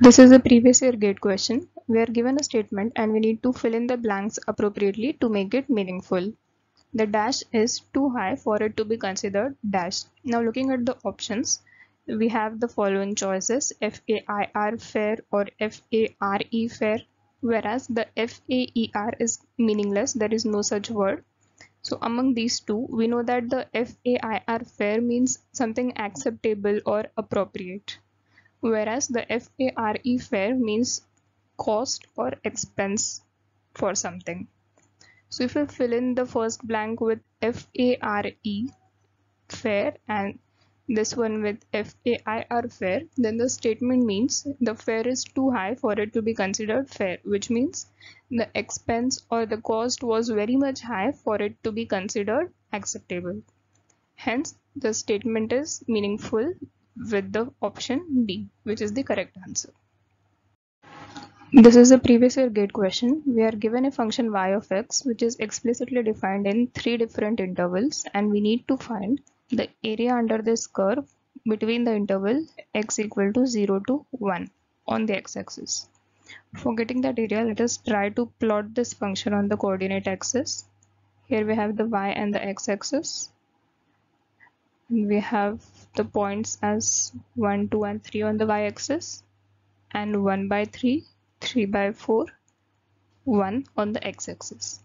This is a previous year gate question. We are given a statement and we need to fill in the blanks appropriately to make it meaningful. The dash is too high for it to be considered dash. Now looking at the options, we have the following choices: FAIR fair or FARE fair, whereas the FAER is meaningless, there is no such word. So among these two, we know that the FAIR fair means something acceptable or appropriate, whereas the FARE fair means cost or expense for something. So if we fill in the first blank with FARE fair and this one with FAIR fair, then the statement means the fare is too high for it to be considered fair, which means the expense or the cost was very much high for it to be considered acceptable. Hence, the statement is meaningful with the option D, which is the correct answer. This is a previous year gate question. We are given a function y of x which is explicitly defined in 3 different intervals, and we need to find the area under this curve between the interval x equal to 0 to 1 on the x-axis. For getting that area, let us try to plot this function on the coordinate axis. Here we have the y and the x-axis. We have the points as 1, 2 and 3 on the y-axis and 1 by 3, 3 by 4, 1 on the x-axis.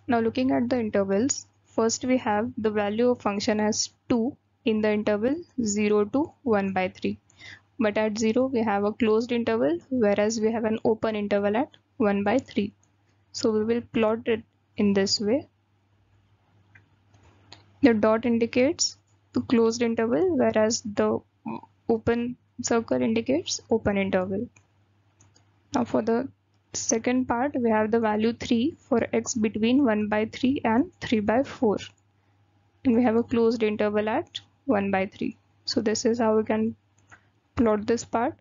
Now looking at the intervals, first we have the value of function as 2 in the interval 0 to 1 by 3. But at 0 we have a closed interval, whereas we have an open interval at 1 by 3. So we will plot it in this way. The dot indicates the closed interval, whereas the open circle indicates open interval. Now for the second part, we have the value 3 for x between 1 by 3 and 3 by 4. And we have a closed interval at 1 by 3. So this is how we can plot this part.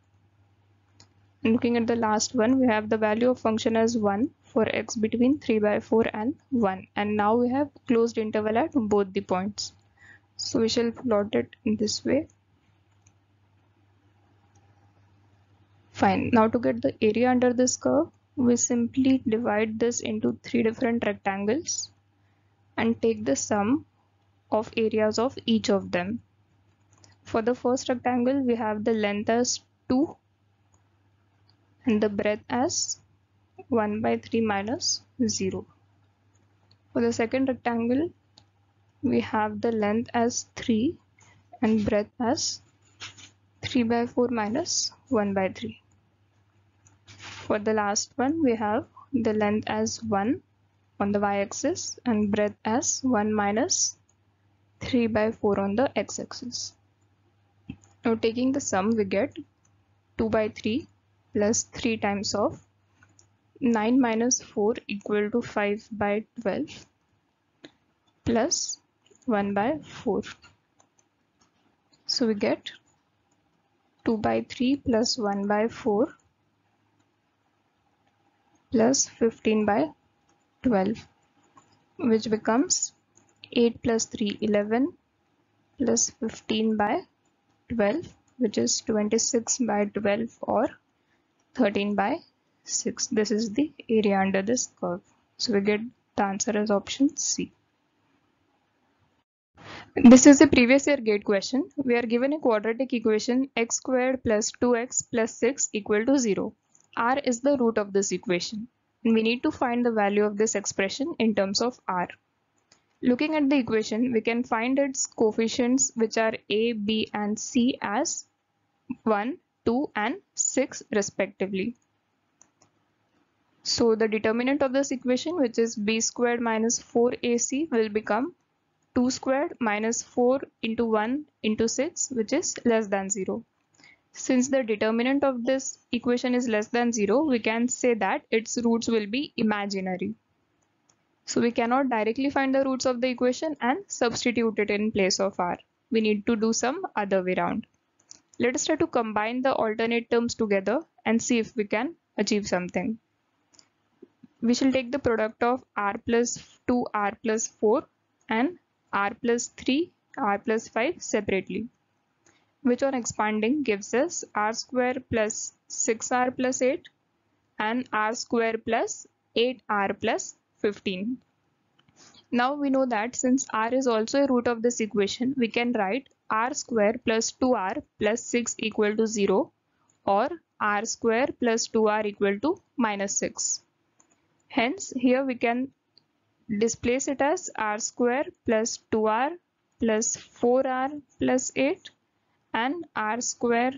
And looking at the last one, we have the value of function as 1 for x between 3 by 4 and 1. And now we have closed interval at both the points. So we shall plot it in this way. Fine. Now to get the area under this curve, we simply divide this into 3 different rectangles and take the sum of areas of each of them. For the first rectangle, we have the length as 2 and the breadth as 1 by 3 minus 0. For the second rectangle, we have the length as 3 and breadth as 3 by 4 minus 1 by 3. For the last one, we have the length as 1 on the y-axis and breadth as 1 minus 3 by 4 on the x-axis. Now taking the sum, we get 2 by 3 plus 3 times of 9 minus 4 equal to 5 by 12 plus 1 by 4. So we get 2 by 3 plus 1 by 4 plus 15 by 12, which becomes 8 plus 3, 11 plus 15 by 12, which is 26 by 12 or 13 by 6. This is the area under this curve. So we get the answer as option C. This is a previous year gate question. We are given a quadratic equation x squared plus 2x plus 6 equal to 0. R is the root of this equation. And we need to find the value of this expression in terms of R. Looking at the equation, we can find its coefficients, which are a, b and c, as 1, 2 and 6 respectively. So the determinant of this equation, which is b squared minus 4ac, will become 2 squared minus 4 into 1 into 6, which is less than 0. Since the determinant of this equation is less than 0, we can say that its roots will be imaginary. So we cannot directly find the roots of the equation and substitute it in place of r. We need to do some other way around. Let us try to combine the alternate terms together and see if we can achieve something. We shall take the product of r plus 2, r plus 4 and r plus 3, r plus 5 separately, which on expanding gives us r square plus 6r plus 8 and r square plus 8r plus 15. Now we know that since r is also a root of this equation, we can write r square plus 2r plus 6 equal to 0 or r square plus 2r equal to minus 6. Hence, here we can displace it as r square plus 2r plus 4r plus 8 and r square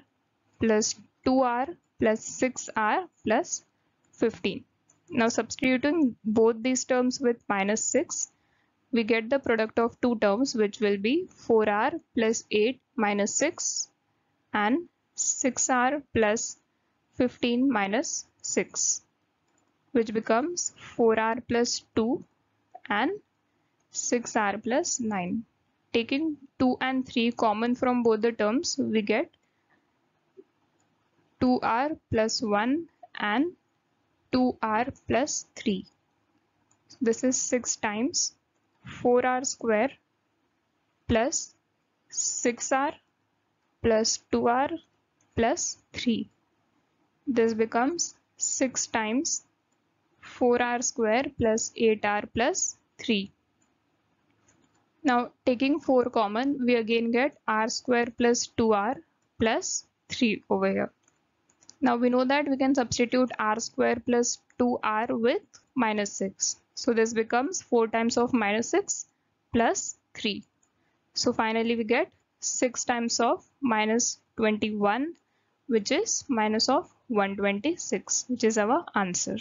plus 2r plus 6r plus 15. Now substituting both these terms with minus 6, we get the product of two terms, which will be 4r plus 8 minus 6 and 6r plus 15 minus 6, which becomes 4r plus 2 and 6r plus 9. Taking 2 and 3 common from both the terms, we get 2r plus 1 and 2r plus 3. This is 6 times 4r square plus 6r plus 2r plus 3. This becomes 6 times 4r square plus 8r plus 3. Now taking 4 common, we again get r square plus 2r plus 3 over here. Now we know that we can substitute r square plus 2r with minus 6. So this becomes 4 times of minus 6 plus 3. So finally we get 6 times of minus 21, which is minus of 126, which is our answer.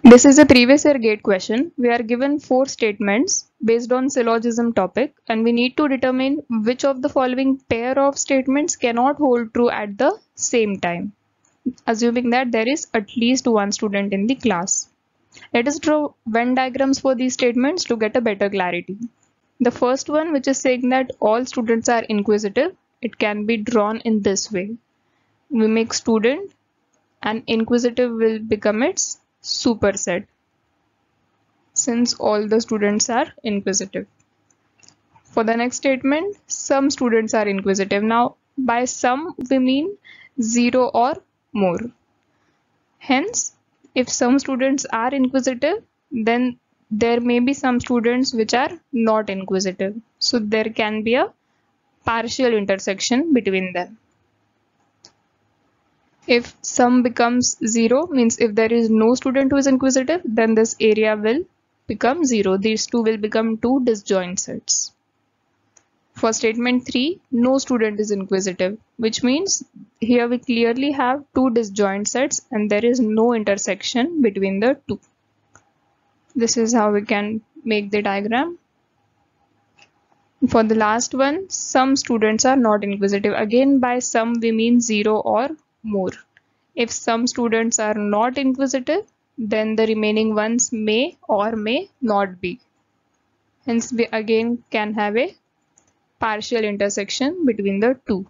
This is a previous year GATE question. We are given 4 statements based on syllogism topic, and we need to determine which of the following pair of statements cannot hold true at the same time, assuming that there is at least one student in the class. Let us draw Venn diagrams for these statements to get a better clarity. The first one, which is saying that all students are inquisitive, it can be drawn in this way. We make student and inquisitive will become its superset, since all the students are inquisitive. For the next statement, some students are inquisitive. Now by some we mean 0 or more. Hence, if some students are inquisitive, then there may be some students which are not inquisitive. So there can be a partial intersection between them. If sum becomes 0, means if there is no student who is inquisitive, then this area will become 0. These two will become two disjoint sets. For statement 3, no student is inquisitive, which means here we clearly have two disjoint sets and there is no intersection between the two. This is how we can make the diagram. For the last one, some students are not inquisitive. Again, by some we mean 0 or more. If some students are not inquisitive, then the remaining ones may or may not be. Hence, we again can have a partial intersection between the two.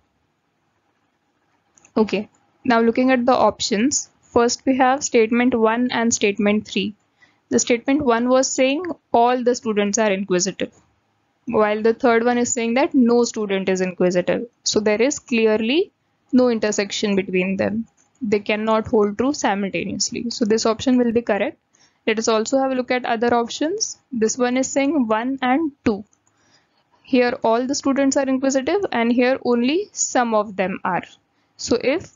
Okay, now looking at the options, first we have statement 1 and statement 3. The statement 1 was saying all the students are inquisitive, while the third one is saying that no student is inquisitive. So there is clearly no intersection between them. They cannot hold true simultaneously. So this option will be correct. Let us also have a look at other options. This one is saying 1 and 2. Here all the students are inquisitive and here only some of them are. So if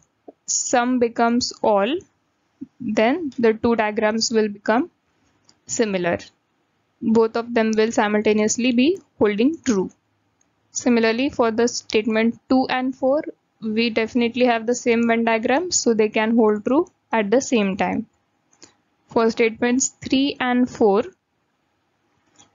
sum becomes all, then the two diagrams will become similar. Both of them will simultaneously be holding true. Similarly, for the statement 2 and 4, we definitely have the same Venn diagram, so they can hold true at the same time. For statements 3 and 4,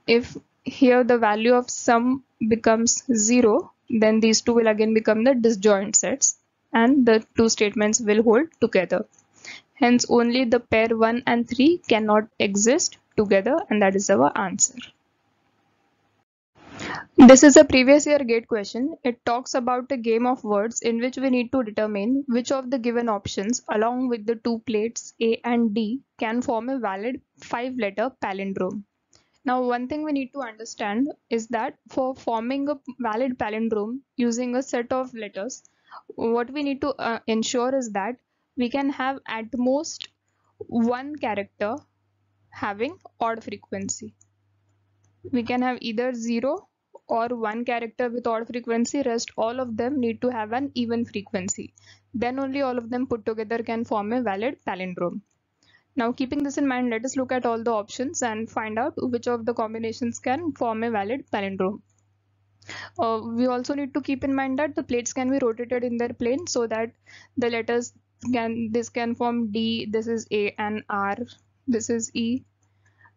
if here the value of sum becomes 0, then these two will again become the disjoint sets and the two statements will hold together. Hence, only the pair 1 and 3 cannot exist together, and that is our answer. This is a previous year GATE question. It talks about a game of words in which we need to determine which of the given options along with the two plates A and D can form a valid 5-letter palindrome. Now, one thing we need to understand is that for forming a valid palindrome using a set of letters, what we need to ensure is that we can have at most one character having odd frequency. We can have either 0 or one character with odd frequency, rest all of them need to have an even frequency. Then only all of them put together can form a valid palindrome. Now, keeping this in mind, let us look at all the options and find out which of the combinations can form a valid palindrome. We also need to keep in mind that the plates can be rotated in their plane so that the letters this can form D, this is A, and R, this is E,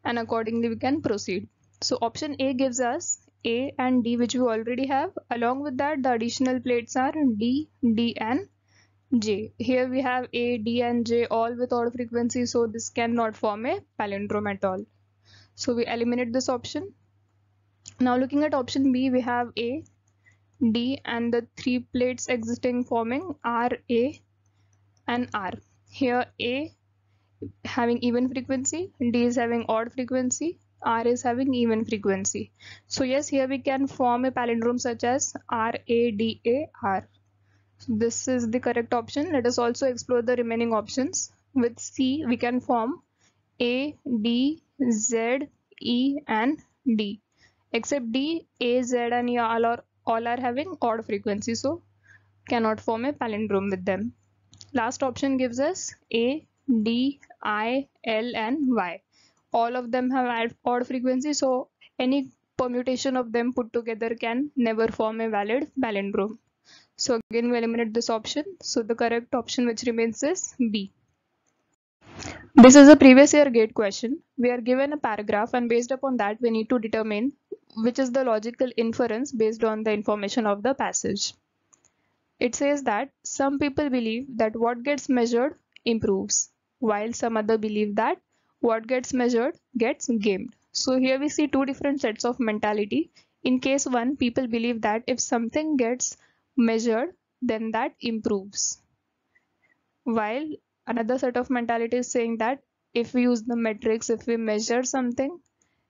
and accordingly we can proceed. So option A gives us A and D, which we already have. Along with that, the additional plates are D, D, and J. Here we have A, D, and J all with odd frequency, so this cannot form a palindrome at all. So we eliminate this option. Now looking at option B, we have A, D, and the three plates existing forming R, A, and R. Here A having even frequency, D is having odd frequency, R is having even frequency. So yes, here we can form a palindrome such as R, A, D, A, R. So this is the correct option. Let us also explore the remaining options. With C, we can form A, D, Z, E, and D. Except D, A, Z, and E all are having odd frequency, so cannot form a palindrome with them. Last option gives us A, D, I, L, and Y. All of them have odd frequency, so any permutation of them put together can never form a valid palindrome. So again we eliminate this option. So the correct option which remains is B. This is a previous year GATE question. We are given a paragraph and based upon that we need to determine which is the logical inference based on the information of the passage. It says that some people believe that what gets measured improves, while some other believe that what gets measured gets gamed. So here we see two different sets of mentality. In case one, people believe that if something gets measured, then that improves. While another set of mentality is saying that if we use the metrics, if we measure something,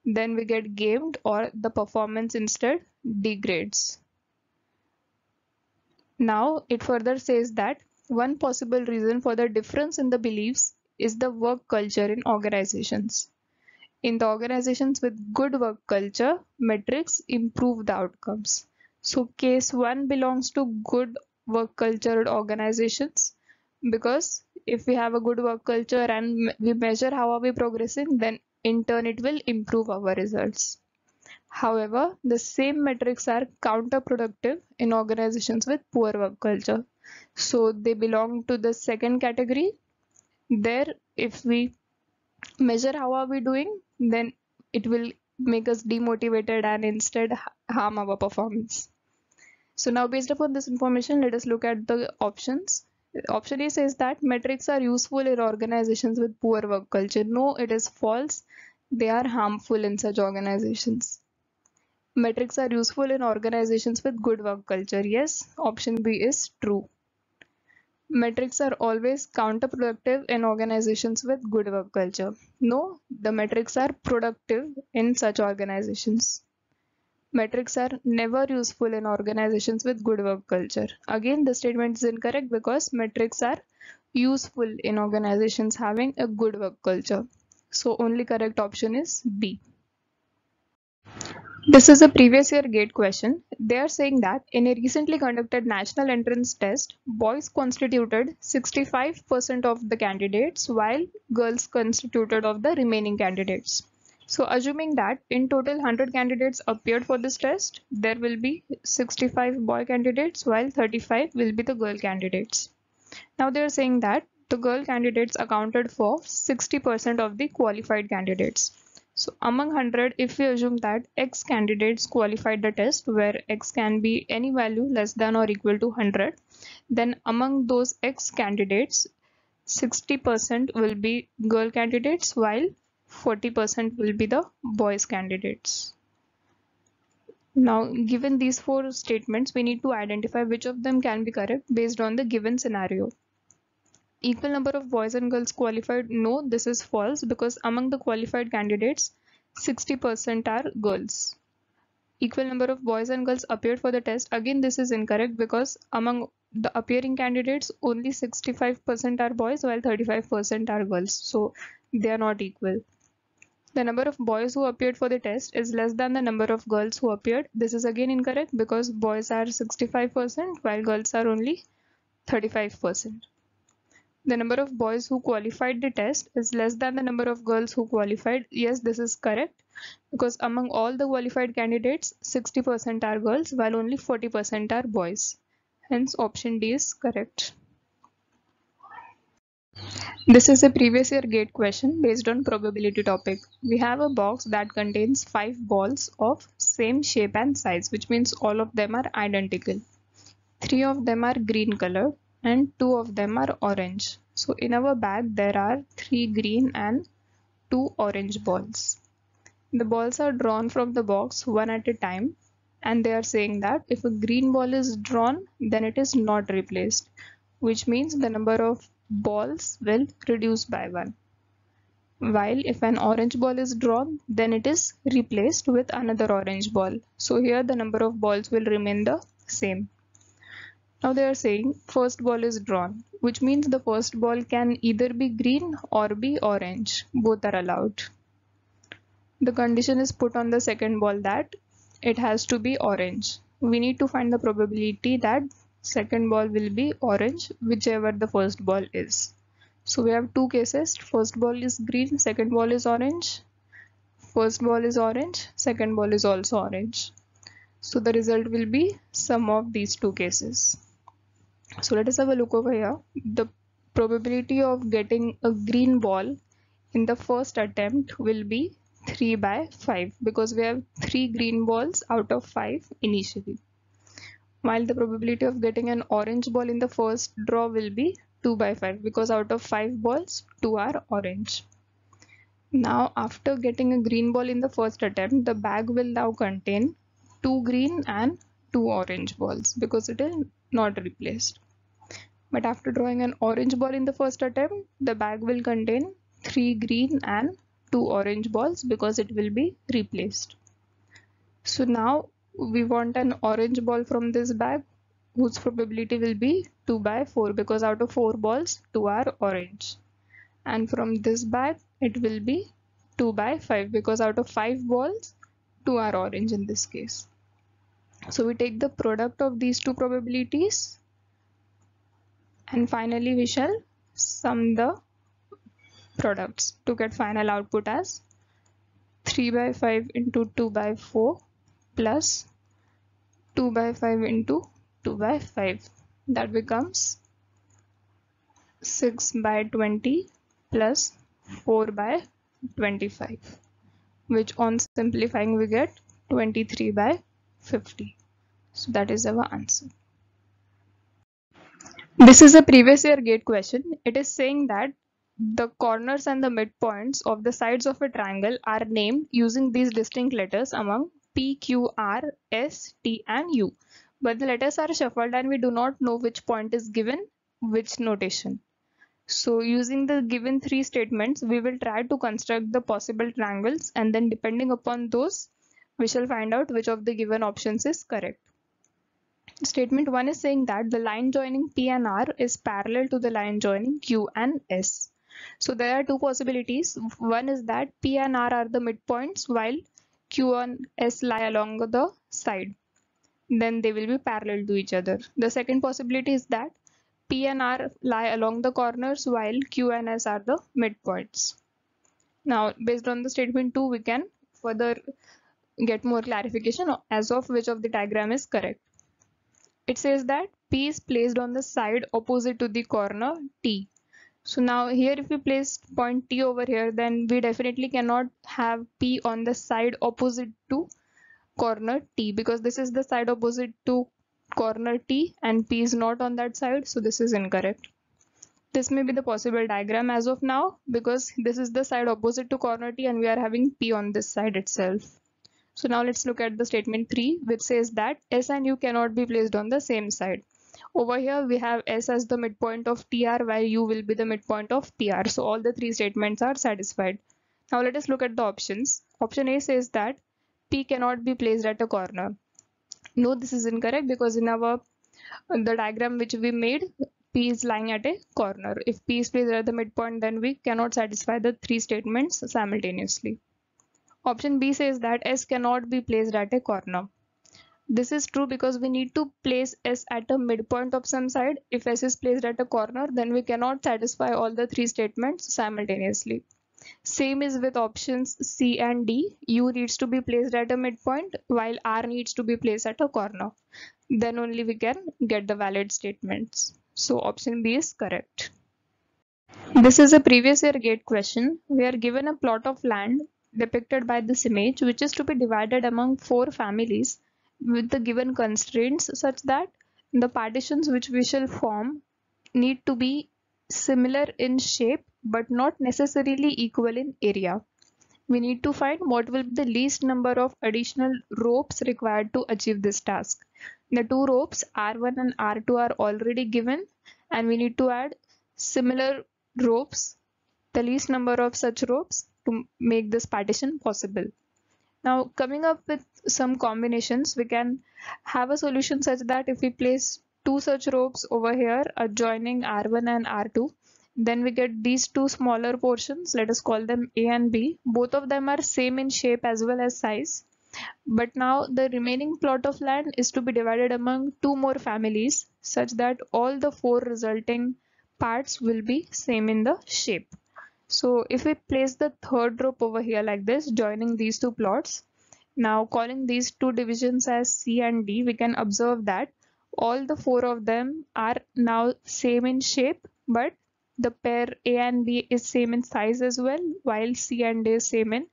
then we get gamed or the performance instead degrades. Now it further says that one possible reason for the difference in the beliefs is the work culture in organizations. In the organizations with good work culture, metrics improve the outcomes. So case 1 belongs to good work cultured organizations, because if we have a good work culture and we measure how are we progressing, then in turn it will improve our results. However, the same metrics are counterproductive in organizations with poor work culture. So they belong to the second category. There, if we measure how are we doing, then it will make us demotivated and instead harm our performance. So now based upon this information, let us look at the options. Option A says that metrics are useful in organizations with poor work culture. No, it is false. They are harmful in such organizations. Metrics are useful in organizations with good work culture. Yes, option B is true. Metrics are always counterproductive in organizations with good work culture. No, the metrics are productive in such organizations. Metrics are never useful in organizations with good work culture. Again, the statement is incorrect because metrics are useful in organizations having a good work culture. So only correct option is B. This is a previous year GATE question. They are saying that in a recently conducted national entrance test, boys constituted 65% of the candidates while girls constituted of the remaining candidates. So assuming that in total 100 candidates appeared for this test, there will be 65 boy candidates while 35 will be the girl candidates. Now they are saying that the girl candidates accounted for 60% of the qualified candidates. So among 100, if we assume that X candidates qualified the test where X can be any value less than or equal to 100, then among those X candidates, 60% will be girl candidates while 40% will be the boys candidates. Now, given these four statements, we need to identify which of them can be correct based on the given scenario. Equal number of boys and girls qualified? No, this is false because among the qualified candidates, 60% are girls. Equal number of boys and girls appeared for the test. Again, this is incorrect because among the appearing candidates, only 65% are boys while 35% are girls. So they are not equal. The number of boys who appeared for the test is less than the number of girls who appeared. This is again incorrect because boys are 65% while girls are only 35%. The number of boys who qualified the test is less than the number of girls who qualified. Yes, this is correct because among all the qualified candidates, 60% are girls while only 40% are boys. Hence, option D is correct. This is a previous year GATE question based on probability topic. We have a box that contains 5 balls of same shape and size, which means all of them are identical. 3 of them are green color and 2 of them are orange. So in our bag there are 3 green and 2 orange balls. The balls are drawn from the box one at a time, and they are saying that if a green ball is drawn, then it is not replaced, which means the number of balls will reduce by 1. While if an orange ball is drawn, then it is replaced with another orange ball. So here the number of balls will remain the same. Now they are saying first ball is drawn, which means the first ball can either be green or be orange. Both are allowed. The condition is put on the second ball that it has to be orange. We need to find the probability that second ball will be orange, whichever the first ball is. So we have two cases. First ball is green, second ball is orange. First ball is orange, second ball is also orange. So the result will be sum of these two cases. So let us have a look over here. The probability of getting a green ball in the first attempt will be 3 by 5 because we have 3 green balls out of 5 initially. While the probability of getting an orange ball in the first draw will be 2 by 5 because out of 5 balls, 2 are orange. Now after getting a green ball in the first attempt, the bag will now contain 2 green and 2 orange balls because it is not replaced. But after drawing an orange ball in the first attempt, the bag will contain 3 green and 2 orange balls because it will be replaced. So now we want an orange ball from this bag whose probability will be 2 by 4 because out of 4 balls, 2 are orange. And from this bag, it will be 2 by 5 because out of 5 balls, 2 are orange in this case. So we take the product of these two probabilities and finally we shall sum the products to get final output as 3 by 5 into 2 by 4 plus 2 by 5 into 2 by 5. That becomes 6 by 20 plus 4 by 25, which on simplifying we get 23 by 50. So that is our answer. This is a previous year GATE question. It is saying that the corners and the midpoints of the sides of a triangle are named using these distinct letters among P, Q, R, S, T and U. But the letters are shuffled and we do not know which point is given which notation. So using the given 3 statements, we will try to construct the possible triangles and then depending upon those, we shall find out which of the given options is correct. Statement 1 is saying that the line joining P and R is parallel to the line joining Q and S. So there are two possibilities. One is that P and R are the midpoints while Q and S lie along the side. Then they will be parallel to each other. The second possibility is that P and R lie along the corners while Q and S are the midpoints. Now based on the statement 2, we can further get more clarification as of which of the diagram is correct. It says that P is placed on the side opposite to the corner T. So now here if we place point T over here, then we definitely cannot have P on the side opposite to corner T because this is the side opposite to corner T and P is not on that side, so this is incorrect. This may be the possible diagram as of now because this is the side opposite to corner T and we are having P on this side itself. So now let's look at the statement 3, which says that S and U cannot be placed on the same side. Over here we have S as the midpoint of TR while U will be the midpoint of PR. So all the 3 statements are satisfied. Now let us look at the options. Option A says that P cannot be placed at a corner. No, this is incorrect because in the diagram which we made, P is lying at a corner. If P is placed at the midpoint, then we cannot satisfy the three statements simultaneously. Option B says that S cannot be placed at a corner. This is true because we need to place S at a midpoint of some side. If S is placed at a corner, then we cannot satisfy all the three statements simultaneously. Same is with options C and D. U needs to be placed at a midpoint while R needs to be placed at a corner. Then only we can get the valid statements. So option B is correct. This is a previous year GATE question. We are given a plot of land depicted by this image which is to be divided among 4 families with the given constraints such that the partitions which we shall form need to be similar in shape but not necessarily equal in area. We need to find what will be the least number of additional ropes required to achieve this task. The two ropes R1 and R2 are already given and we need to add similar ropes, the least number of such ropes to make this partition possible. Now coming up with some combinations, we can have a solution such that if we place two such ropes over here adjoining R1 and R2, then we get these two smaller portions, let us call them A and B. Both of them are same in shape as well as size. But now the remaining plot of land is to be divided among 2 more families such that all the 4 resulting parts will be same in the shape. So if we place the third rope over here like this, joining these two plots, now calling these two divisions as C and D, we can observe that all the 4 of them are now same in shape, but the pair A and B is same in size as well, while C and D is same in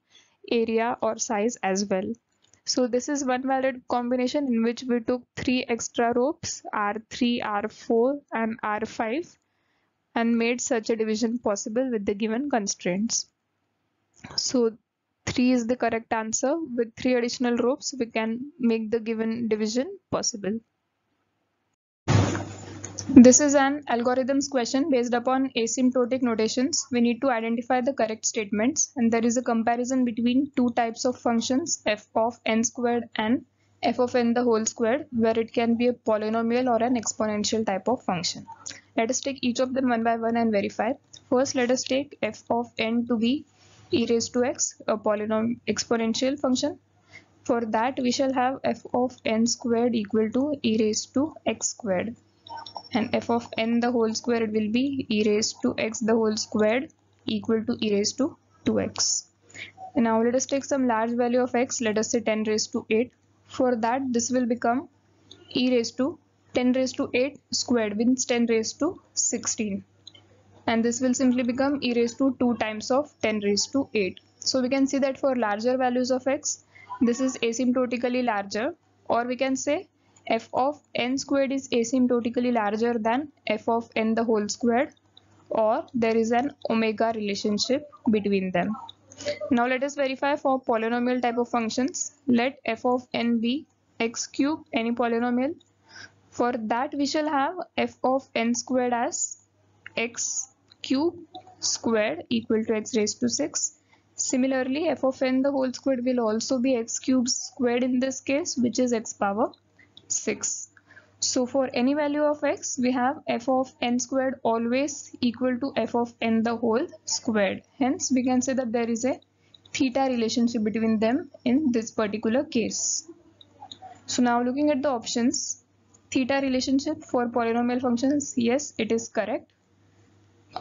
area or size as well. So this is one valid combination in which we took 3 extra ropes R3, R4 and R5 and made such a division possible with the given constraints. So 3 is the correct answer. With 3 additional ropes, we can make the given division possible. This is an algorithms question based upon asymptotic notations. We need to identify the correct statements, and there is a comparison between two types of functions, f of n squared and f of n the whole squared, where it can be a polynomial or an exponential type of function. Let us take each of them one by one and verify. First, let us take f of n to be e raised to x, a polynomial exponential function. For that, we shall have f of n squared equal to e raised to x squared. And f of n the whole squared will be e raised to x the whole squared equal to e raised to 2x. And now let us take some large value of x, let us say 10 raised to 8. For that, this will become e raised to 10 raised to 8 squared, means 10 raised to 16. And this will simply become e raised to 2 times of 10 raised to 8. So we can see that for larger values of x, this is asymptotically larger, or we can say f of n squared is asymptotically larger than f of n the whole squared, or there is an omega relationship between them. Now let us verify for polynomial type of functions. Let f of n be x cube, any polynomial. For that, we shall have f of n squared as x cube squared equal to x raised to 6. Similarly, f of n the whole squared will also be x cube squared in this case, which is x power 6. So for any value of x, we have f of n squared always equal to f of n the whole squared. Hence, we can say that there is a theta relationship between them in this particular case. So now looking at the options, theta relationship for polynomial functions, yes, it is correct.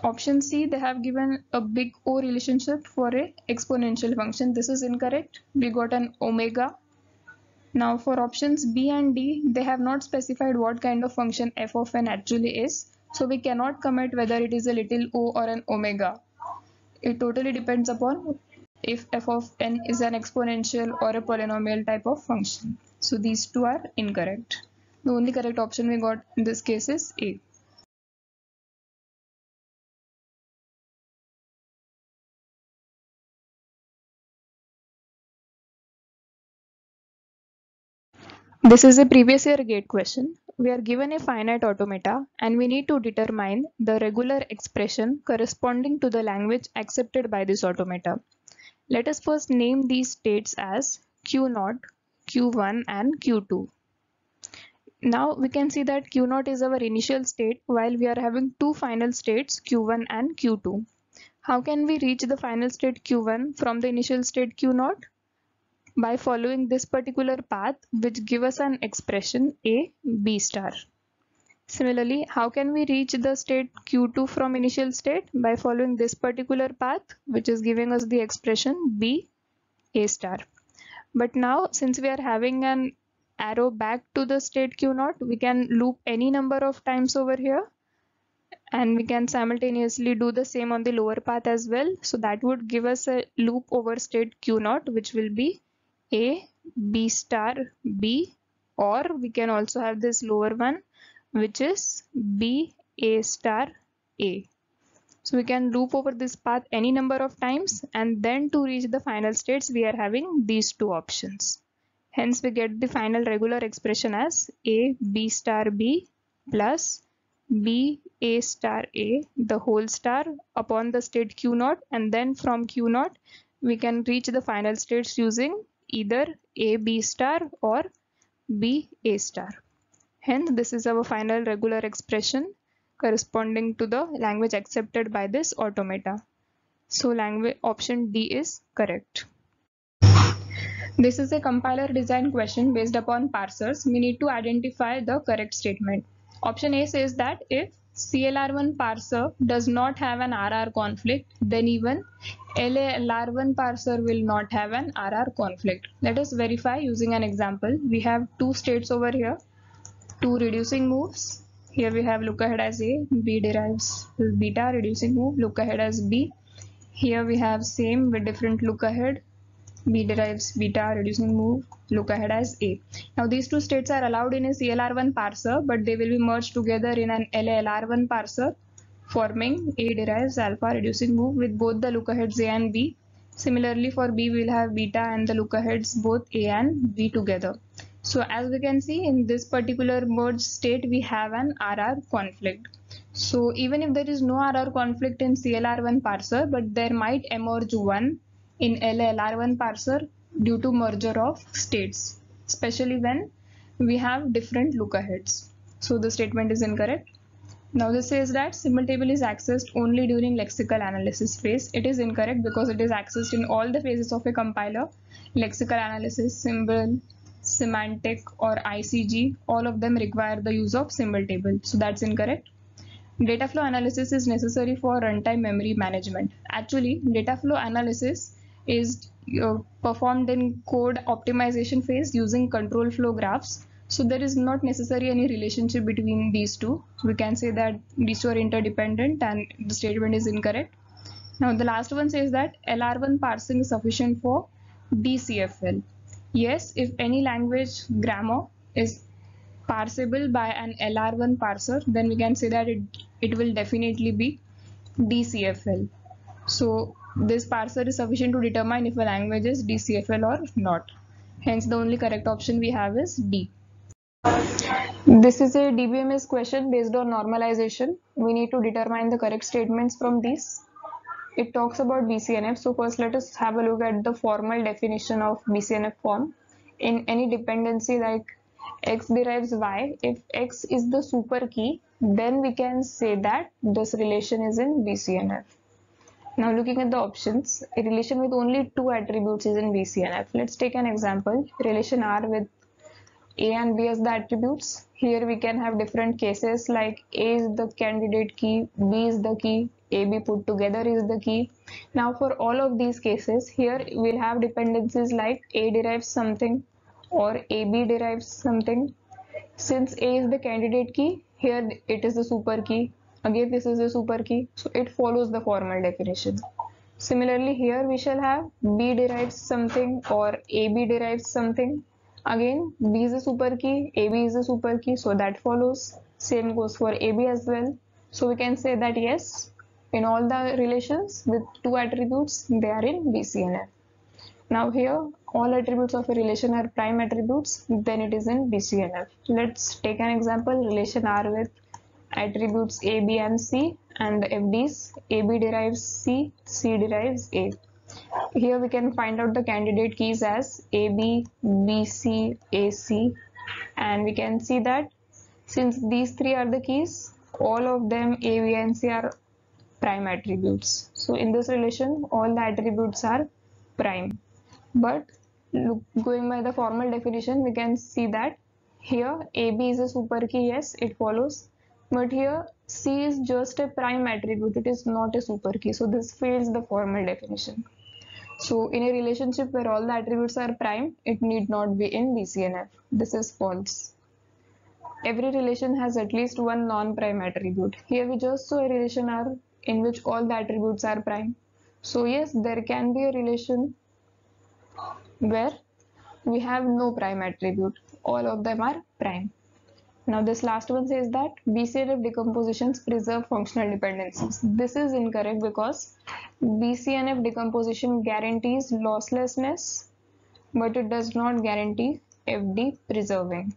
Option C, they have given a big O relationship for a exponential function. This is incorrect. We got an omega. Now for options B and D, they have not specified what kind of function f of n actually is. So we cannot commit whether it is a little o or an omega. It totally depends upon if f of n is an exponential or a polynomial type of function. So these two are incorrect. The only correct option we got in this case is A. This is a previous year GATE question. We are given a finite automata and we need to determine the regular expression corresponding to the language accepted by this automata. Let us first name these states as Q0, Q1 and Q2. Now we can see that Q0 is our initial state while we are having two final states Q1 and Q2. How can we reach the final state Q1 from the initial state Q0? By following this particular path which give us an expression A, B star. Similarly, how can we reach the state Q2 from initial state? By following this particular path which is giving us the expression B, A star. But now since we are having an arrow back to the state Q0, we can loop any number of times over here, and we can simultaneously do the same on the lower path as well. So that would give us a loop over state Q0 which will be A, B star, B, or we can also have this lower one which is B, A star, A. So we can loop over this path any number of times, and then to reach the final states we are having these two options. Hence we get the final regular expression as A, B star, B plus B, A star, A the whole star upon the state Q0, and then from Q0 we can reach the final states using either A, B star or B, A star. Hence this is our final regular expression corresponding to the language accepted by this automata. So language option D is correct. This is a compiler design question based upon parsers. We need to identify the correct statement. Option A says that if CLR1 parser does not have an RR conflict, then even LALR1 parser will not have an RR conflict. Let us verify using an example. We have two states over here, two reducing moves. Here we have look ahead as A, B derives beta reducing move, look ahead as B. Here we have same with different look ahead, B derives beta reducing move, look ahead as A. Now these two states are allowed in a CLR1 parser, but they will be merged together in an LALR1 parser, forming A derives alpha reducing move with both the look aheads A and B. Similarly for B we will have beta and the look aheads both A and B together. So as we can see in this particular merged state we have an RR conflict. So even if there is no RR conflict in CLR1 parser, but there might emerge one in LALR1 parser due to merger of states, especially when we have different look aheads. So the statement is incorrect. Now this says that symbol table is accessed only during lexical analysis phase. It is incorrect because it is accessed in all the phases of a compiler. Lexical analysis, symbol, semantic or ICG, all of them require the use of symbol table. So that's incorrect. Data flow analysis is necessary for runtime memory management. Actually, data flow analysis is performed in code optimization phase using control flow graphs. So there is not necessarily any relationship between these two. We can say that these two are interdependent, and the statement is incorrect. Now the last one says that LR1 parsing is sufficient for DCFL. Yes, if any language grammar is parsable by an LR1 parser, then we can say that it will definitely be DCFL. So this parser is sufficient to determine if a language is DCFL or not. Hence the only correct option we have is D. This is a DBMS question based on normalization. We need to determine the correct statements from these. It talks about BCNF. So first let us have a look at the formal definition of BCNF form. In any dependency like X derives Y, if X is the super key, then we can say that this relation is in BCNF. Now looking at the options, a relation with only two attributes is in BCNF. Let's take an example, relation R with A and B as the attributes. Here we can have different cases like A is the candidate key, B is the key, AB put together is the key. Now for all of these cases, here we'll have dependencies like A derives something or AB derives something. Since A is the candidate key, here it is the super key. Again this is the super key, so it follows the formal definition. Similarly here we shall have B derives something or AB derives something. Again B is a super key, AB is a super key, so that follows. Same goes for AB as well. So we can say that yes, in all the relations with two attributes, they are in BCNF. Now here all attributes of a relation are prime attributes, then it is in BCNF. Let's take an example, relation R with attributes A, B and C, and the FDs AB derives C, C derives A. Here we can find out the candidate keys as AB, BC, AC, and we can see that since these three are the keys, all of them A, B and C are prime attributes. So in this relation, all the attributes are prime. But going by the formal definition, we can see that here AB is a super key, yes, it follows. But here C is just a prime attribute, it is not a super key. So this fails the formal definition. So in a relationship where all the attributes are prime, it need not be in BCNF. This is false. Every relation has at least one non-prime attribute. Here we just saw a relation R in which all the attributes are prime. So yes, there can be a relation where we have no prime attribute. All of them are prime. Now this last one says that BCNF decompositions preserve functional dependencies. This is incorrect because BCNF decomposition guarantees losslessness, but it does not guarantee FD preserving.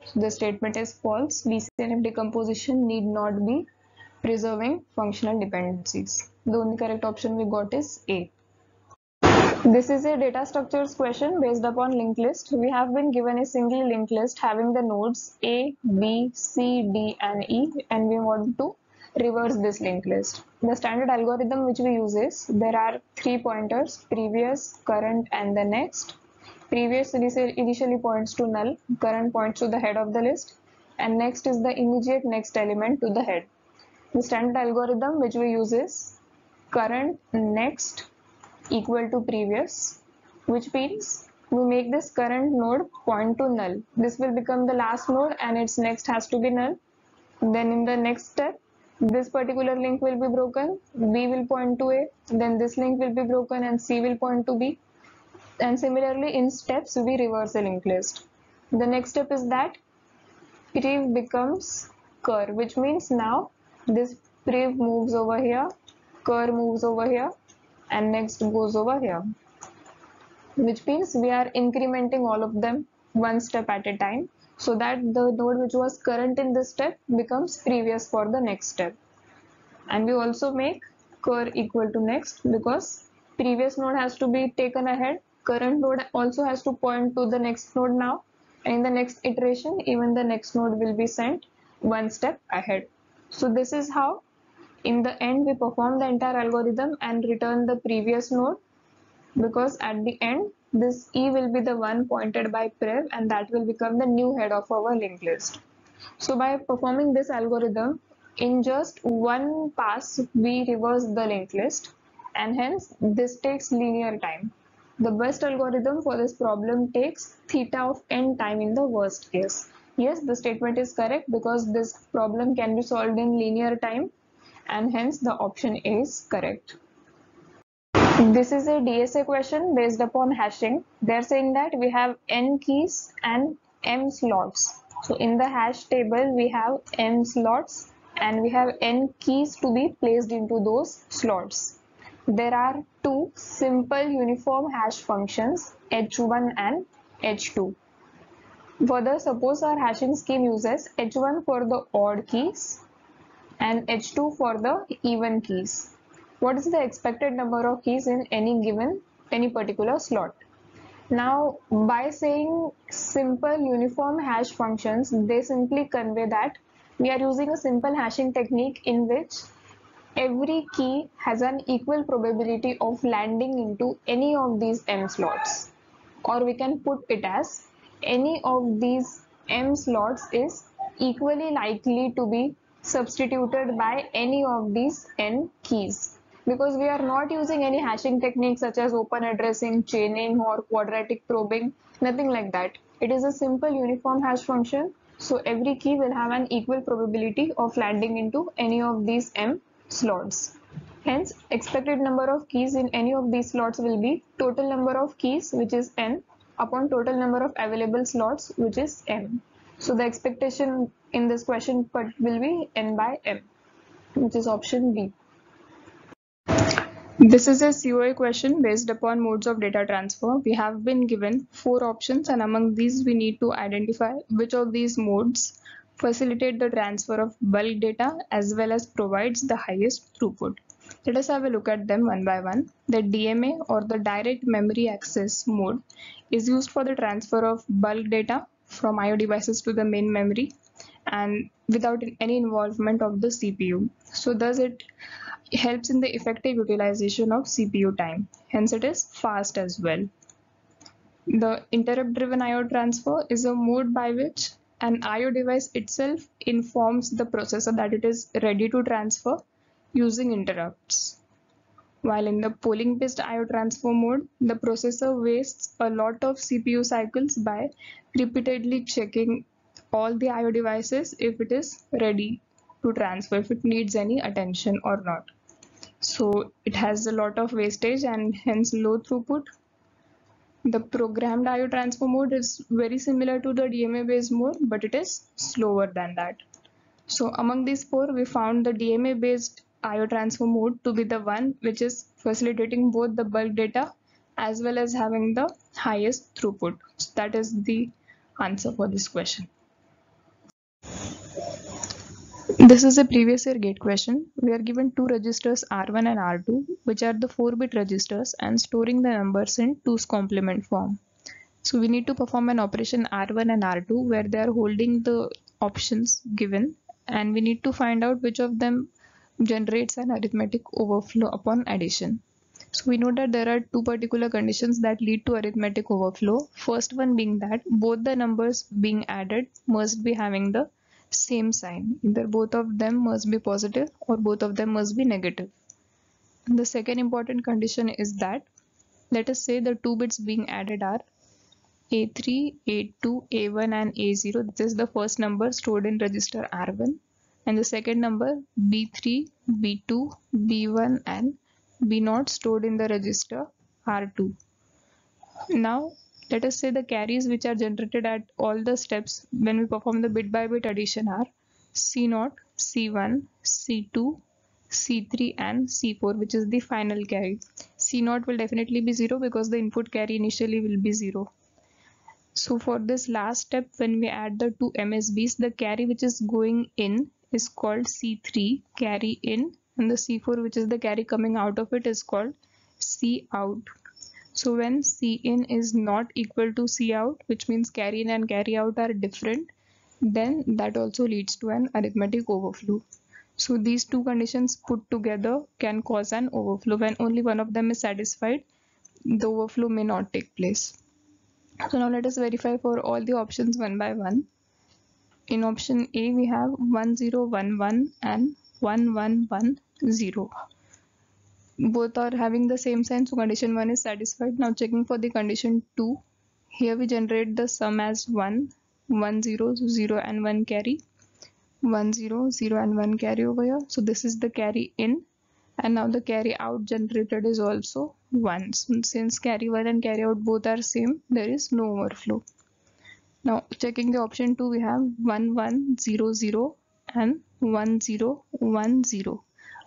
So the statement is false. BCNF decomposition need not be preserving functional dependencies. The only correct option we got is A. This is a data structures question based upon linked list. We have been given a single linked list having the nodes A, B, C, D and E, and we want to reverse this linked list. The standard algorithm which we use is, there are 3 pointers, previous, current and the next. Previous initially points to null, current points to the head of the list, and next is the immediate next element to the head. The standard algorithm which we use is current next equal to previous, which means we make this current node point to null. This will become the last node and its next has to be null. Then in the next step, this particular link will be broken, B will point to A, then this link will be broken and C will point to B. And similarly in steps we reverse a linked list. The next step is that prev becomes cur, which means now this prev moves over here, cur moves over here, and next goes over here, which means we are incrementing all of them one step at a time, so that the node which was current in this step becomes previous for the next step. And we also make cur equal to next because previous node has to be taken ahead, current node also has to point to the next node now, and in the next iteration even the next node will be sent one step ahead. So this is how in the end we perform the entire algorithm and return the previous node, because at the end this E will be the one pointed by prev and that will become the new head of our linked list. So by performing this algorithm in just one pass we reverse the linked list, and hence this takes linear time. The best algorithm for this problem takes theta of n time in the worst case. Yes, the statement is correct because this problem can be solved in linear time, and hence the option A is correct. This is a DSA question based upon hashing. They're saying that we have n keys and m slots. So in the hash table we have m slots and we have n keys to be placed into those slots. There are two simple uniform hash functions, h1 and h2. Further, suppose our hashing scheme uses h1 for the odd keys and h2 for the even keys. What is the expected number of keys in any particular slot? Now, by saying simple uniform hash functions, they simply convey that we are using a simple hashing technique in which every key has an equal probability of landing into any of these m slots, or we can put it as any of these m slots is equally likely to be substituted by any of these n keys, because we are not using any hashing techniques such as open addressing, chaining or quadratic probing, nothing like that. It is a simple uniform hash function, so every key will have an equal probability of landing into any of these m slots. Hence, expected number of keys in any of these slots will be total number of keys, which is n, upon total number of available slots, which is m. So the expectation in this question will be n by m, which is option B. This is a COA question based upon modes of data transfer. We have been given 4 options, and among these we need to identify which of these modes facilitate the transfer of bulk data as well as provides the highest throughput. Let us have a look at them one by one. The DMA, or the direct memory access mode, is used for the transfer of bulk data from IO devices to the main memory and without any involvement of the CPU. So thus it helps in the effective utilization of CPU time. Hence it is fast as well. The interrupt-driven IO transfer is a mode by which an IO device itself informs the processor that it is ready to transfer using interrupts. While in the polling-based IO transfer mode, the processor wastes a lot of CPU cycles by repeatedly checking all the IO devices if it is ready to transfer, if it needs any attention or not. So it has a lot of wastage and hence low throughput. The programmed IO transfer mode is very similar to the DMA based mode, but it is slower than that. So among these four, we found the DMA based IO transfer mode to be the one which is facilitating both the bulk data as well as having the highest throughput. So that is the answer for this question. This is a previous year gate question. We are given two registers R1 and R2, which are the 4-bit registers, and storing the numbers in 2's complement form. So we need to perform an operation R1 and R2 where they are holding the options given, and we need to find out which of them generates an arithmetic overflow upon addition. So we know that there are two particular conditions that lead to arithmetic overflow. First one being that both the numbers being added must be having the same sign. Either both of them must be positive or both of them must be negative. And the second important condition is that, let us say the two bits being added are A3, A2, A1 and A0. This is the first number stored in register R1, and the second number B3, B2, B1 and B0 stored in the register R2. Now let us say the carries which are generated at all the steps when we perform the bit by bit addition are C0, C1, C2, C3 and C4, which is the final carry. C0 will definitely be 0 because the input carry initially will be 0. So for this last step, when we add the two MSBs, the carry which is going in is called C3 carry in, and the C4 which is the carry coming out of it is called C out. So when C in is not equal to C out, which means carry in and carry out are different, then that also leads to an arithmetic overflow. So these two conditions put together can cause an overflow. When only one of them is satisfied, the overflow may not take place. So now let us verify for all the options one by one. In option A, we have 1011 and 1110. Both are having the same sign, so condition 1 is satisfied. Now checking for the condition 2. Here we generate the sum as 1, 1, 0, 0 and 1 carry. 1, 0, 0 and 1 carry over here. So this is the carry in, and now the carry out generated is also 1. So since carry 1 and carry out both are same, there is no overflow. Now checking the option 2, we have 1, 1, 0, 0 and 1, 0, 1, 0.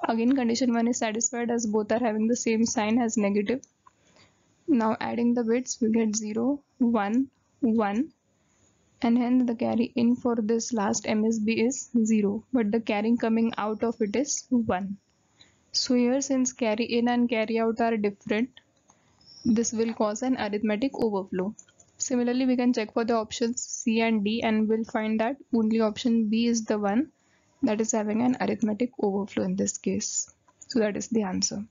Again condition 1 is satisfied as both are having the same sign as negative. Now adding the bits, we get 0, 1, 1, and hence the carry in for this last MSB is 0, but the carry coming out of it is 1. So here, since carry in and carry out are different, this will cause an arithmetic overflow. Similarly, we can check for the options C and D and we'll find that only option B is the one that is having an arithmetic overflow in this case. So that is the answer.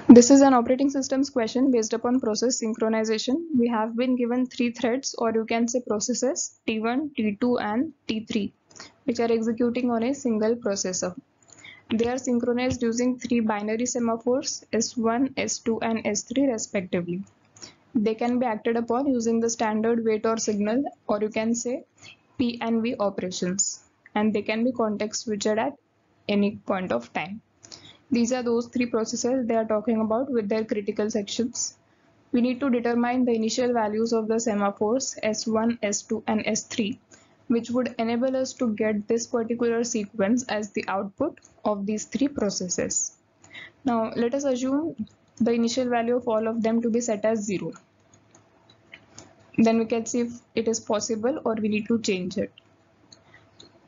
This is an operating systems question based upon process synchronization. We have been given 3 threads, or you can say processes, T1, T2 and T3, which are executing on a single processor. They are synchronized using 3 binary semaphores S1, S2 and S3 respectively. They can be acted upon using the standard wait or signal, or you can say P and V operations, and they can be context switched at any point of time. These are those 3 processes they are talking about with their critical sections. We need to determine the initial values of the semaphores S1, S2 and S3, which would enable us to get this particular sequence as the output of these 3 processes. Now let us assume the initial value of all of them to be set as 0. Then we can see if it is possible or we need to change it.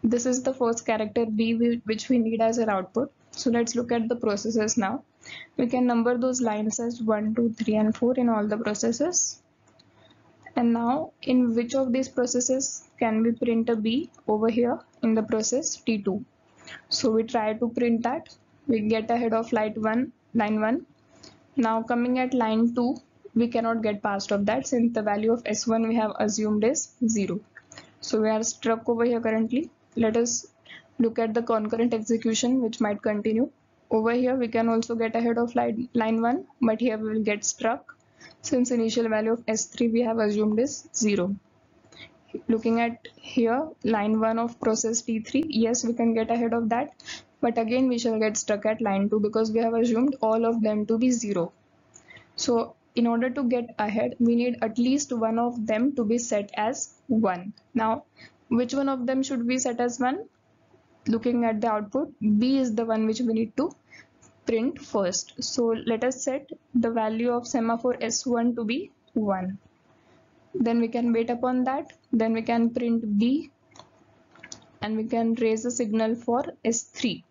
This is the first character B which we need as an output. So let's look at the processes now. We can number those lines as 1, 2, 3 and 4 in all the processes. And now in which of these processes can we print a B over here in the process T2? So we try to print that. We get ahead of line 1. Now coming at line 2, we cannot get past of that since the value of S1 we have assumed is 0. So we are stuck over here currently. Let us look at the concurrent execution which might continue. Over here we can also get ahead of line 1, but here we will get stuck since initial value of S3 we have assumed is 0. Looking at here, line 1 of process T3, yes, we can get ahead of that, but again we shall get stuck at line 2 because we have assumed all of them to be 0. So in order to get ahead, we need at least one of them to be set as 1. Now, which one of them should be set as 1? Looking at the output, B is the one which we need to print first. So let us set the value of semaphore S1 to be 1. Then we can wait upon that. Then we can print B and we can raise a signal for S3.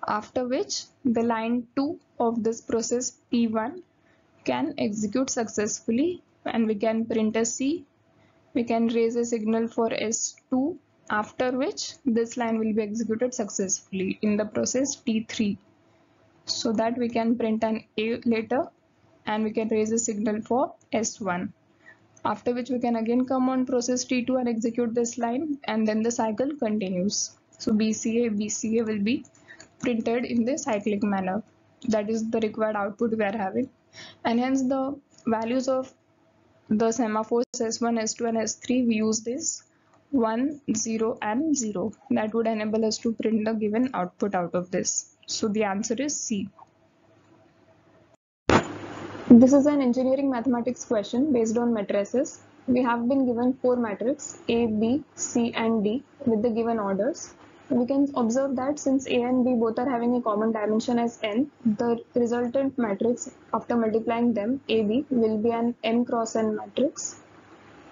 After which the line 2 of this process P1 can execute successfully and we can print a C. We can raise a signal for S2, after which this line will be executed successfully in the process T3. So that we can print an A later and we can raise a signal for S1. After which we can again come on process T2 and execute this line and then the cycle continues. So BCA will be printed in the cyclic manner. That is the required output we are having. And hence the values of the semaphores S1, S2 and S3 we use this 1, 0 and 0. That would enable us to print the given output out of this. So the answer is C. This is an engineering mathematics question based on matrices. We have been given 4 matrices A, B, C and D with the given orders. We can observe that since A and B both are having a common dimension as n, the resultant matrix after multiplying them, AB, will be an m cross n matrix.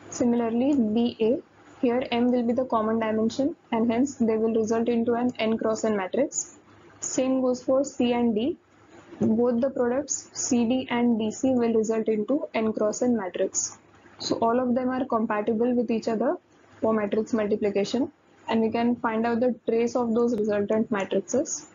Similarly, BA, here m will be the common dimension and hence they will result into an n cross n matrix. Same goes for C and D. Both the products CD and DC will result into n cross n matrix. So all of them are compatible with each other for matrix multiplication and we can find out the trace of those resultant matrices.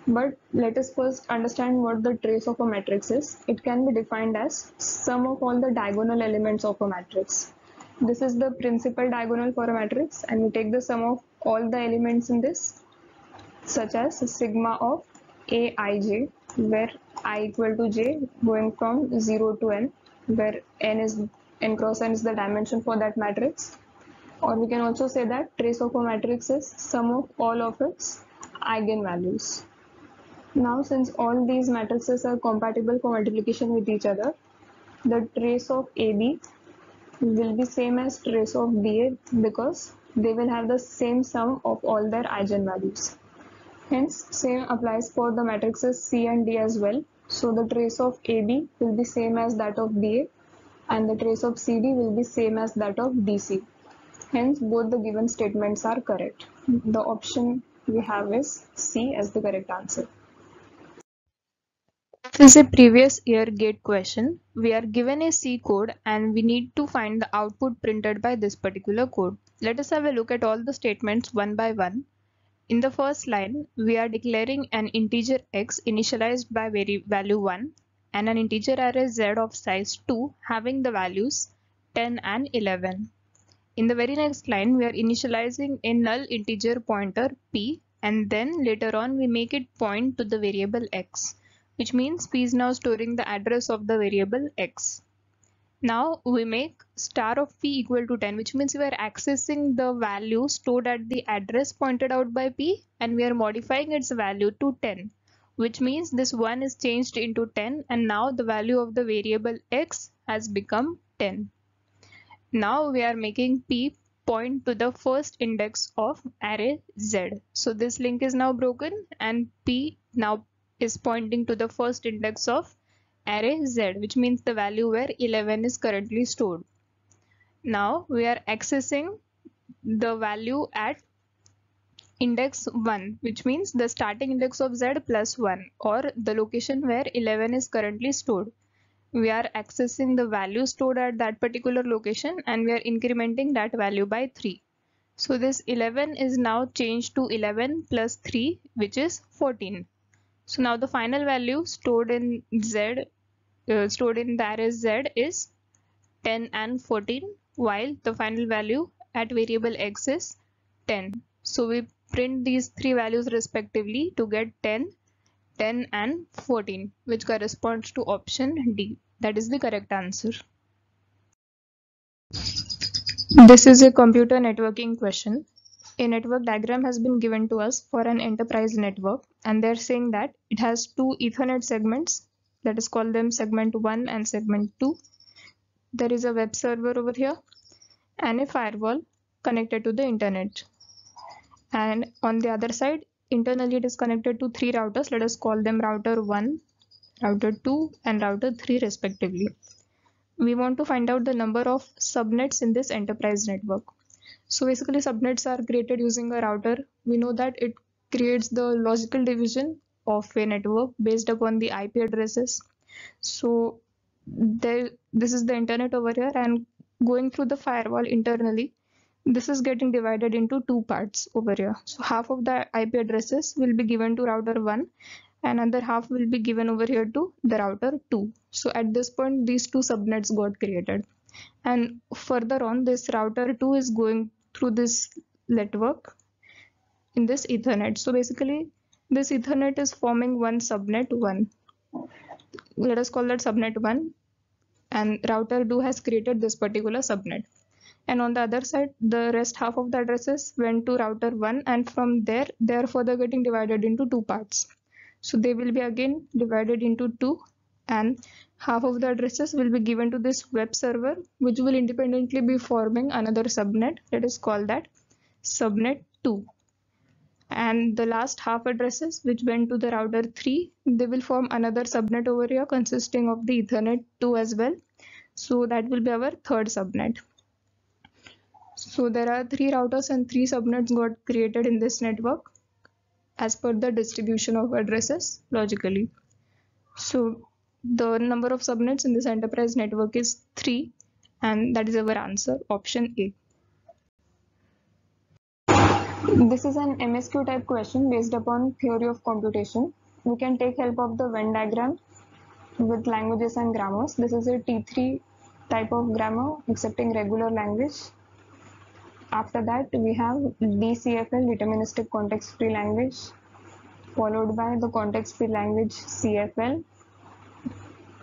But let us first understand what the trace of a matrix is. It can be defined as sum of all the diagonal elements of a matrix. This is the principal diagonal for a matrix and we take the sum of all the elements in this, such as sigma of Aij, where I equal to j going from 0 to n, where n cross n is the dimension for that matrix. Or we can also say that trace of a matrix is sum of all of its eigenvalues. Now since all these matrices are compatible for multiplication with each other, the trace of AB will be same as trace of BA because they will have the same sum of all their eigenvalues. Hence, same applies for the matrices C and D as well. So the trace of AB will be same as that of BA and the trace of CD will be same as that of DC. Hence, both the given statements are correct. The option we have is C as the correct answer. This is a previous year GATE question. We are given a C code and we need to find the output printed by this particular code. Let us have a look at all the statements one by one. In the first line, we are declaring an integer x initialized by value 1 and an integer array z of size 2 having the values 10 and 11. In the very next line, we are initializing a null integer pointer p and then later on we make it point to the variable x, which means p is now storing the address of the variable x. Now we make star of p equal to 10, which means we are accessing the value stored at the address pointed out by p and we are modifying its value to 10, which means this 1 is changed into 10 and now the value of the variable x has become 10. Now we are making p point to the first index of array z. So this link is now broken and p now is pointing to the first index of array z, which means the value where 11 is currently stored. Now we are accessing the value at index 1, which means the starting index of Z plus 1, or the location where 11 is currently stored. We are accessing the value stored at that particular location and we are incrementing that value by 3. So this 11 is now changed to 11 plus 3, which is 14. So now the final value stored in Z, stored in the array Z is 10 and 14, while the final value at variable x is 10. So we print these three values respectively to get 10, 10 and 14, which corresponds to option D. That is the correct answer. This is a computer networking question. A network diagram has been given to us for an enterprise network, and they're saying that it has two Ethernet segments. Let us call them segment 1 and segment 2. There is a web server over here and a firewall connected to the internet. And on the other side, internally it is connected to three routers. Let us call them router 1, router 2 and router 3 respectively. We want to find out the number of subnets in this enterprise network. So basically subnets are created using a router. We know that it creates the logical division of a network based upon the IP addresses. So this is the internet over here, and going through the firewall internally, this is getting divided into two parts over here. So half of the IP addresses will be given to router 1 and another half will be given over here to the router 2. So at this point these two subnets got created, and further on this router 2 is going through this network in this Ethernet. So basically this Ethernet is forming one subnet 1. Let us call that subnet 1, and router 2 has created this particular subnet. And on the other side, the rest half of the addresses went to router 1, and from there they are further getting divided into two parts. So they will be again divided into two, and half of the addresses will be given to this web server, which will independently be forming another subnet. Let us call that subnet 2. And the last half addresses which went to the router 3, they will form another subnet over here consisting of the Ethernet 2 as well. So that will be our third subnet. So there are three routers and three subnets got created in this network as per the distribution of addresses logically. So the number of subnets in this enterprise network is 3, and that is our answer, option A. This is an MSQ type question based upon theory of computation. We can take help of the Venn diagram with languages and grammars. This is a T3 type of grammar accepting regular language. After that we have DCFL, deterministic context free language, followed by the context free language CFL.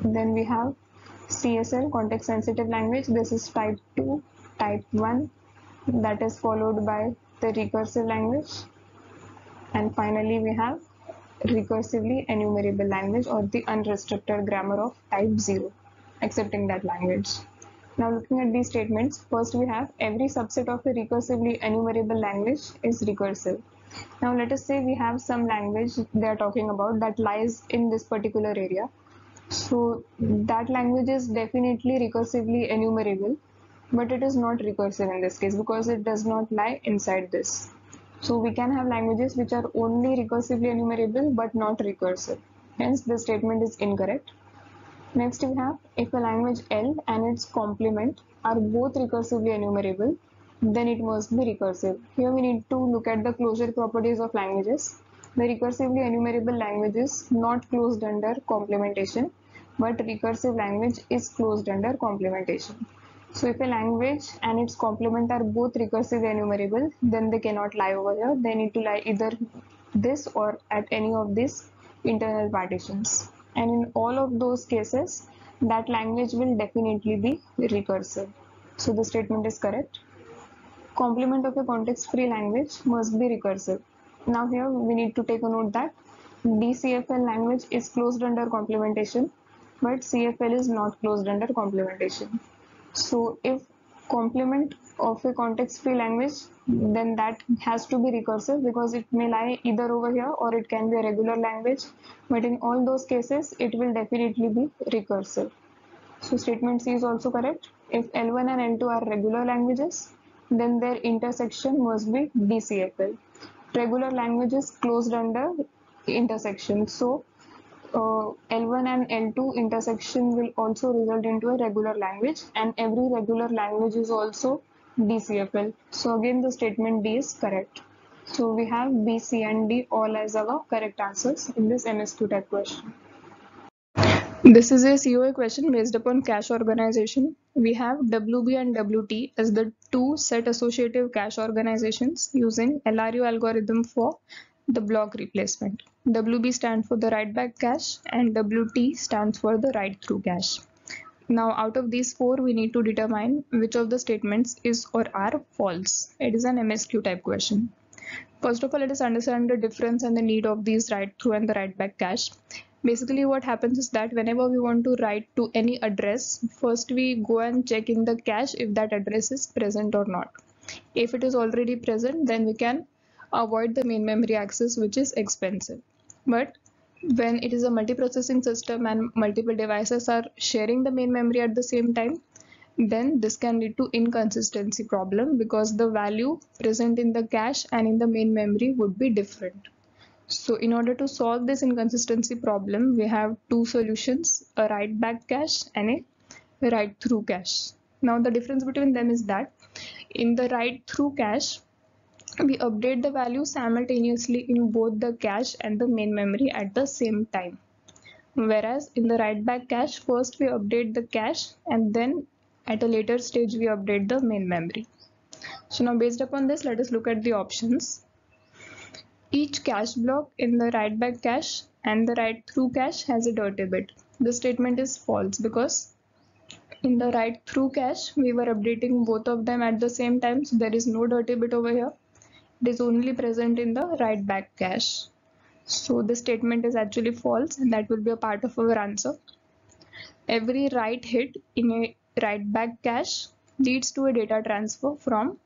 Then we have CSL, context sensitive language. This is type 2, type 1, that is followed by the recursive language, and finally we have recursively enumerable language, or the unrestricted grammar of type 0, accepting that language. Now looking at these statements, first we have every subset of a recursively enumerable language is recursive. Now let us say we have some language they are talking about that lies in this particular area. So that language is definitely recursively enumerable, but it is not recursive in this case because it does not lie inside this. So we can have languages which are only recursively enumerable but not recursive. Hence the statement is incorrect. Next we have, if a language L and its complement are both recursively enumerable, then it must be recursive. Here we need to look at the closure properties of languages. The recursively enumerable language is not closed under complementation, but recursive language is closed under complementation. So if a language and its complement are both recursively enumerable, then they cannot lie over here. They need to lie either this or at any of these internal partitions. And in all of those cases, that language will definitely be recursive. So the statement is correct. Complement of a context-free language must be recursive. Now here we need to take a note that DCFL language is closed under complementation, but CFL is not closed under complementation. So if complement of a context-free language, then that has to be recursive because it may lie either over here or it can be a regular language, but in all those cases it will definitely be recursive. So statement C is also correct. If L1 and L2 are regular languages, then their intersection must be DCFL. regular language is closed under intersection. So L1 and L2 intersection will also result into a regular language, and every regular language is also DCFL. So again the statement D is correct. So we have B, C and D all as our correct answers in this MSQ type question. This is a COA question based upon cache organization. We have WB and WT as the two set associative cache organizations using LRU algorithm for the block replacement. WB stands for the write back cache and WT stands for the write through cache. Now out of these four we need to determine which of the statements is or are false. It is an MSQ type question. First of all, let us understand the difference and the need of these write through and the write back cache. Basically what happens is that whenever we want to write to any address, first we go and check in the cache if that address is present or not. If it is already present, then we can avoid the main memory access, which is expensive. But when it is a multiprocessing system and multiple devices are sharing the main memory at the same time, then this can lead to inconsistency problem because the value present in the cache and in the main memory would be different. So in order to solve this inconsistency problem, we have two solutions, a write back cache and a write through cache. Now the difference between them is that in the write through cache, we update the value simultaneously in both the cache and the main memory at the same time. Whereas in the write back cache, first we update the cache and then at a later stage we update the main memory. So now based upon this, let us look at the options. Each cache block in the write back cache and the write through cache has a dirty bit. This statement is false because in the write through cache we were updating both of them at the same time, so there is no dirty bit over here. It is only present in the write back cache. So this statement is actually false and that will be a part of our answer. Every write hit in a write back cache leads to a data transfer from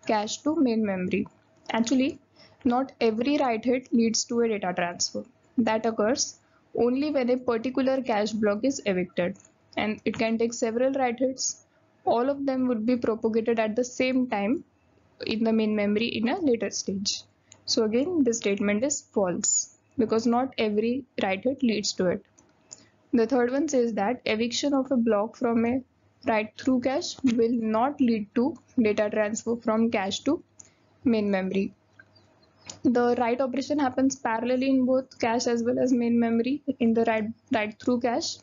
cache to main memory. Actually, not every write hit leads to a data transfer. That occurs only when a particular cache block is evicted, and it can take several write hits. All of them would be propagated at the same time in the main memory in a later stage. So again, this statement is false because not every write hit leads to it. The third one says that eviction of a block from a write through cache will not lead to data transfer from cache to main memory. The write operation happens parallelly in both cache as well as main memory in the write through cache.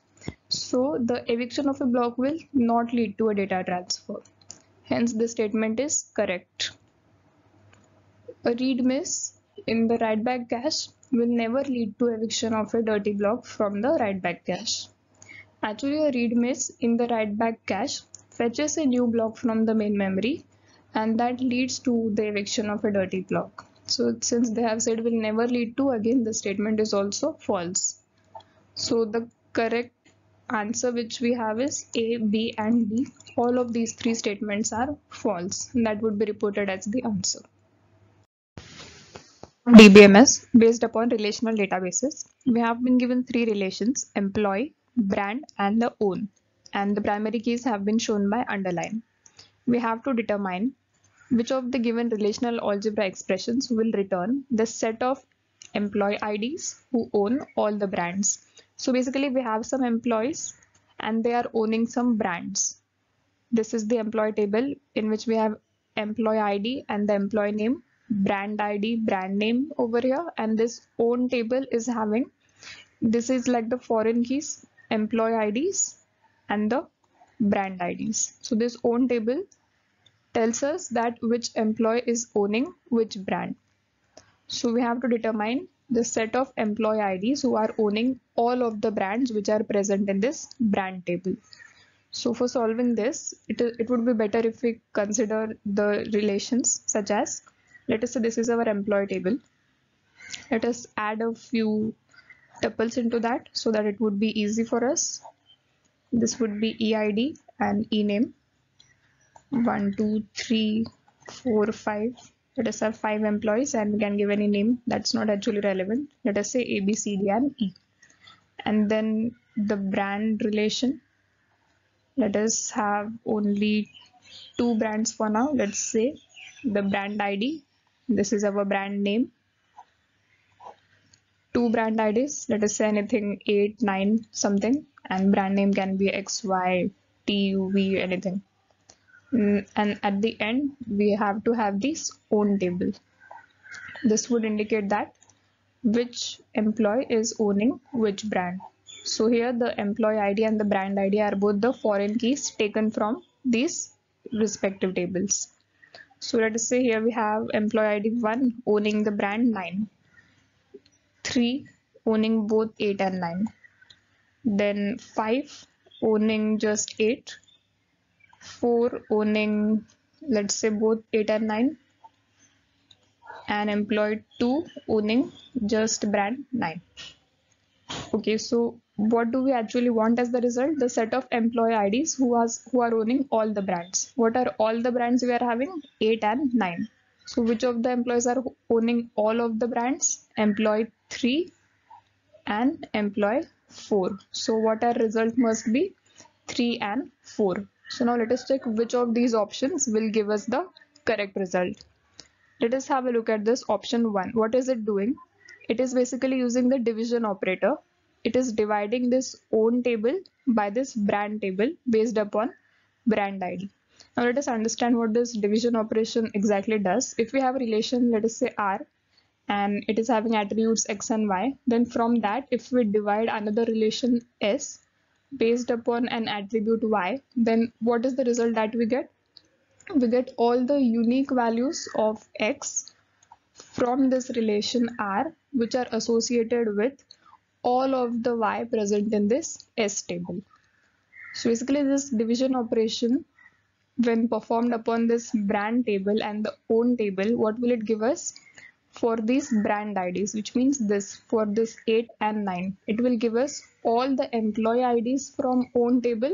So the eviction of a block will not lead to a data transfer. Hence the statement is correct. A read miss in the write back cache will never lead to eviction of a dirty block from the write back cache. Actually, a read miss in the write back cache fetches a new block from the main memory and that leads to the eviction of a dirty block. So since they have said will never lead to, again the statement is also false. So the correct answer which we have is A, B and D. All of these three statements are false and that would be reported as the answer. DBMS based upon relational databases. We have been given three relations: employee, brand and the own, and the primary keys have been shown by underline. We have to determine which of the given relational algebra expressions will return the set of employee IDs who own all the brands. So basically we have some employees and they are owning some brands. This is the employee table in which we have employee ID and the employee name, brand ID, brand name over here, and this own table is having, this is like the foreign keys, employee IDs and the brand IDs. So this own table tells us that which employee is owning which brand. So we have to determine the set of employee IDs who are owning all of the brands which are present in this brand table. So for solving this, it would be better if we consider the relations such as, let us say this is our employee table. Let us add a few tuples into that so that it would be easy for us. This would be EID and ENAME. 1, 2, 3, 4, 5. Let us have 5 employees and we can give any name that's not actually relevant. Let us say A, B, C, D and E. And then the brand relation. Let us have only 2 brands for now. Let's say the brand ID. This is our brand name two brand IDs, let us say anything 8, 9 something, and brand name can be XY, TUV, anything. And at the end we have to have this own table. This would indicate that which employee is owning which brand. So here the employee ID and the brand ID are both the foreign keys taken from these respective tables. So let us say here we have employee ID 1 owning the brand 9, 3 owning both 8 and 9, then 5 owning just 8, 4 owning, let's say, both 8 and 9, and employee 2 owning just brand 9. Okay, so what do we actually want as the result? The set of employee IDs who are owning all the brands. What are all the brands we are having? 8 and 9. So which of the employees are owning all of the brands? Employee 3 and employee 4. So what our result must be? 3 and 4. So now let us check which of these options will give us the correct result. Let us have a look at this option 1. What is it doing? It is basically using the division operator. It is dividing this own table by this brand table based upon brand ID. Now let us understand what this division operation exactly does. If we have a relation, let us say R, and it is having attributes X and Y, then from that if we divide another relation S based upon an attribute Y, then what is the result that we get? We get all the unique values of X from this relation R which are associated with all of the Y present in this S table. So basically this division operation, when performed upon this brand table and the own table, what will it give us? For these brand IDs, which means this, for this 8 and 9, it will give us all the employee IDs from own table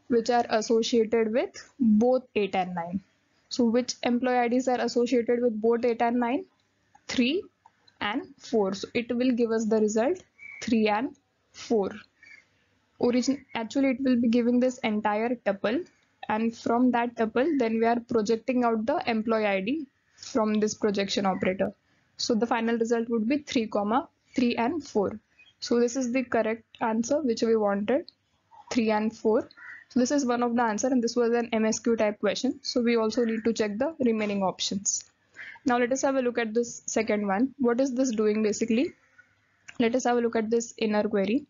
which are associated with both 8 and 9. So which employee IDs are associated with both 8 and 9? 3 and 4. So it will give us the result 3 and 4. Actually it will be giving this entire tuple, and from that tuple then we are projecting out the employee ID from this projection operator. So the final result would be 3, 3 and 4. So this is the correct answer which we wanted, 3 and 4. So this is one of the answer, and this was an MSQ type question. So we also need to check the remaining options. Now let us have a look at this second one. What is this doing basically? Let us have a look at this inner query.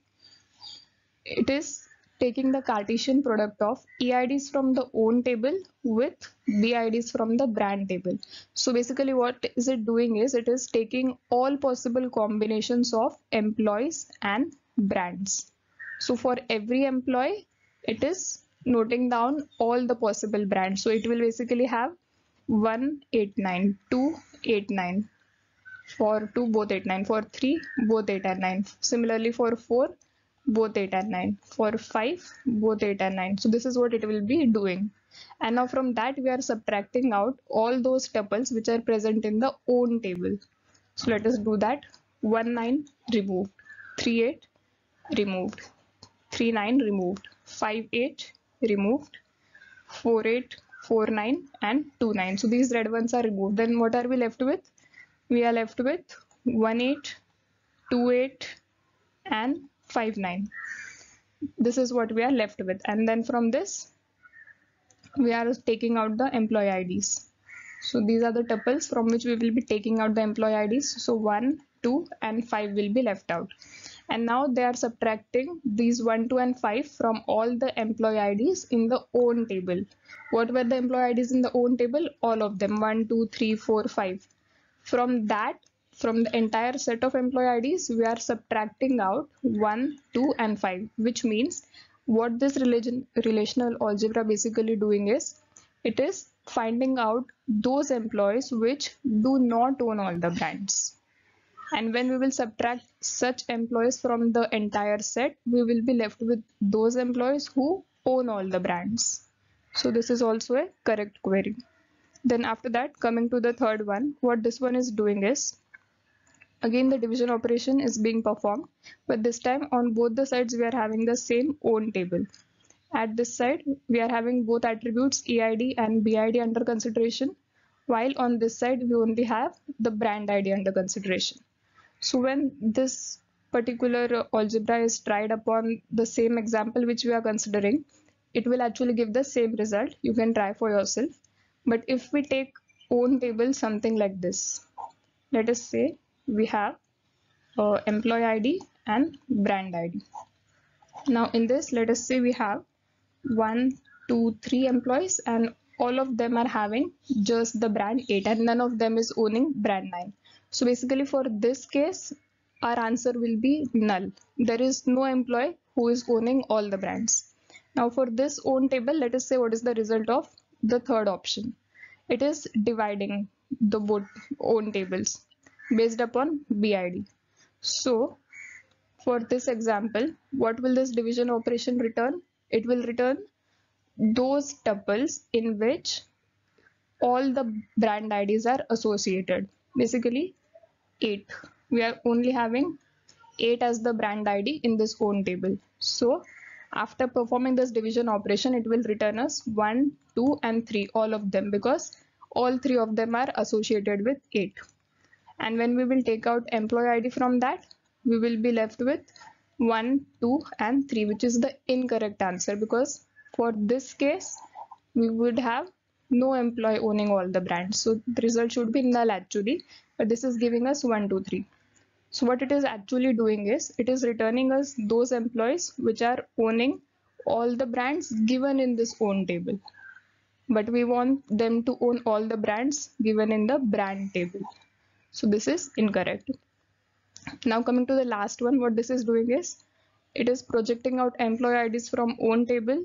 It is taking the Cartesian product of EIDs from the own table with BIDs from the brand table. So basically what is it doing is it is taking all possible combinations of employees and brands. So for every employee, it is noting down all the possible brands. So it will basically have 1, 8, 9, 2, 8, 9. For 2, both 8, 9. For 3, both 8 and 9. Similarly for 4, both 8 and 9. For 5, both 8 and 9. So this is what it will be doing. And now from that we are subtracting out all those tuples which are present in the own table. So let us do that. 1, 9 removed, 3, 8 removed, 3, 9 removed, 5, 8 removed, 4, 8, 4, 9 and 2, 9. So these red ones are removed. Then what are we left with? We are left with 1, 8, 2, 8 and 5, 9. This is what we are left with, and then from this we are taking out the employee IDs. So these are the tuples from which we will be taking out the employee IDs. So 1, 2 and 5 will be left out, and now they are subtracting these 1, 2 and 5 from all the employee IDs in the own table. What were the employee IDs in the own table? All of them, 1, 2, 3, 4, 5. From that, from the entire set of employee IDs, we are subtracting out 1, 2 and 5, which means what this relational algebra basically doing is, it is finding out those employees which do not own all the brands. And when we will subtract such employees from the entire set, we will be left with those employees who own all the brands. So this is also a correct query. Then after that, coming to the third one, what this one is doing is, again the division operation is being performed, but this time on both the sides we are having the same own table. At this side we are having both attributes EID and BID under consideration, while on this side we only have the brand ID under consideration. So when this particular algebra is tried upon the same example which we are considering, it will actually give the same result. You can try for yourself. But if we take own table, something like this, let us say we have employee ID and brand ID. Now in this, let us say we have 1, 2, 3 employees, and all of them are having just the brand 8 and none of them is owning brand 9. So basically for this case, our answer will be null. There is no employee who is owning all the brands. Now for this own table, let us say what is the result of the third option. It is dividing the both own tables based upon BID. So for this example, what will this division operation return? It will return those tuples in which all the brand IDs are associated. Basically, 8. We are only having 8 as the brand ID in this own table. So, after performing this division operation, it will return us 1, 2, and 3, all of them, because all 3 of them are associated with 8. And when we will take out employee ID from that, we will be left with 1, 2, and 3, which is the incorrect answer, because for this case, we would have no employee owning all the brands. So the result should be null actually, but this is giving us 1, 2, 3. So what it is actually doing is, it is returning us those employees which are owning all the brands given in this own table. But we want them to own all the brands given in the brand table. So this is incorrect. Now coming to the last one, what this is doing is, it is projecting out employee IDs from own table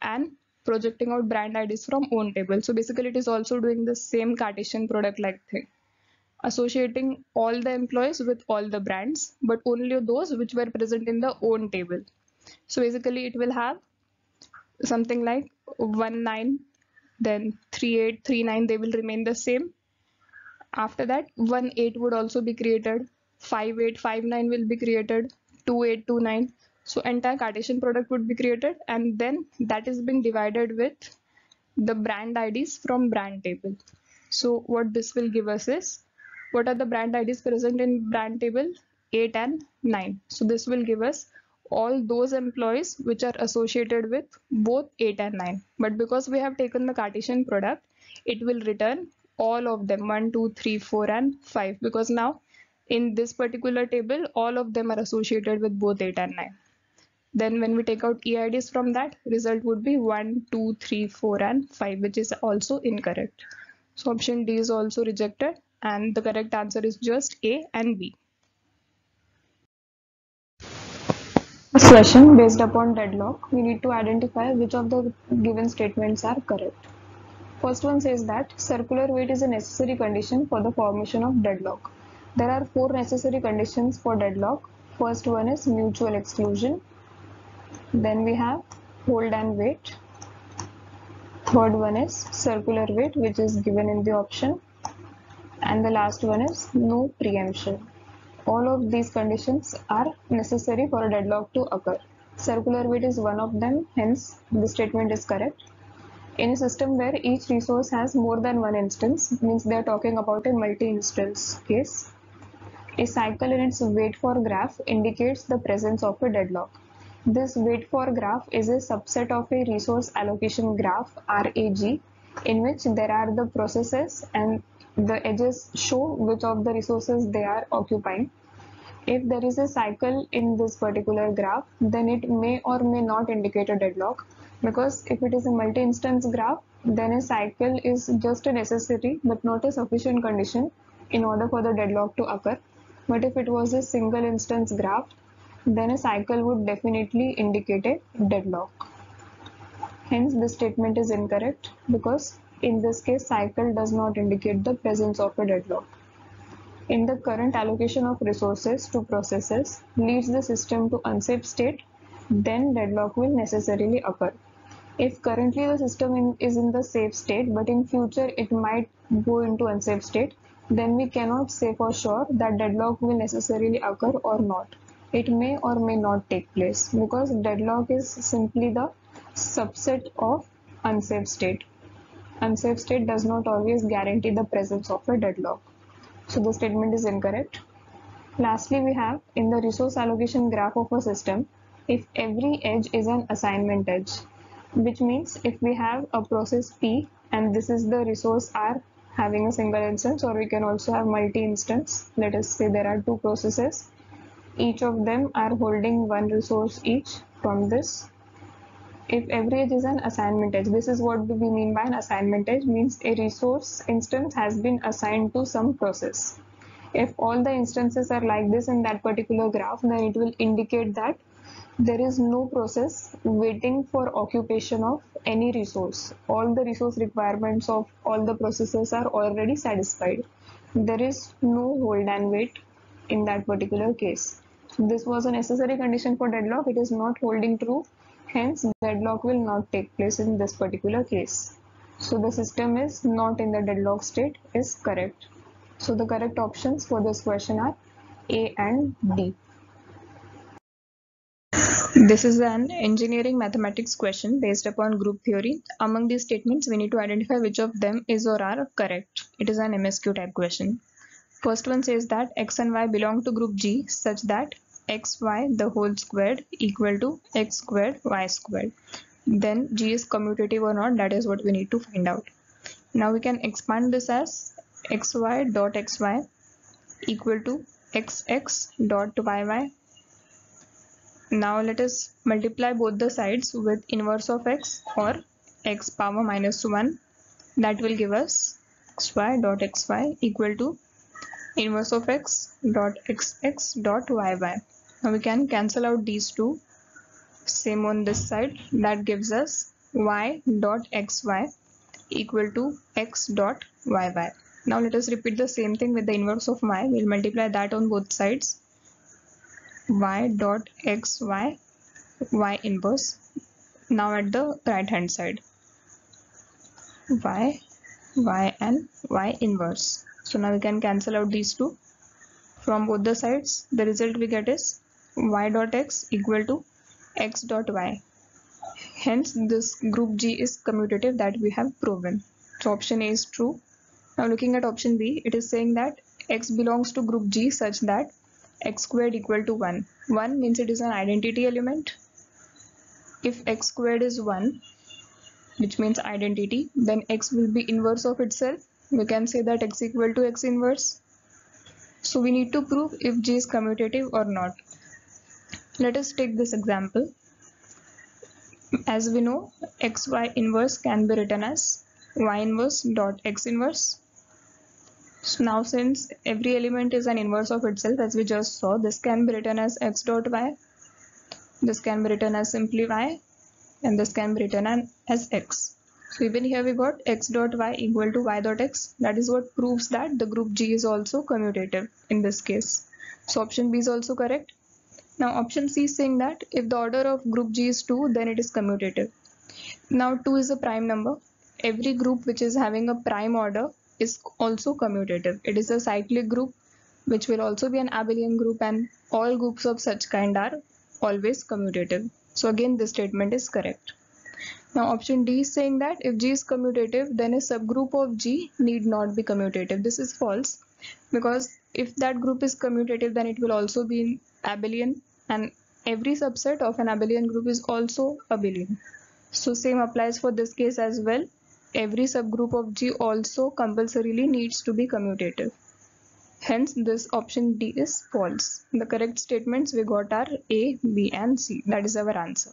and projecting out brand IDs from own table. So basically it is also doing the same Cartesian product like thing, associating all the employees with all the brands, but only those which were present in the own table. So basically it will have something like 1, 9, then 3, 8, 3, 9, they will remain the same. After that, 1, 8 would also be created, 5, 8, 5, 9 will be created, 2, 8, 2, 9. So entire Cartesian product would be created, and then that is being divided with the brand IDs from brand table. So what this will give us is, what are the brand IDs present in brand table? 8 and 9. So this will give us all those employees which are associated with both 8 and 9. But because we have taken the Cartesian product, it will return all of them, 1, 2, 3, 4, and 5, because now in this particular table, all of them are associated with both 8 and 9. Then when we take out EIDs from that, result would be 1, 2, 3, 4, and 5, which is also incorrect. So option D is also rejected, and the correct answer is just A and B. This question, based upon deadlock, we need to identify which of the given statements are correct. First one says that circular weight is a necessary condition for the formation of deadlock. There are 4 necessary conditions for deadlock. First one is mutual exclusion. Then we have hold and wait. Third one is circular weight, which is given in the option. And the last one is no preemption. All of these conditions are necessary for a deadlock to occur. Circular weight is one of them, hence the statement is correct. In a system where each resource has more than one instance, means they are talking about a multi-instance case. A cycle in its wait for graph indicates the presence of a deadlock. This wait for graph is a subset of a resource allocation graph, RAG, in which there are the processes and the edges show which of the resources they are occupying. If there is a cycle in this particular graph, then it may or may not indicate a deadlock, because if it is a multi-instance graph, then a cycle is just a necessary but not a sufficient condition in order for the deadlock to occur. But if it was a single instance graph, then a cycle would definitely indicate a deadlock. Hence, this statement is incorrect, because in this case, cycle does not indicate the presence of a deadlock. In the current allocation of resources to processes leads the system to unsafe state, then deadlock will necessarily occur. If currently the system is in the safe state, but in future it might go into unsafe state, then we cannot say for sure that deadlock will necessarily occur or not. It may or may not take place, because deadlock is simply the subset of unsafe state. Unsafe state does not always guarantee the presence of a deadlock. So the statement is incorrect. Lastly, we have in the resource allocation graph of a system, if every edge is an assignment edge, which means if we have a process P and this is the resource R having a single instance, or we can also have multi-instance. Let us say there are two processes. Each of them are holding one resource each from this. If every edge is an assignment edge, this is what we mean by an assignment edge, means a resource instance has been assigned to some process. If all the instances are like this in that particular graph, then it will indicate that there is no process waiting for occupation of any resource. All the resource requirements of all the processes are already satisfied. There is no hold and wait in that particular case. This was a necessary condition for deadlock. It is not holding true. Hence, deadlock will not take place in this particular case. So the system is not in the deadlock state is correct. So the correct options for this question are A and D. This is an engineering mathematics question based upon group theory. Among these statements, we need to identify which of them is or are correct. It is an MSQ type question. First one says that x and y belong to group G such that xy the whole squared equal to x squared y squared. Then G is commutative or not, that is what we need to find out. Now we can expand this as xy dot xy equal to xx dot yy. Now let us multiply both the sides with inverse of x or x power minus 1. That will give us xy dot xy equal to inverse of x dot xx dot yy. Now we can cancel out these two. Same on this side. That gives us y dot xy equal to x dot yy. Now let us repeat the same thing with the inverse of y. We'll multiply that on both sides. Y dot xy y inverse. Now at the right hand side, y and y inverse. So now we can cancel out these two from both the sides. The result we get is y dot x equal to x dot y. Hence this group G is commutative, that we have proven. So option A is true. Now looking at option B, it is saying that x belongs to group G such that x squared equal to 1. 1 means it is an identity element. If x squared is 1, which means identity, then x will be inverse of itself. We can say that x equal to x inverse. So we need to prove if G is commutative or not. Let us take this example. As we know, xy inverse can be written as y inverse dot x inverse. So now since every element is an inverse of itself, as we just saw, this can be written as x dot y, this can be written as simply y, and this can be written as x. So even here we got x dot y equal to y dot x. That is what proves that the group G is also commutative in this case. So option B is also correct. Now option C is saying that if the order of group G is 2, then it is commutative. Now 2 is a prime number. Every group which is having a prime order is also commutative. It is a cyclic group which will also be an abelian group, and all groups of such kind are always commutative. So again this statement is correct. Now option D is saying that if G is commutative, then a subgroup of G need not be commutative. This is false, because if that group is commutative, then it will also be abelian, and every subset of an abelian group is also abelian. So same applies for this case as well. Every subgroup of G also compulsorily needs to be commutative. Hence this option D is false. The correct statements we got are A, B and C. That is our answer.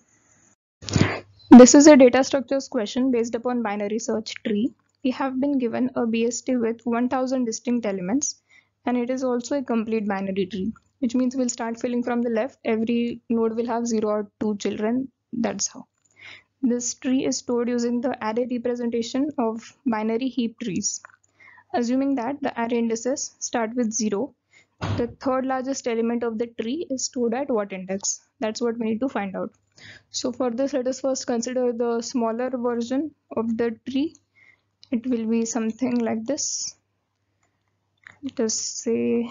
This is a data structures question based upon binary search tree. We have been given a BST with 1000 distinct elements, and it is also a complete binary tree, which means we'll start filling from the left. Every node will have 0 or 2 children. That's how. This tree is stored using the array representation of binary heap trees. Assuming that the array indices start with 0, the third largest element of the tree is stored at what index? That's what we need to find out. So for this, let us first consider the smaller version of the tree. It will be something like this. Let us say,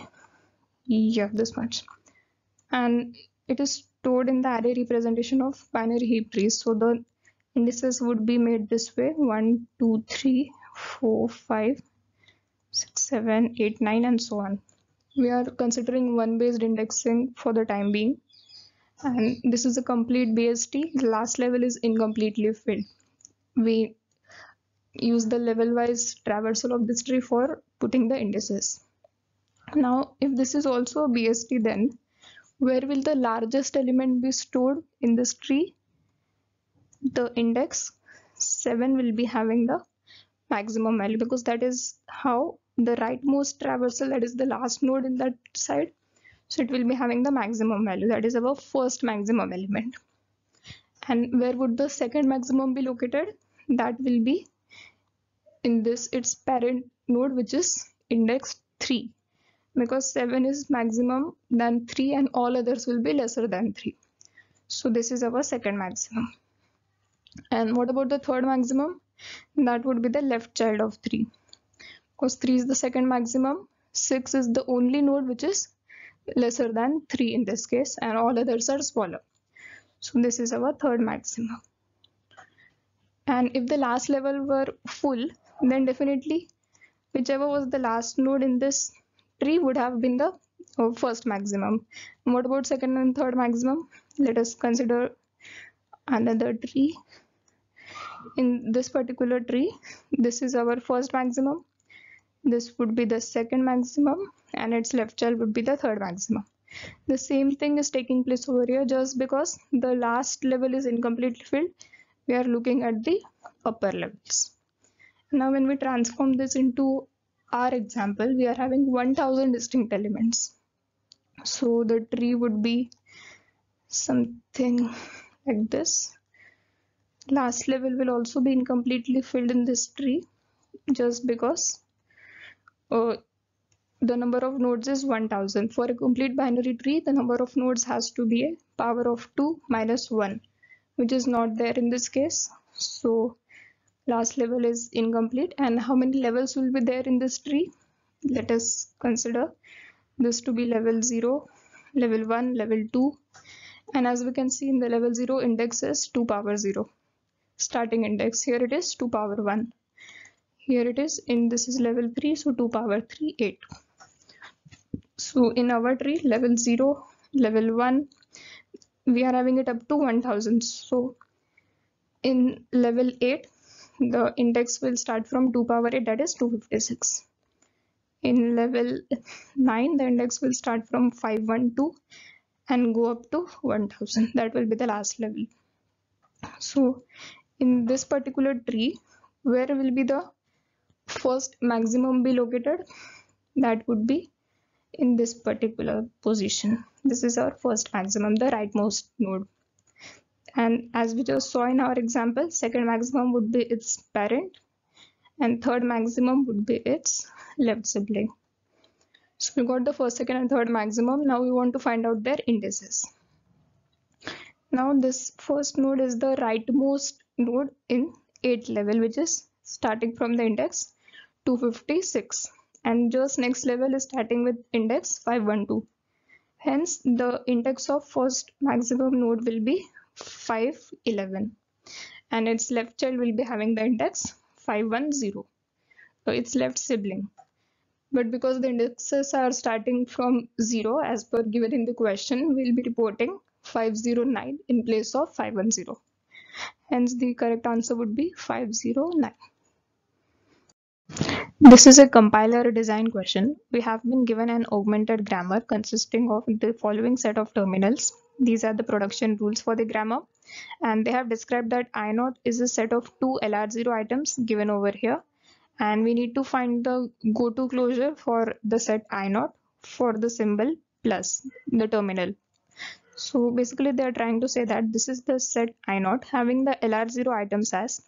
yeah, this much. And it is stored in the array representation of binary heap trees. So the indices would be made this way: 1, 2, 3, 4, 5, 6, 7, 8, 9, and so on. We are considering one based indexing for the time being, and this is a complete BST. The last level is incompletely filled. We use the level wise traversal of this tree for putting the indices. Now, if this is also a BST, then where will the largest element be stored in this tree? The index 7 will be having the maximum value, because that is how the rightmost traversal, that is the last node in that side, so it will be having the maximum value, that is our first maximum element. And where would the second maximum be located? That will be in this its parent node, which is index 3, because 7 is maximum than 3 and all others will be lesser than 3. So this is our second maximum. And what about the third maximum? That would be the left child of 3, because 3 is the second maximum, 6 is the only node which is lesser than 3 in this case, and all others are smaller. So this is our third maximum. And if the last level were full, then definitely whichever was the last node in this tree would have been the first maximum. And what about second and third maximum? Let us consider another tree. In this particular tree, this is our first maximum, this would be the second maximum, and its left child would be the third maximum. The same thing is taking place over here. Just because the last level is incompletely filled, we are looking at the upper levels. Now when we transform this into our example, we are having 1000 distinct elements. So the tree would be something like this. Last level will also be incompletely filled in this tree, just because the number of nodes is 1000. For a complete binary tree, the number of nodes has to be a power of 2 minus 1, which is not there in this case. So last level is incomplete. And how many levels will be there in this tree? Let us consider this to be level 0, level 1, level 2. And as we can see in the level 0, index is 2 power 0. Starting index, here it is 2 power 1. Here it is, in this is level 3, so 2 power 3, 8. So in our tree, level 0, level 1, we are having it up to 1000. So in level 8, the index will start from 2 power 8, that is 256. In level 9, the index will start from 512 and go up to 1000. That will be the last level. So in this particular tree, where will be the first maximum be located? That would be in this particular position. This is our first maximum, the rightmost node. And as we just saw in our example, second maximum would be its parent, and third maximum would be its left sibling. So we got the first, second, and third maximum. Now we want to find out their indices. Now this first node is the rightmost node in 8th level, which is starting from the index 256, and just next level is starting with index 512. Hence the index of first maximum node will be 511, and its left child will be having the index 510, so its left sibling. But because the indexes are starting from 0 as per given in the question, we'll be reporting 509 in place of 510. Hence the correct answer would be 509. This is a compiler design question. We have been given an augmented grammar consisting of the following set of terminals. These are the production rules for the grammar, and they have described that I0 is a set of 2 LR0 items given over here, and we need to find the goto closure for the set I0 for the symbol plus the terminal. So basically they are trying to say that this is the set I0 having the LR0 items as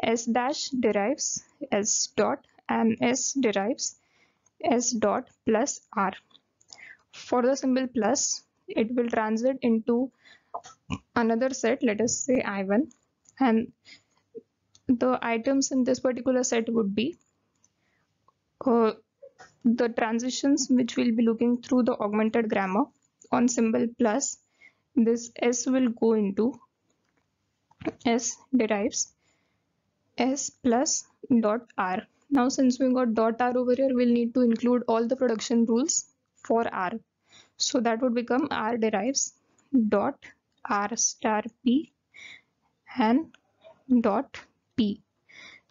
S dash derives S dot and S derives S dot plus R. For the symbol plus, it will transit into another set, let us say I1, and the items in this particular set would be the transitions which we'll be looking through the augmented grammar. On symbol plus, this S will go into S derives S plus dot R. Now since we got dot R over here, we'll need to include all the production rules for R. So that would become R derives dot R star P and dot P.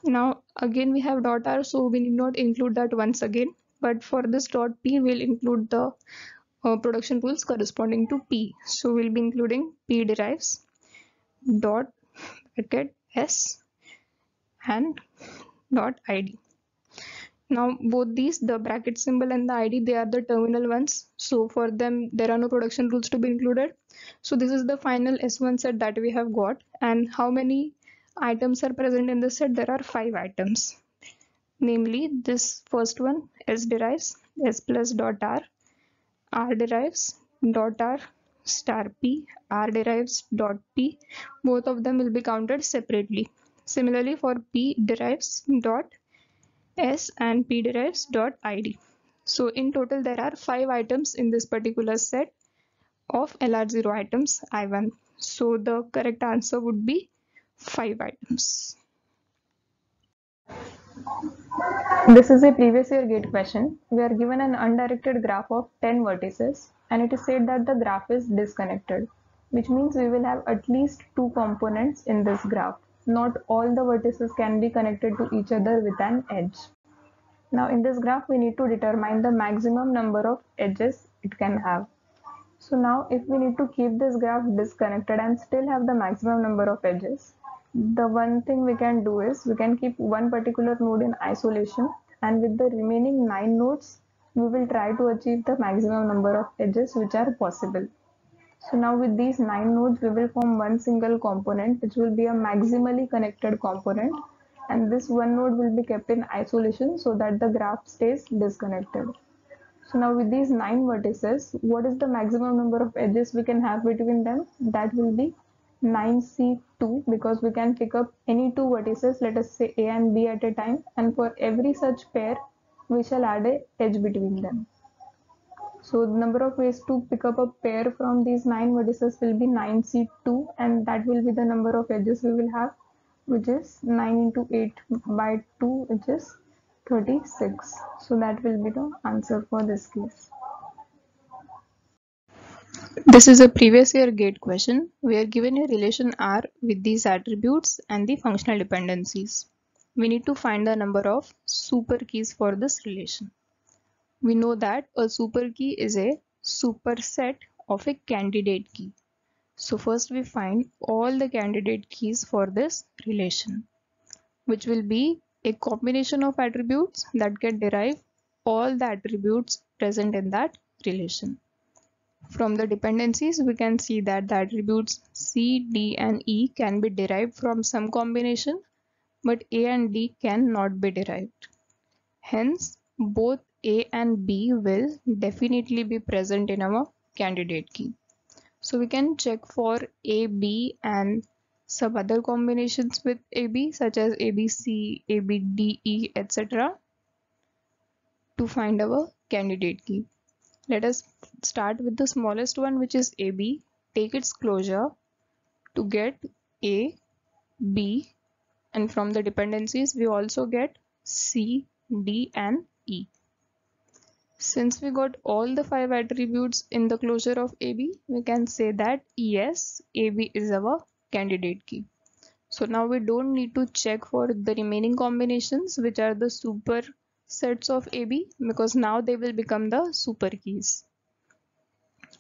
Now again we have dot R, so we need not include that once again, but for this dot P we'll include the production rules corresponding to P. So we'll be including P derives dot bracket S and dot ID. Now both these, the bracket symbol and the ID, they are the terminal ones, so for them there are no production rules to be included. So this is the final S1 set that we have got. And how many items are present in this set? There are 5 items, namely this first one, S derives S plus dot R derives dot R star P, R derives dot P. Both of them will be counted separately. Similarly for P derives dot S and P derives dot ID. So in total there are 5 items in this particular set of LR0 items I1. So the correct answer would be 5 items. This is a previous year gate question. We are given an undirected graph of 10 vertices and it is said that the graph is disconnected, which means we will have at least 2 components in this graph. Not all the vertices can be connected to each other with an edge. Now in this graph we need to determine the maximum number of edges it can have. So now if we need to keep this graph disconnected and still have the maximum number of edges, the one thing we can do is we can keep one particular node in isolation, and with the remaining 9 nodes we will try to achieve the maximum number of edges which are possible. So now with these 9 nodes we will form one single component which will be a maximally connected component, and this one node will be kept in isolation so that the graph stays disconnected. So now with these 9 vertices, what is the maximum number of edges we can have between them? That will be 9C2, because we can pick up any 2 vertices, let us say A and B at a time, and for every such pair we shall add a edge between them. So the number of ways to pick up a pair from these 9 vertices will be 9C2, and that will be the number of edges we will have, which is 9 into 8 by 2, which is 36. So that will be the answer for this case. This is a previous year gate question. We are given a relation R with these attributes and the functional dependencies. We need to find the number of super keys for this relation. We know that a super key is a superset of a candidate key. So first we find all the candidate keys for this relation, which will be a combination of attributes that can derive all the attributes present in that relation. From the dependencies, we can see that the attributes C, D and E can be derived from some combination, but A and D cannot be derived. Hence, both A and B will definitely be present in our candidate key. So we can check for A, B and some other combinations with AB, such as ABC, ABDE, etc. to find our candidate key. Let us start with the smallest one, which is AB. Take its closure to get A, B, and from the dependencies we also get C, D and E. Since we got all the 5 attributes in the closure of AB, we can say that yes, AB is our candidate key. So now we don't need to check for the remaining combinations, which are the super sets of AB, because now they will become the super keys.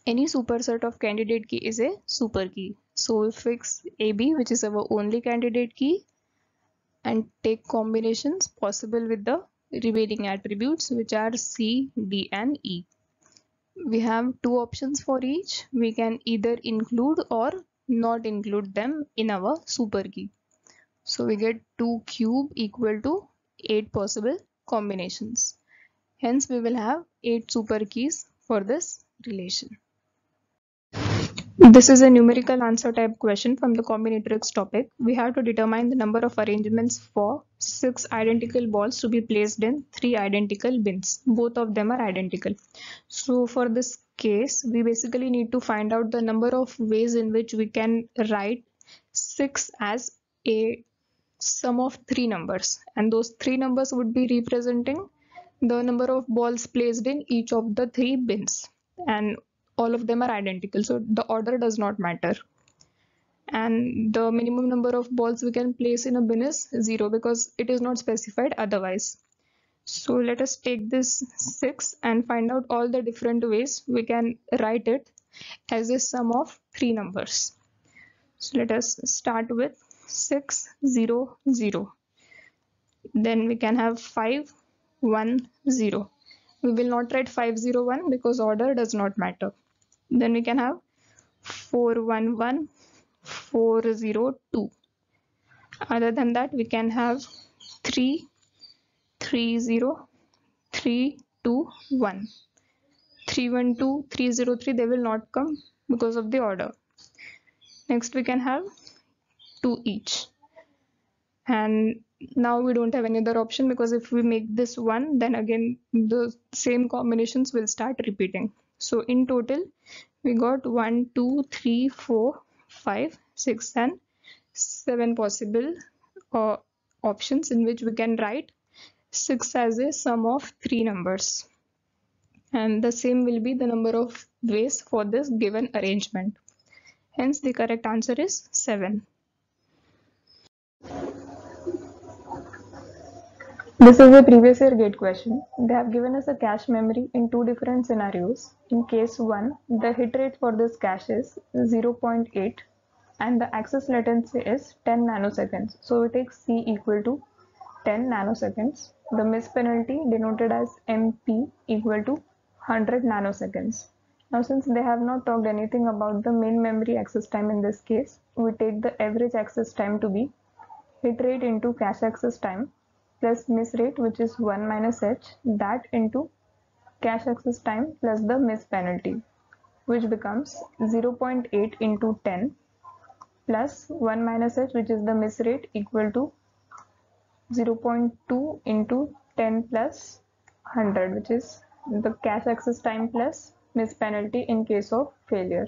Any superset of candidate key is a super key. So we fix AB, which is our only candidate key, and take combinations possible with the remaining attributes, which are C, D and E. We have 2 options for each. We can either include or not include them in our super key. So we get 2 cube equal to 8 possible combinations. Hence we will have 8 super keys for this relation. This is a numerical answer type question from the combinatorics topic. We have to determine the number of arrangements for 6 identical balls to be placed in 3 identical bins. Both of them are identical. So for this case, we basically need to find out the number of ways in which we can write 6 as a sum of 3 numbers, and those 3 numbers would be representing the number of balls placed in each of the 3 bins, and all of them are identical, so the order does not matter. And the minimum number of balls we can place in a bin is 0 because it is not specified otherwise. So let us take this 6 and find out all the different ways we can write it as a sum of 3 numbers. So let us start with 6, 0, 0. Then we can have 5, 1, 0. We will not write 5, 0, 1 because order does not matter. Then we can have 4, 1, 1, 4, 0, 2. Other than that, we can have 3, 3, 0, 3, 2, 1. 3, 1, 2, 3, 0, 3, they will not come because of the order. Next we can have 2 each. And now we don't have any other option because if we make this 1, then again the same combinations will start repeating. So in total we got 1, 2, 3, 4, 5, 6 and 7 possible options in which we can write 6 as a sum of 3 numbers. And the same will be the number of ways for this given arrangement. Hence the correct answer is 7. This is a previous year GATE question. They have given us a cache memory in 2 different scenarios. In case 1, the hit rate for this cache is 0.8 and the access latency is 10 nanoseconds. So we take C equal to 10 nanoseconds. The miss penalty denoted as MP equal to 100 nanoseconds. Now since they have not talked anything about the main memory access time in this case, we take the average access time to be hit rate into cache access time plus miss rate, which is 1 minus h, that into cache access time plus the miss penalty, which becomes 0.8 into 10 plus 1 minus h, which is the miss rate, equal to 0.2 into 10 plus 100, which is the cache access time plus miss penalty in case of failure.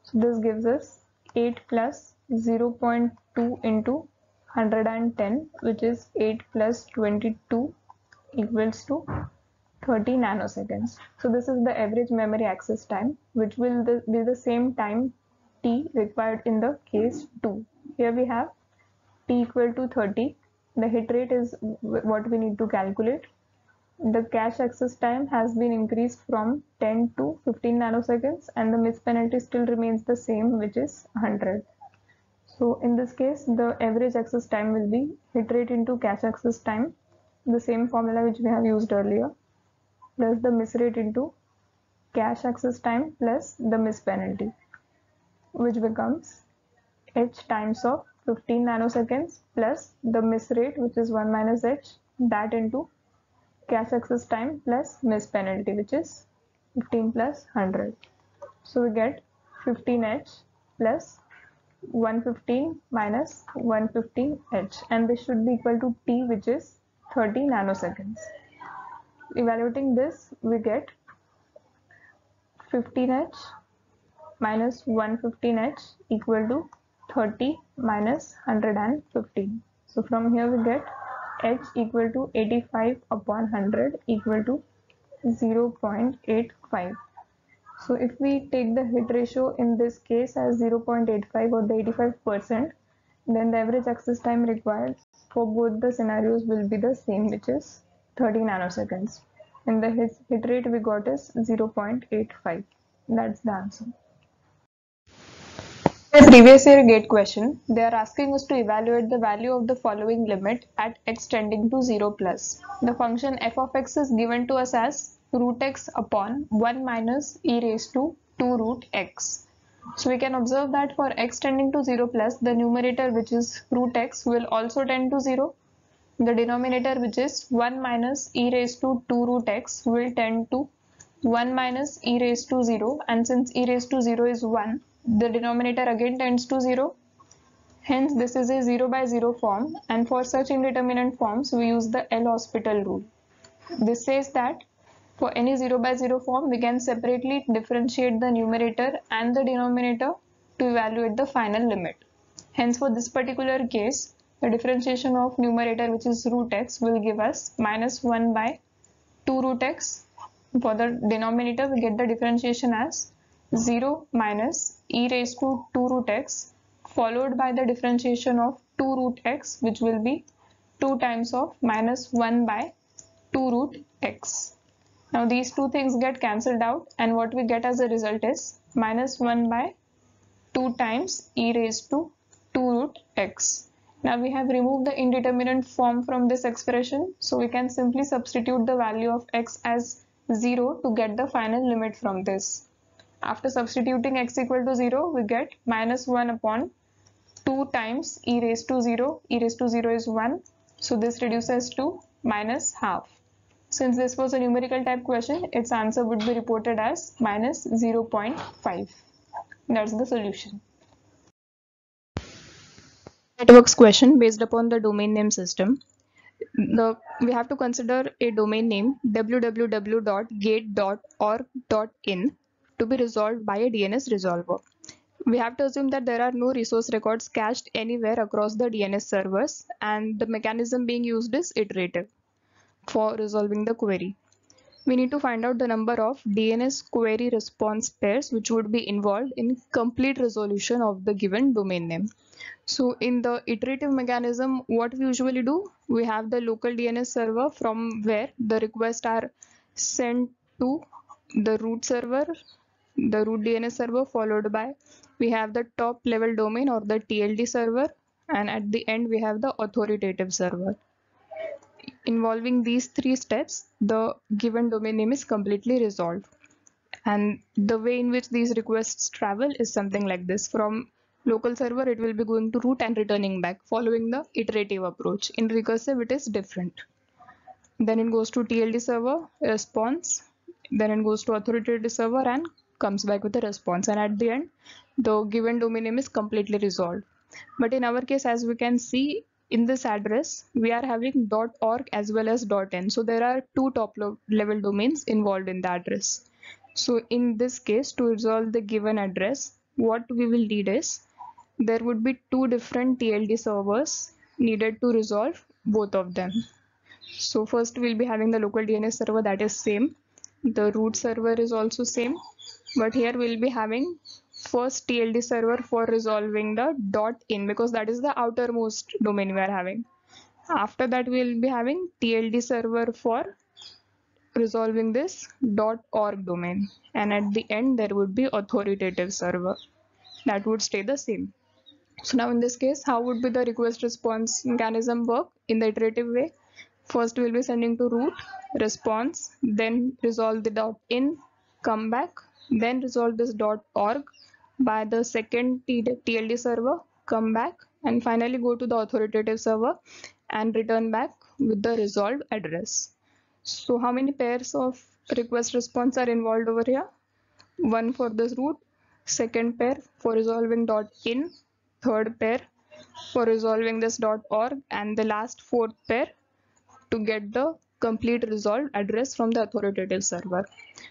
So this gives us 8 plus 0.2 into 110, which is 8 plus 22 equals to 30 nanoseconds. So this is the average memory access time, which will be the same time t required in the case 2. Here we have t equal to 30. The hit rate is what we need to calculate. The cache access time has been increased from 10 to 15 nanoseconds and the miss penalty still remains the same, which is 100. So in this case, the average access time will be hit rate into cache access time, the same formula which we have used earlier, plus the miss rate into cache access time plus the miss penalty, which becomes h times of 15 nanoseconds plus the miss rate, which is 1 minus h, that into cache access time plus miss penalty, which is 15 plus 100. So we get 15h plus 115 minus 115h, and this should be equal to t, which is 30 nanoseconds. Evaluating this, we get 15h minus 115h equal to 30 minus 115. So from here we get h equal to 85 upon 100 equal to 0.85. So if we take the hit ratio in this case as 0.85 or the 85%, then the average access time required for both the scenarios will be the same, which is 30 nanoseconds. And the hit rate we got is 0.85. That's the answer. A previous year GATE question, they are asking us to evaluate the value of the following limit at x tending to 0 plus. The function f of x is given to us as root x upon 1 minus e raised to 2 root x. So we can observe that for x tending to 0 plus, the numerator, which is root x, will also tend to 0. The denominator, which is 1 minus e raised to 2 root x, will tend to 1 minus e raised to 0, and since e raised to 0 is 1, the denominator again tends to 0. Hence this is a 0 by 0 form, and for such indeterminate forms we use the L'Hospital rule. This says that for any 0 by 0 form, we can separately differentiate the numerator and the denominator to evaluate the final limit. Hence for this particular case, the differentiation of numerator, which is root x, will give us minus 1 by 2 root x. For the denominator, we get the differentiation as 0 minus e raised to 2 root x followed by the differentiation of 2 root x, which will be 2 times of minus 1 by 2 root x. Now these two things get cancelled out, and what we get as a result is minus 1 by 2 times e raised to 2 root x. Now we have removed the indeterminate form from this expression, so we can simply substitute the value of x as 0 to get the final limit from this. After substituting x equal to 0, we get minus 1 upon 2 times e raised to 0. E raised to 0 is 1, so this reduces to minus half. Since this was a numerical type question, its answer would be reported as minus 0.5. That's the solution. Networks question based upon the domain name system. We have to consider a domain name www.gate.org.in to be resolved by a DNS resolver. We have to assume that there are no resource records cached anywhere across the DNS servers, and the mechanism being used is iterative for resolving the query. We need to find out the number of DNS query response pairs which would be involved in complete resolution of the given domain name. So in the iterative mechanism, what we usually do, we have the local DNS server from where the requests are sent to the root server, the root DNS server, followed by we have the top level domain or the TLD server, and at the end we have the authoritative server. Involving these three steps, the given domain name is completely resolved. And the way in which these requests travel is something like this. From local server, it will be going to root and returning back following the iterative approach. In recursive, it is different. Then it goes to TLD server, response, then it goes to authoritative server and comes back with a response. And at the end, the given domain name is completely resolved. But in our case, as we can see in this address, we are having .org as well as .in. So there are two top level domains involved in the address. So in this case, to resolve the given address, what we will need is there would be two different TLD servers needed to resolve both of them. So first we'll be having the local DNS server that is same. The root server is also same, but here we'll be having first TLD server for resolving the .in because that is the outermost domain we are having. After that we'll be having TLD server for resolving this .org domain, and at the end there would be authoritative server that would stay the same. So now in this case, how would be the request response mechanism work in the iterative way? First we'll be sending to root, response, then resolve the .in, come back, then resolve this .org by the second TLD server, come back, and finally go to the authoritative server and return back with the resolved address. So how many pairs of request response are involved over here? One for this root, second pair for resolving .in, third pair for resolving this .org, and the last fourth pair to get the complete resolved address from the authoritative server.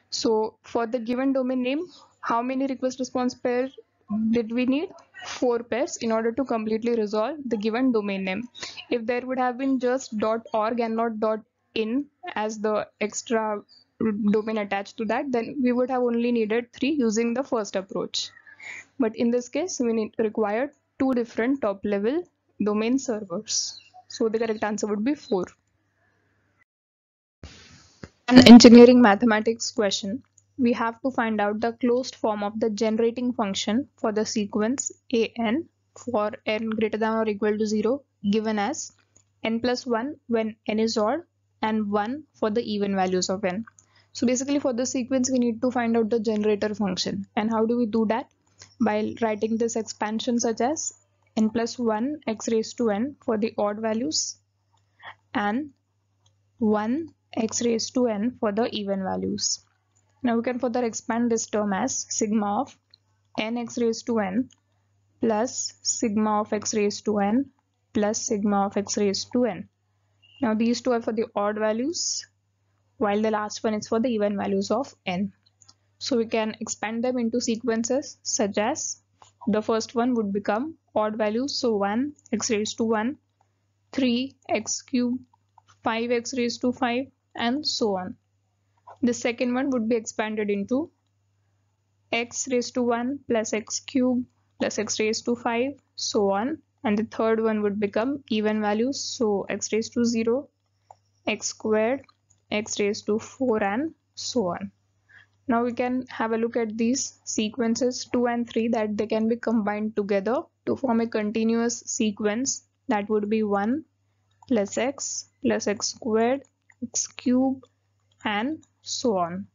So for the given domain name, how many request response pairs did we need? 4 pairs in order to completely resolve the given domain name. If there would have been just .org and not .in as the extra domain attached to that, then we would have only needed 3 using the first approach. But in this case, we required 2 different top level domain servers. So the correct answer would be 4. An engineering mathematics question. We have to find out the closed form of the generating function for the sequence an for n greater than or equal to 0 given as n plus 1 when n is odd and 1 for the even values of n. So basically for this sequence we need to find out the generator function. And how do we do that? By writing this expansion such as n plus 1 x raised to n for the odd values and 1 x raised to n for the even values. Now we can further expand this term as sigma of n x raised to n plus sigma of x raised to n plus sigma of x raised to n. Now these two are for the odd values while the last one is for the even values of n. So we can expand them into sequences such as the first one would become odd values, so 1 x raised to 1, 3 x cubed, 5 x raised to 5 and so on. The second one would be expanded into x raised to 1 plus x cube plus x raised to 5, so on. And the third one would become even values, so x raised to 0, x squared, x raised to 4, and so on. Now we can have a look at these sequences 2 and 3, that they can be combined together to form a continuous sequence that would be 1 plus x squared, x cube, and so on.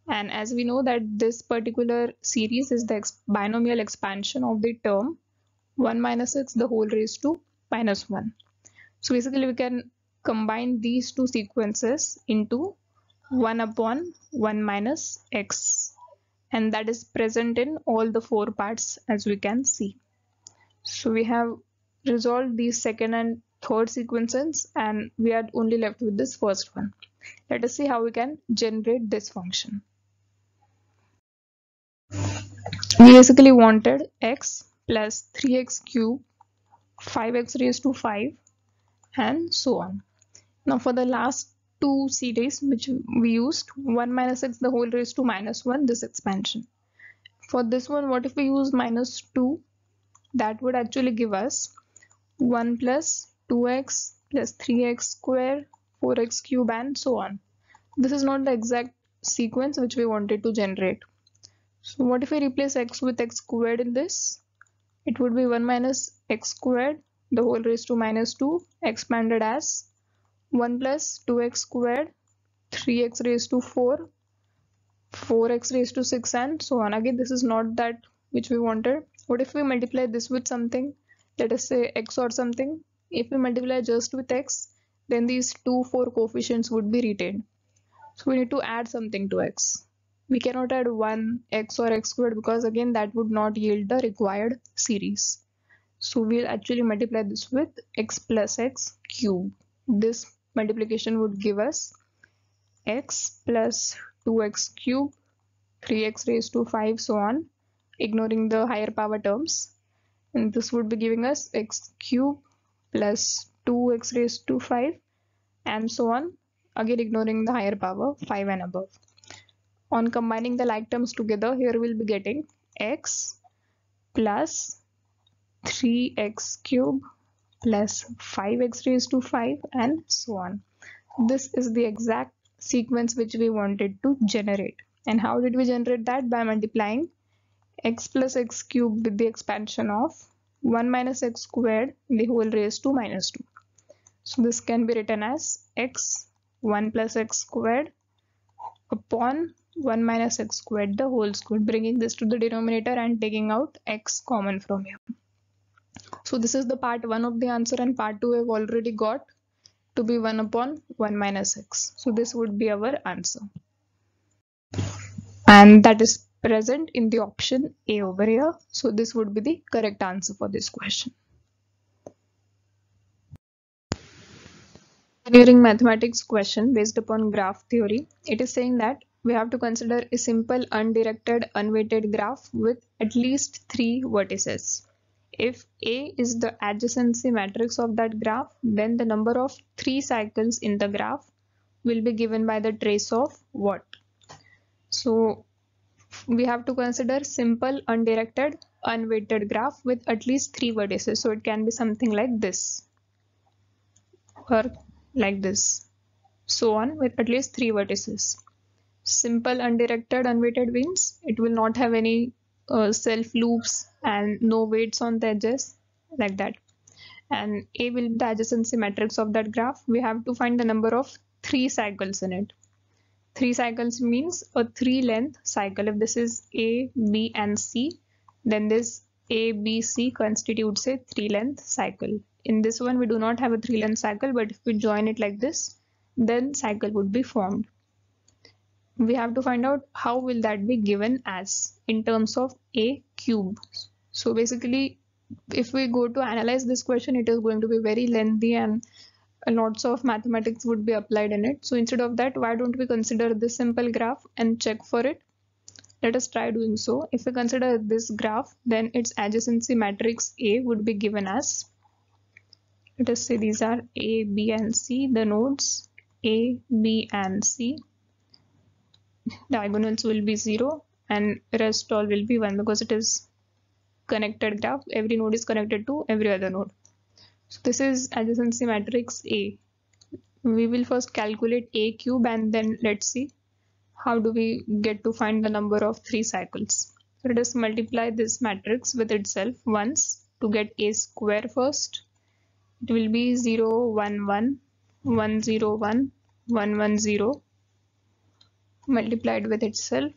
And as we know that this particular series is the binomial expansion of the term 1 minus x the whole raised to minus 1. So basically we can combine these two sequences into 1 upon 1 minus x, and that is present in all the 4 parts, as we can see. So we have resolved these second and third sequences, and we are only left with this first one. Let us see how we can generate this function. We basically wanted x plus 3x cube, 5x raised to 5, and so on. Now for the last two series which we used, 1 minus x the whole raised to minus 1, this expansion. For this one, what if we use minus 2? That would actually give us 1 plus 2x plus 3x square, 4x cube, and so on. This is not the exact sequence which we wanted to generate. So what if we replace x with x squared in this? It would be 1 minus x squared the whole raised to minus 2 expanded as 1 plus 2x squared, 3x raised to 4, 4x raised to 6, and so on. Again, this is not that which we wanted. What if we multiply this with something? Let us say x or something. If we multiply just with x, then these 4 coefficients would be retained. So we need to add something to x. We cannot add 1 x or x squared because again that would not yield the required series. So we'll actually multiply this with x plus x cube. This multiplication would give us x plus 2x cube, 3x raised to 5, so on, ignoring the higher power terms. And this would be giving us x cube plus 2x raised to 5, and so on, again ignoring the higher power 5 and above. On combining the like terms together, here we'll be getting x plus 3x cube plus 5x raised to 5, and so on. This is the exact sequence which we wanted to generate. And how did we generate that? By multiplying x plus x cube with the expansion of 1 minus x squared the whole raised to minus 2. So this can be written as x 1 plus x squared upon 1 minus x squared the whole squared, bringing this to the denominator and taking out x common from here. So this is the part 1 of the answer, and part 2 we have already got to be 1 upon 1 minus x. So this would be our answer. And that is present in the option A over here. So this would be the correct answer for this question. Engineering mathematics question based upon graph theory. It is saying that we have to consider a simple undirected unweighted graph with at least 3 vertices. If A is the adjacency matrix of that graph, then the number of 3 cycles in the graph will be given by the trace of what? So we have to consider simple undirected unweighted graph with at least 3 vertices. So it can be something like this or like this, so on, with at least 3 vertices. Simple undirected unweighted means it will not have any self loops and no weights on the edges, like that. And A will be the adjacency matrix of that graph. We have to find the number of 3 cycles in it. 3 cycles means a 3 length cycle. If this is A, B, and C, then this A, B, C constitutes a 3 length cycle. In this one we do not have a 3 length cycle, but if we join it like this, then cycle would be formed. We have to find out how will that be given as in terms of A cube. So basically, if we go to analyze this question, it is going to be very lengthy and lots of mathematics would be applied in it. So instead of that, why don't we consider this simple graph and check for it? Let us try doing so. If we consider this graph, then its adjacency matrix A would be given as, let us say these are A, B, and C, the nodes A, B, and C. diagonals will be 0 and rest all will be 1 because it is connected graph. Every node is connected to every other node. So this is adjacency matrix A. We will first calculate A cube and then let's see how do we get to find the number of 3 cycles. So let us multiply this matrix with itself once to get A square first. It will be 0, 1, 1, 1, 0, 1, 1, 1, 0 multiplied with itself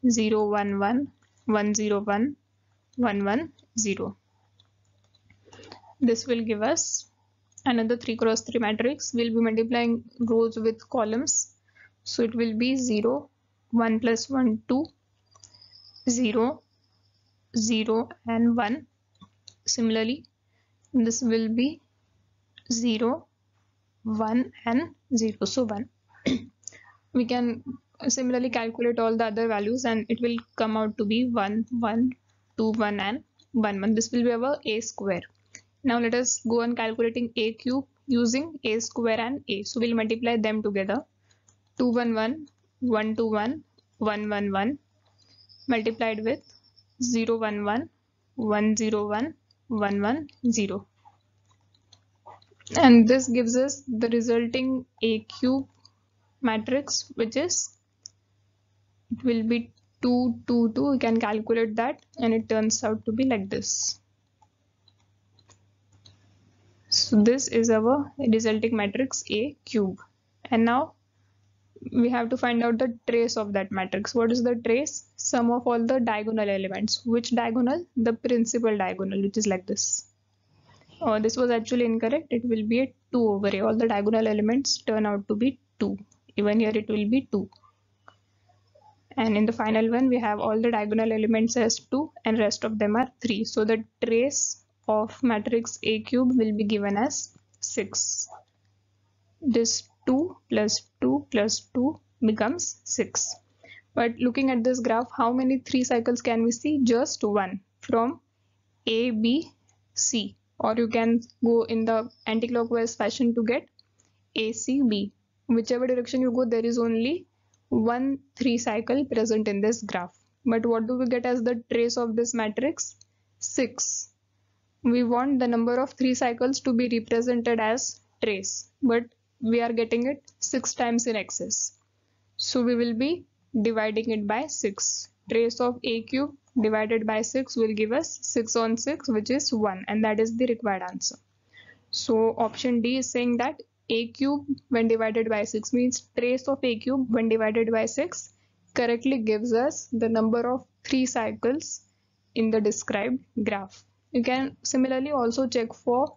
0, 1, 1, 1, 0, 1, 1, 1, 0. This will give us another 3 cross 3 matrix. We'll be multiplying rows with columns. So it will be 0, 1 plus 1, 2, 0, 0 and 1. Similarly, this will be 0, 1 and 0. So 1. We can similarly calculate all the other values and it will come out to be 1, 1, 2, 1 and 1, 1. This will be our A square. Now let us go on calculating A cube using A square and A. So we'll multiply them together. 2, 1, 1, 1, 2, 1, 1, 1, 1 multiplied with 0, 1, 1, 1, 0, 1, 1, 1, 0. And this gives us the resulting A cube matrix, which is, it will be 2, 2, 2. We can calculate that and it turns out to be like this. So this is our resulting matrix A cube. And now we have to find out the trace of that matrix. What is the trace? Sum of all the diagonal elements. Which diagonal? The principal diagonal, which is like this. This was actually incorrect. It will be a 2 over A. All the diagonal elements turn out to be 2. Even here it will be 2. And in the final one, we have all the diagonal elements as 2 and rest of them are 3. So the trace of matrix A cube will be given as 6. This 2 plus 2 plus 2 becomes 6. But looking at this graph, how many 3 cycles can we see? Just one from A, B, C. Or you can go in the anti-clockwise fashion to get A, C, B. Whichever direction you go, there is only one 3 cycle present in this graph. But what do we get as the trace of this matrix? 6. We want the number of 3 cycles to be represented as trace, but we are getting it 6 times in excess. So we will be dividing it by 6. Trace of A cube divided by 6 will give us 6 on 6, which is 1, and that is the required answer. So option D is saying that A cube when divided by 6 means trace of A cube when divided by 6 correctly gives us the number of 3 cycles in the described graph. You can similarly also check for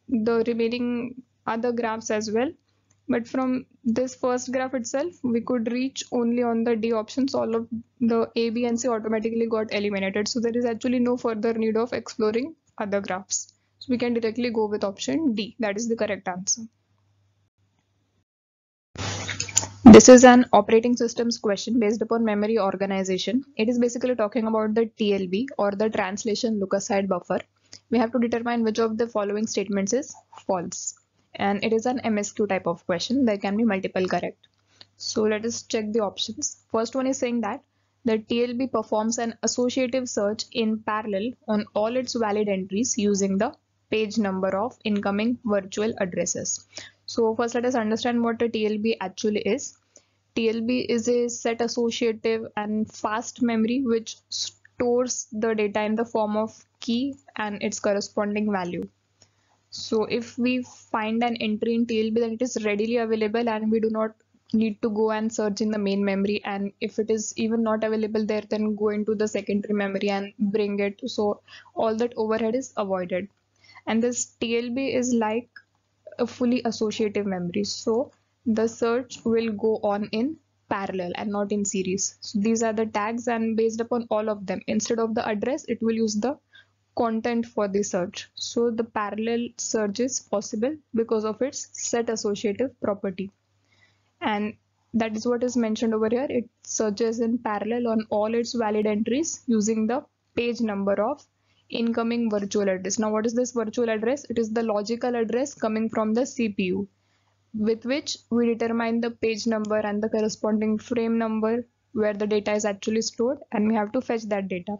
the remaining other graphs as well. But from this first graph itself, we could reach only on the D options. All of the A, B and C automatically got eliminated. So there is actually no further need of exploring other graphs. So we can directly go with option D. That is the correct answer. This is an operating systems question based upon memory organization. It is basically talking about the TLB or the translation look-aside buffer. We have to determine which of the following statements is false. And it is an MSQ type of question. There can be multiple correct. So let us check the options. First one is saying that the TLB performs an associative search in parallel on all its valid entries using the page number of incoming virtual addresses. So first let us understand what a TLB actually is. TLB is a set associative and fast memory which stores the data in the form of key and its corresponding value. So if we find an entry in TLB, then it is readily available and we do not need to go and search in the main memory, and if it is even not available there, then go into the secondary memory and bring it. So all that overhead is avoided. And this TLB is like a fully associative memory. So the search will go on in parallel and not in series. So these are the tags, and based upon all of them, instead of the address, it will use the content for the search. So the parallel search is possible because of its set associative property. And that is what is mentioned over here. It searches in parallel on all its valid entries using the page number of incoming virtual address. Now what is this virtual address? It is the logical address coming from the CPU, with which we determine the page number and the corresponding frame number where the data is actually stored, and we have to fetch that data.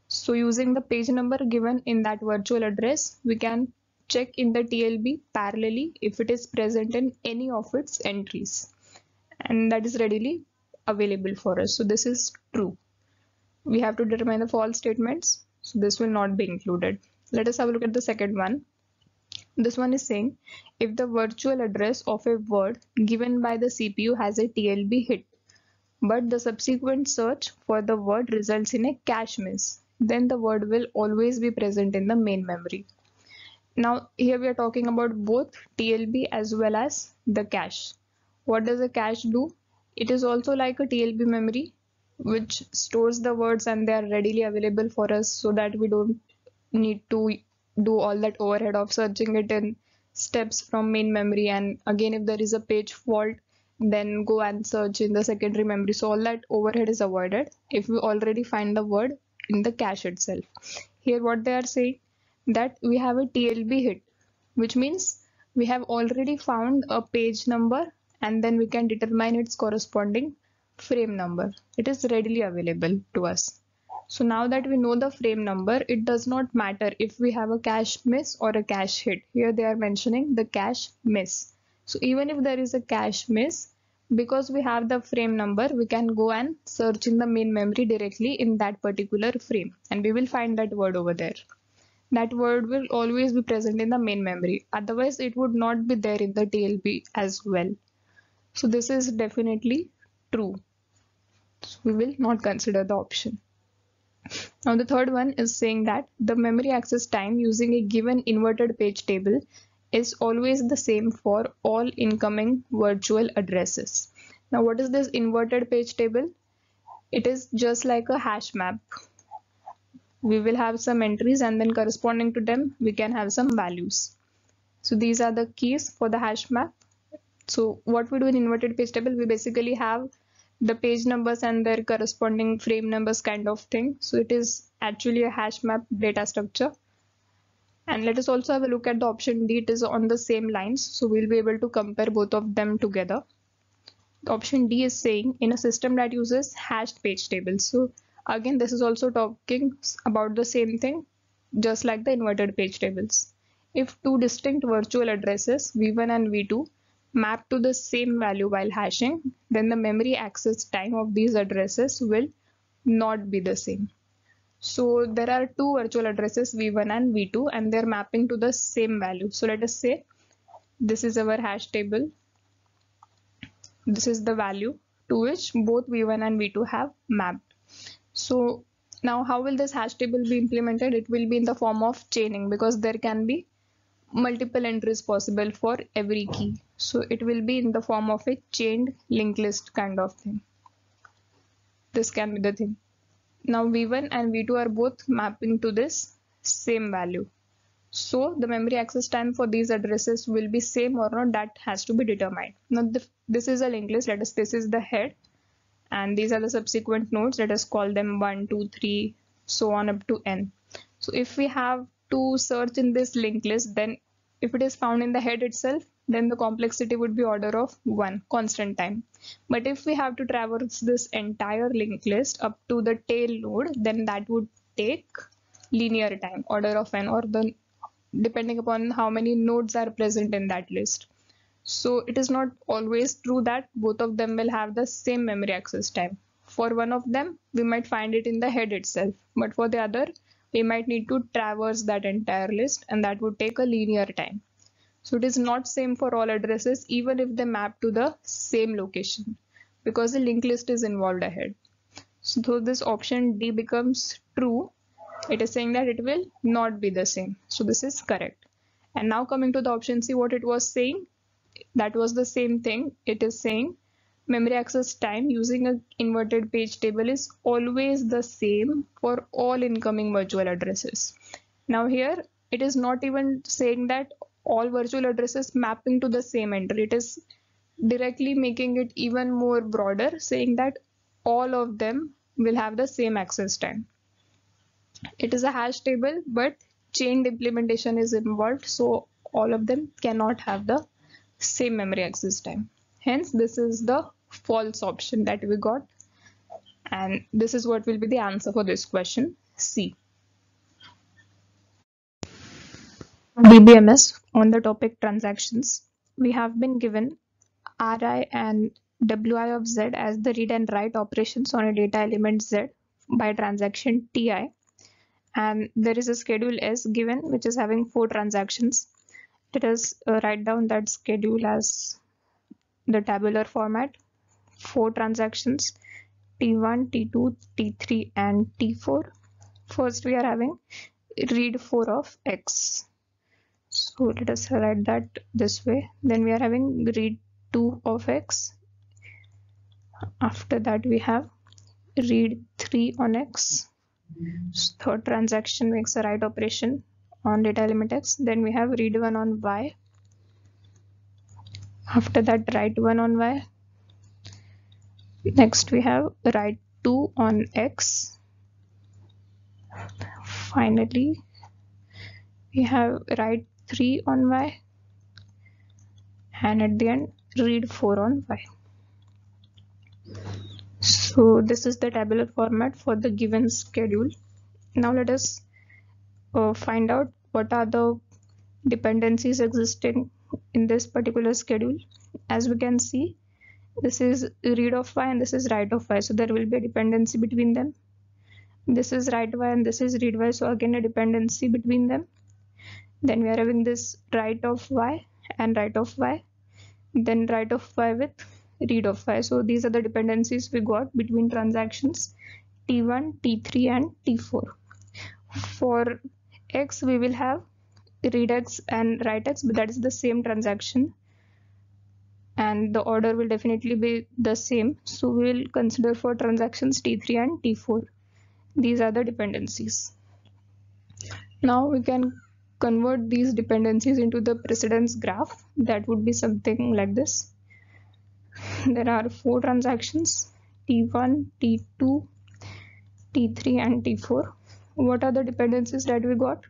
So using the page number given in that virtual address, we can check in the TLB parallelly if it is present in any of its entries, and that is readily available for us. So this is true. We have to determine the false statements, so this will not be included. Let us have a look at the second one. This one is saying if the virtual address of a word given by the CPU has a TLB hit, but the subsequent search for the word results in a cache miss, then the word will always be present in the main memory. Now here we are talking about both TLB as well as the cache. What does a cache do? It is also like a TLB memory which stores the words and they are readily available for us, so that we don't need to do all that overhead of searching it in steps from main memory, and again if there is a page fault then go and search in the secondary memory. So all that overhead is avoided if we already find the word in the cache itself. Here what they are saying, that we have a TLB hit, which means we have already found a page number and then we can determine its corresponding frame number. It is readily available to us. So now that we know the frame number, it does not matter if we have a cache miss or a cache hit. Here they are mentioning the cache miss. So even if there is a cache miss, because we have the frame number, we can go and search in the main memory directly in that particular frame, and we will find that word over there. That word will always be present in the main memory. Otherwise, it would not be there in the TLB as well. So this is definitely true. So we will not consider the option. Now the third one is saying that the memory access time using a given inverted page table is always the same for all incoming virtual addresses. Now what is this inverted page table? It is just like a hash map. We will have some entries and then corresponding to them we can have some values. So these are the keys for the hash map. So what we do in inverted page table, we basically have the page numbers and their corresponding frame numbers kind of thing. So it is actually a hash map data structure. And let us also have a look at the option D. It is on the same lines, so we'll be able to compare both of them together. The option D is saying in a system that uses hashed page tables. So again, this is also talking about the same thing, just like the inverted page tables. If two distinct virtual addresses v1 and v2 map to the same value while hashing, then the memory access time of these addresses will not be the same. So there are two virtual addresses v1 and v2 and they're mapping to the same value. So let us say this is our hash table. This is the value to which both v1 and v2 have mapped. So now how will this hash table be implemented? It will be in the form of chaining, because there can be multiple entries possible for every key. So it will be in the form of a chained linked list kind of thing. This can be the thing. Now v1 and v2 are both mapping to this same value. So the memory access time for these addresses will be same or not, that has to be determined. Now this is a linked list. Let us, this is the head and these are the subsequent nodes. Let us call them 1, 2, 3, so on up to n. So if we have to search in this linked list, then if it is found in the head itself, then the complexity would be order of 1 constant time. But if we have to traverse this entire linked list up to the tail node, then that would take linear time, order of n, or the depending upon how many nodes are present in that list. So it is not always true that both of them will have the same memory access time. For one of them, we might find it in the head itself, but for the other, we might need to traverse that entire list and that would take a linear time. So it is not same for all addresses, even if they map to the same location, because the linked list is involved ahead. So this option D becomes true. It is saying that it will not be the same. So this is correct. And now coming to the option C, what it was saying, that was the same thing. It is saying memory access time using an inverted page table is always the same for all incoming virtual addresses. Now here it is not even saying that all virtual addresses mapping to the same entry. It is directly making it even more broader, saying that all of them will have the same access time. It is a hash table, but chained implementation is involved, so all of them cannot have the same memory access time. Hence, this is the false option that we got. And this is what will be the answer for this question, C. DBMS on the topic transactions. We have been given Ri and Wi of Z as the read and write operations on a data element Z by transaction Ti. And there is a schedule S given which is having 4 transactions. Let us write down that schedule as the tabular format. 4 transactions, T1, T2, T3 and T4. First we are having read 4 of X. So let us write that this way. Then we are having read 2 of X. After that we have read 3 on X. Third transaction makes a write operation on data element X. Then we have read 1 on Y. After that write 1 on Y. Next we have write 2 on X. Finally we have write 3 on Y, and at the end read 4 on Y. So this is the tabular format for the given schedule. Now let us find out what are the dependencies existing in this particular schedule. As we can see, this is read of Y and this is write of Y, so there will be a dependency between them. This is write Y and this is read Y, so again a dependency between them. Then we are having this write of Y and write of Y, then write of Y with read of Y. So these are the dependencies we got between transactions T1, T3 and T4. For X we will have read X and write X, but that is the same transaction and the order will definitely be the same. So we will consider for transactions T3 and T4. These are the dependencies. Now we can convert these dependencies into the precedence graph. That would be something like this. There are 4 transactions, T1, T2, T3 and T4. What are the dependencies that we got?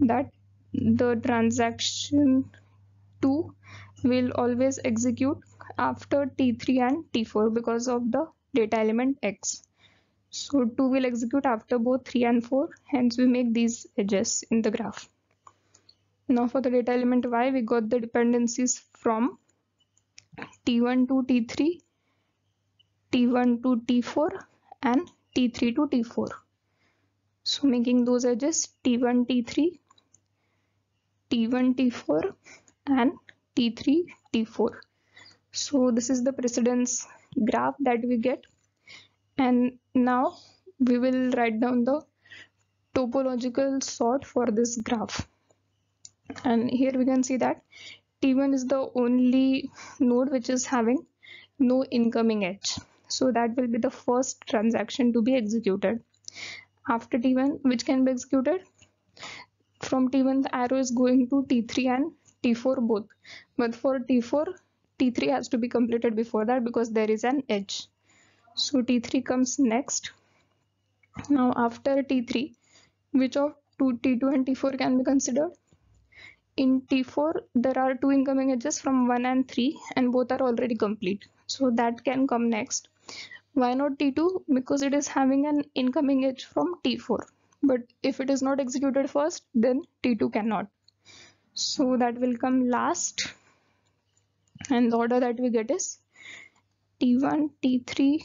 That the transaction 2 will always execute after T3 and T4 because of the data element X. So 2 will execute after both 3 and 4, hence we make these edges in the graph. Now for the data element Y, we got the dependencies from T1 to T3, T1 to T4 and T3 to T4. So making those edges T1, T3, T1, T4 and T3, T4. So this is the precedence graph that we get. And now we will write down the topological sort for this graph. And here we can see that T1 is the only node which is having no incoming edge. So that will be the first transaction to be executed. After T1, which can be executed? From T1, the arrow is going to T3 and T4 both. But for T4, T3 has to be completed before that because there is an edge. So T3 comes next. Now after T3, which of T2 and T4 can be considered? In T4, there are 2 incoming edges from 1 and 3 and both are already complete. So that can come next. Why not T2? Because it is having an incoming edge from T4. But if it is not executed first, then T2 cannot. So that will come last. And the order that we get is T1, T3,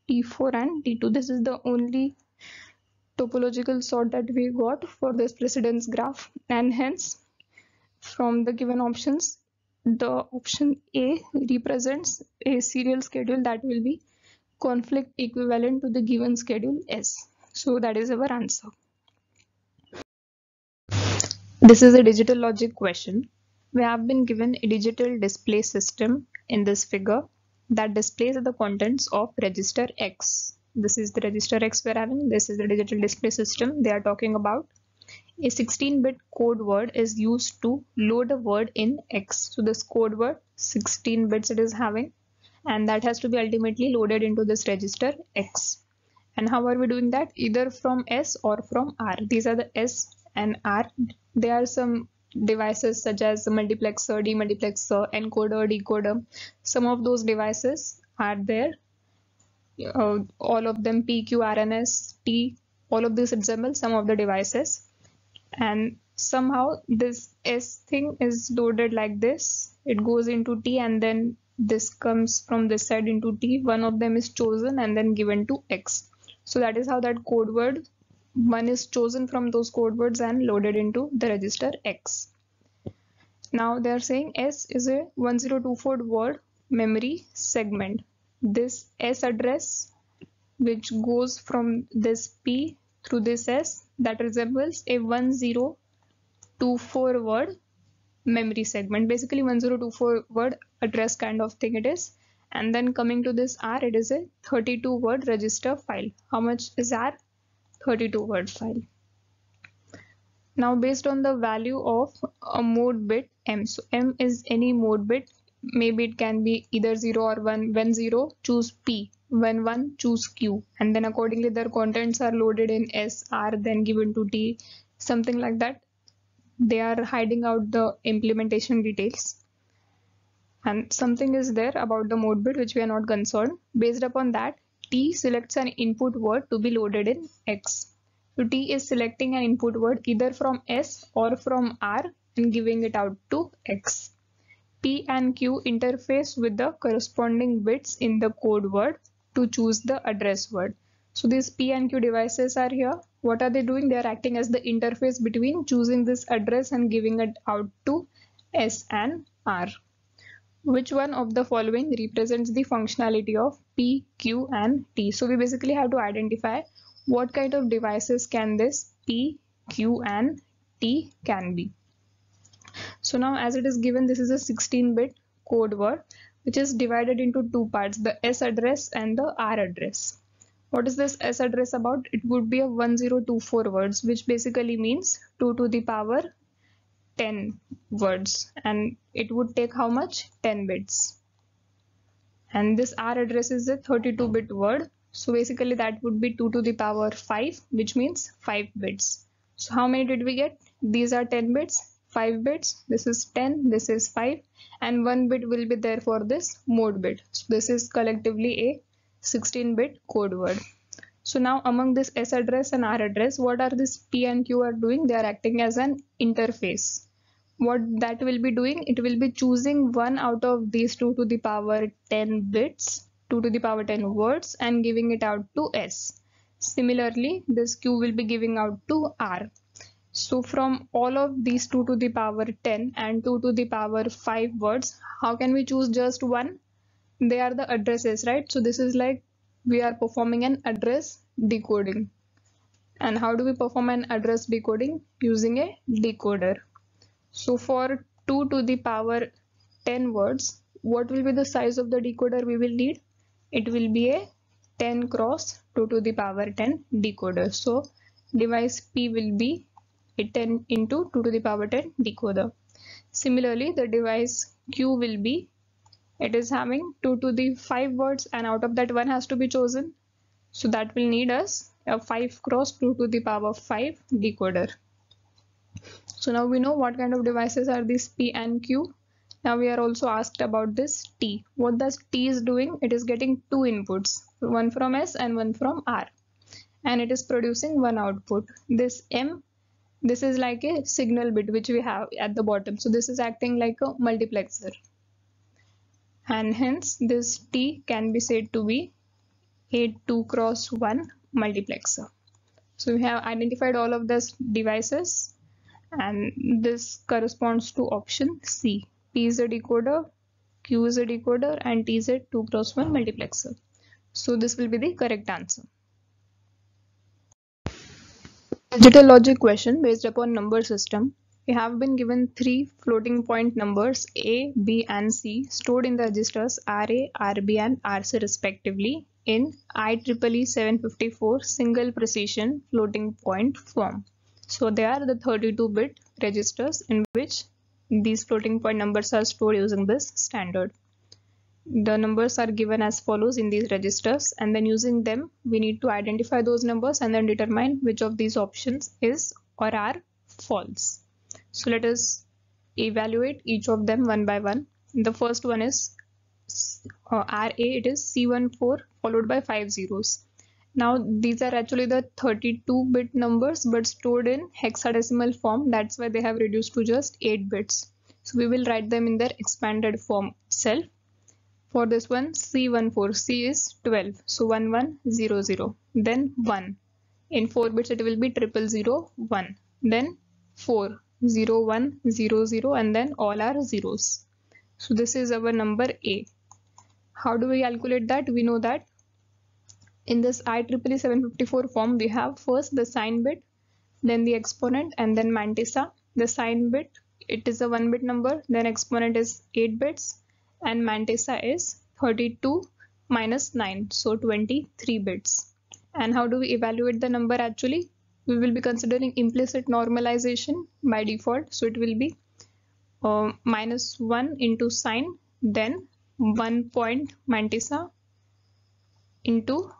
T4 and T2. This is the only topological sort that we got for this precedence graph, and hence from the given options, the option A represents a serial schedule that will be conflict equivalent to the given schedule S. So that is our answer. This is a digital logic question. We have been given a digital display system in this figure that displays the contents of register X. This is the register X we're having. This is the digital display system they are talking about. A 16-bit code word is used to load a word in X. So this code word, 16 bits it is having, and that has to be ultimately loaded into this register X. And how are we doing that? Either from S or from R. These are the S and R. There are some devices such as the multiplexer, demultiplexer, encoder, decoder. Some of those devices are there all of them P, Q, R, N, S, T, all of this resemble some of the devices, and somehow this S thing is loaded like this. It goes into T and then this comes from this side into T. One of them is chosen and then given to X. So that is how that code word one is chosen from those code words and loaded into the register X. Now they are saying S is a 1024 word memory segment. This S address which goes from this P through this S, that resembles a 1024 word memory segment. Basically 1024 word address kind of thing it is. And then coming to this R, it is a 32 word register file. How much is R? 32 word file. Now based on the value of a mode bit M, so M is any mode bit, maybe it can be either 0 or 1. When 0, choose P. When 1, choose Q, and then accordingly their contents are loaded in S, R, then given to T, something like that. They are hiding out the implementation details, and something is there about the mode bit which we are not concerned. Based upon that, T selects an input word to be loaded in X. So T is selecting an input word either from S or from R and giving it out to X. P and Q interface with the corresponding bits in the code word to choose the address word. So these P and Q devices are here. What are they doing? They are acting as the interface between choosing this address and giving it out to S and R. Which one of the following represents the functionality of P, Q and T? So we basically have to identify what kind of devices can this P, Q and T can be. So now as it is given, this is a 16-bit code word which is divided into two parts, the S address and the R address. What is this S address about? It would be a 1024 words, which basically means 2 to the power 10 words, and it would take how much? 10 bits. And this R address is a 32-bit word, so basically that would be 2 to the power 5, which means 5 bits. So how many did we get? These are 10 bits, 5 bits, this is 10, this is 5, and 1 bit will be there for this mode bit. So this is collectively a 16-bit code word. So now among this S address and R address, what are this P and Q are doing? They are acting as an interface. What that will be doing? It will be choosing one out of these 2 to the power 10 bits, 2 to the power 10 words, and giving it out to S. Similarly, this Q will be giving out to R. So from all of these 2 to the power 10 and 2 to the power 5 words, how can we choose just one? They are the addresses, right? So this is like we are performing an address decoding. And how do we perform an address decoding? Using a decoder. So for 2 to the power 10 words, what will be the size of the decoder we will need? It will be a 10 cross 2 to the power 10 decoder. So device P will be a 10 into 2 to the power 10 decoder. Similarly, the device Q will be, it is having 2 to the 5 words, and out of that one has to be chosen. So that will need us a 5 cross 2 to the power 5 decoder. So now we know what kind of devices are these P and Q. Now we are also asked about this T. What does T is doing? It is getting two inputs, one from S and one from R, and it is producing one output. This M, this is like a signal bit which we have at the bottom. So this is acting like a multiplexer, and hence this T can be said to be a 2 cross 1 multiplexer. So we have identified all of these devices, and this corresponds to option C. P is a decoder, Q is a decoder, and T is a 2 cross 1 multiplexer. So this will be the correct answer. Digital logic question based upon number system. We have been given three floating point numbers A, B and C stored in the registers RA, RB and RC respectively in IEEE 754 single precision floating point form. So they are the 32-bit registers in which these floating point numbers are stored using this standard. The numbers are given as follows in these registers, and then using them we need to identify those numbers and then determine which of these options is or are false. So let us evaluate each of them one by one. The first one is RA, it is C14 followed by 5 zeros. Now these are actually the 32-bit numbers but stored in hexadecimal form. That's why they have reduced to just 8 bits. So we will write them in their expanded form itself. For this one, C14, C is 12, so 1100. Then 1. In 4 bits it will be 0001. Then 4, 0100, and then all are zeros. So this is our number A. How do we calculate that? We know that in this IEEE 754 form, we have first the sign bit, then the exponent, and then mantissa. The sign bit, it is a 1-bit number, then exponent is 8 bits, and mantissa is 32 minus 9, so 23 bits. And how do we evaluate the number actually? We will be considering implicit normalization by default, so it will be minus 1 into sign, then 1 point mantissa into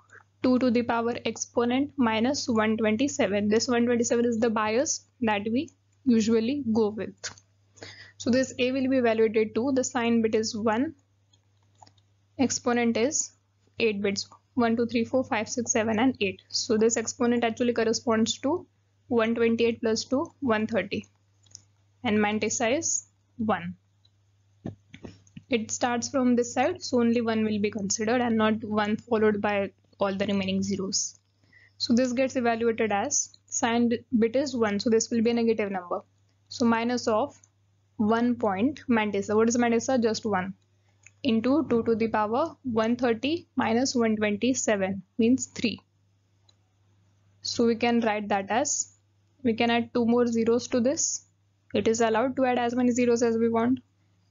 2 to the power exponent minus 127. This 127 is the bias that we usually go with. So this A will be evaluated to, the sign bit is 1, exponent is 8 bits, 1, 2, 3, 4, 5, 6, 7 and 8. So this exponent actually corresponds to 128 plus 2, 130. And mantissa is 1. It starts from this side, so only 1 will be considered and not 1 followed by all the remaining zeros. So this gets evaluated as sign bit is 1, so this will be a negative number. So minus of 1 point mantissa. What is mantissa? Just 1 into 2 to the power 130 minus 127 means 3. So we can write that as, we can add 2 more zeros to this. It is allowed to add as many zeros as we want.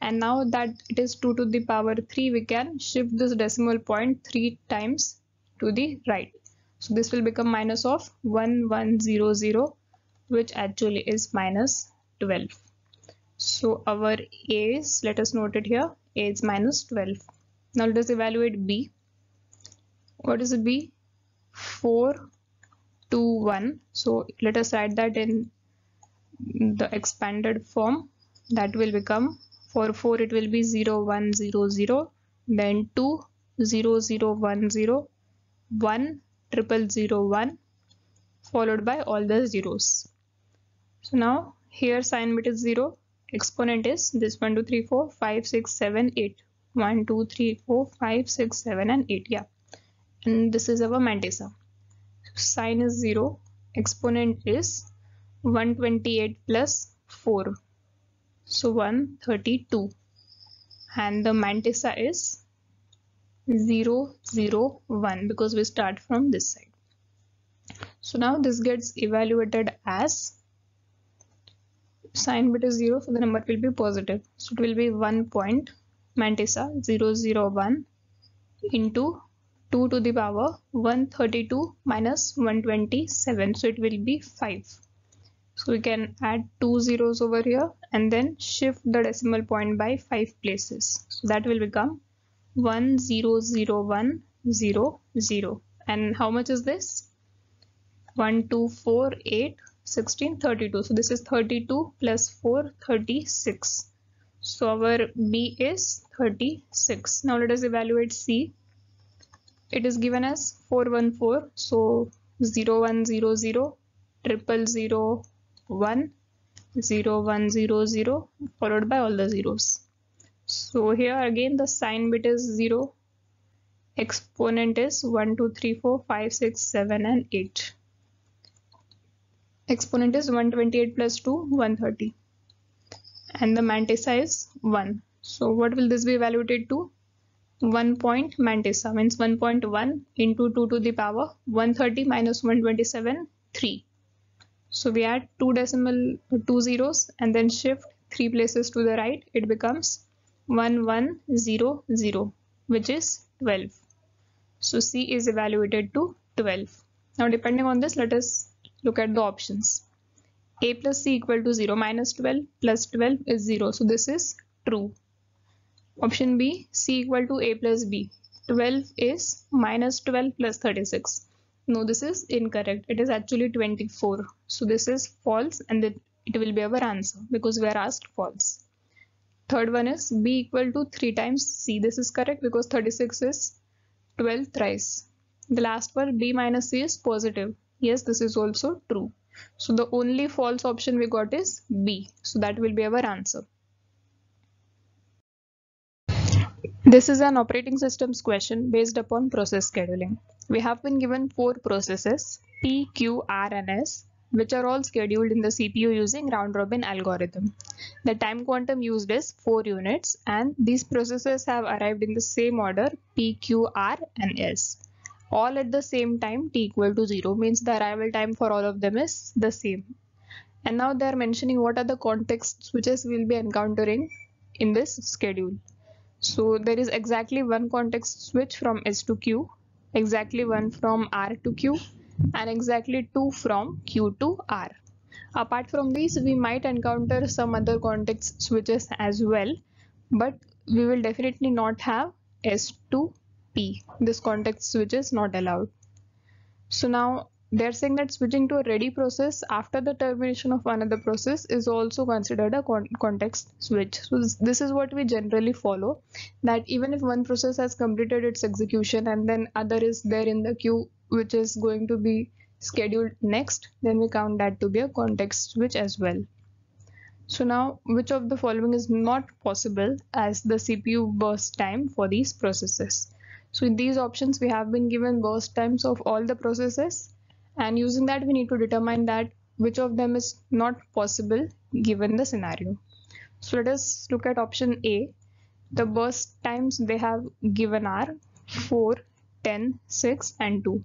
And now that it is 2 to the power 3, we can shift this decimal point 3 times to the right. So this will become minus of 1100, which actually is minus 12. So our A is, let us note it here, A is minus 12. Now let us evaluate B. What is B? 4, 2, 1. So let us write that in the expanded form. That will become, for 4 it will be 0100, then 2, 0010, 1, 0001, followed by all the zeros. So now here sign bit is 0, exponent is this 1, 2, 3, 4, 5, 6, 7, 8. 1, 2, 3, 4, 5, 6, 7 and 8. Yeah. And this is our mantissa. Sign is 0, exponent is 128 plus 4. So 132. And the mantissa is 001 because we start from this side. So now this gets evaluated as, sign bit is 0, so the number will be positive. So it will be 1 point mantissa 001 into 2 to the power 132 minus 127. So it will be 5. So we can add 2 zeros over here and then shift the decimal point by 5 places. So that will become 100100. And how much is this? 1, 2, 4, 8, 16, 32. So this is 32 plus 4, 36. So our B is 36. Now let us evaluate C. It is given as 414. So 0100, 000, 1, 0100, followed by all the zeros. So here again the sign bit is 0, exponent is 1, 2, 3, 4, 5, 6, 7 and 8. Exponent is 128 plus 2, 130. And the mantissa is 1. So what will this be evaluated to? 1 point mantissa means 1.1 into 2 to the power 130 minus 127, 3. So we add 2 zeros and then shift 3 places to the right. It becomes 1100, which is 12. So C is evaluated to 12. Now depending on this, let us look at the options. A plus C equal to 0, minus 12 plus 12 is 0. So this is true. Option B, C equal to A plus B. 12 is minus 12 plus 36. No, this is incorrect. It is actually 24. So this is false and it will be our answer because we are asked false. third one is b equal to 3 times c. This is correct because 36 is 12 thrice. The last one, b minus c, is positive. Yes, this is also true. So the only false option we got is b. So that will be our answer. This is an operating systems question based upon process scheduling. We have been given 4 processes P, Q, R and S, which are all scheduled in the CPU using round robin algorithm. The time quantum used is 4 units and these processes have arrived in the same order P, Q, R and S. All at the same time t equal to 0 means the arrival time for all of them is the same. And now they are mentioning what are the context switches we will be encountering in this schedule. So there is exactly one context switch from S to Q, exactly one from R to Q, and exactly 2 from Q to R. Apart from these, we might encounter some other context switches as well, but we will definitely not have S to P. This context switch is not allowed. So now they're saying that switching to a ready process after the termination of another process is also considered a context switch. So this is what we generally follow, that even if one process has completed its execution and then other is there in the queue which is going to be scheduled next, then we count that to be a context switch as well. So now which of the following is not possible as the CPU burst time for these processes? So in these options we have been given burst times of all the processes, and using that we need to determine that which of them is not possible given the scenario. So let us look at option A. The burst times they have given are 4, 10, 6 and 2.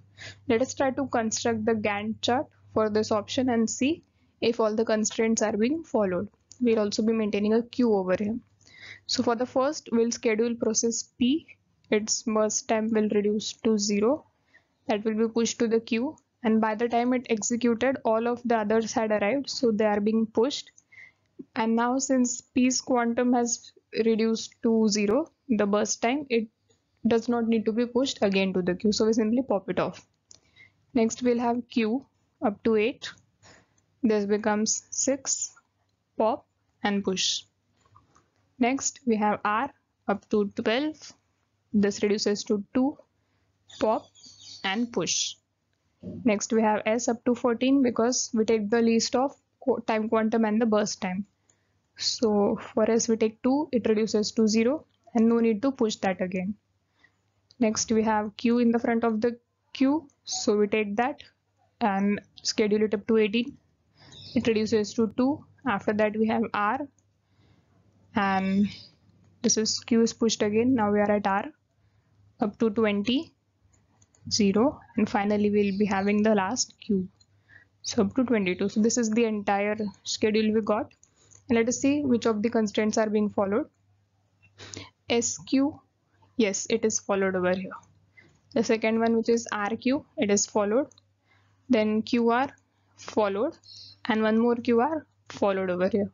Let us try to construct the Gantt chart for this option and see if all the constraints are being followed. We'll also be maintaining a queue over here. So for the first, we'll schedule process P. Its burst time will reduce to 0. That will be pushed to the queue, and by the time it executed, all of the others had arrived, so they are being pushed. And now since P's quantum has reduced to 0, the burst time, it does not need to be pushed again to the queue, so we simply pop it off. Next we'll have Q up to 8. This becomes 6, pop and push. Next we have R up to 12. This reduces to 2, pop and push. Next we have S up to 14 because we take the least of time quantum and the burst time. So for S we take 2, it reduces to 0 and no need to push that again. Next we have Q in the front of the Q, so we take that and schedule it up to 18. It reduces to 2. After that we have R and this is Q is pushed again. Now we are at R up to 20, 0, and finally we'll be having the last Q, so up to 22. So this is the entire schedule we got, and let us see which of the constraints are being followed. SQ, yes, it is followed over here. The second one, which is RQ, it is followed. Then QR followed, and one more QR followed over here.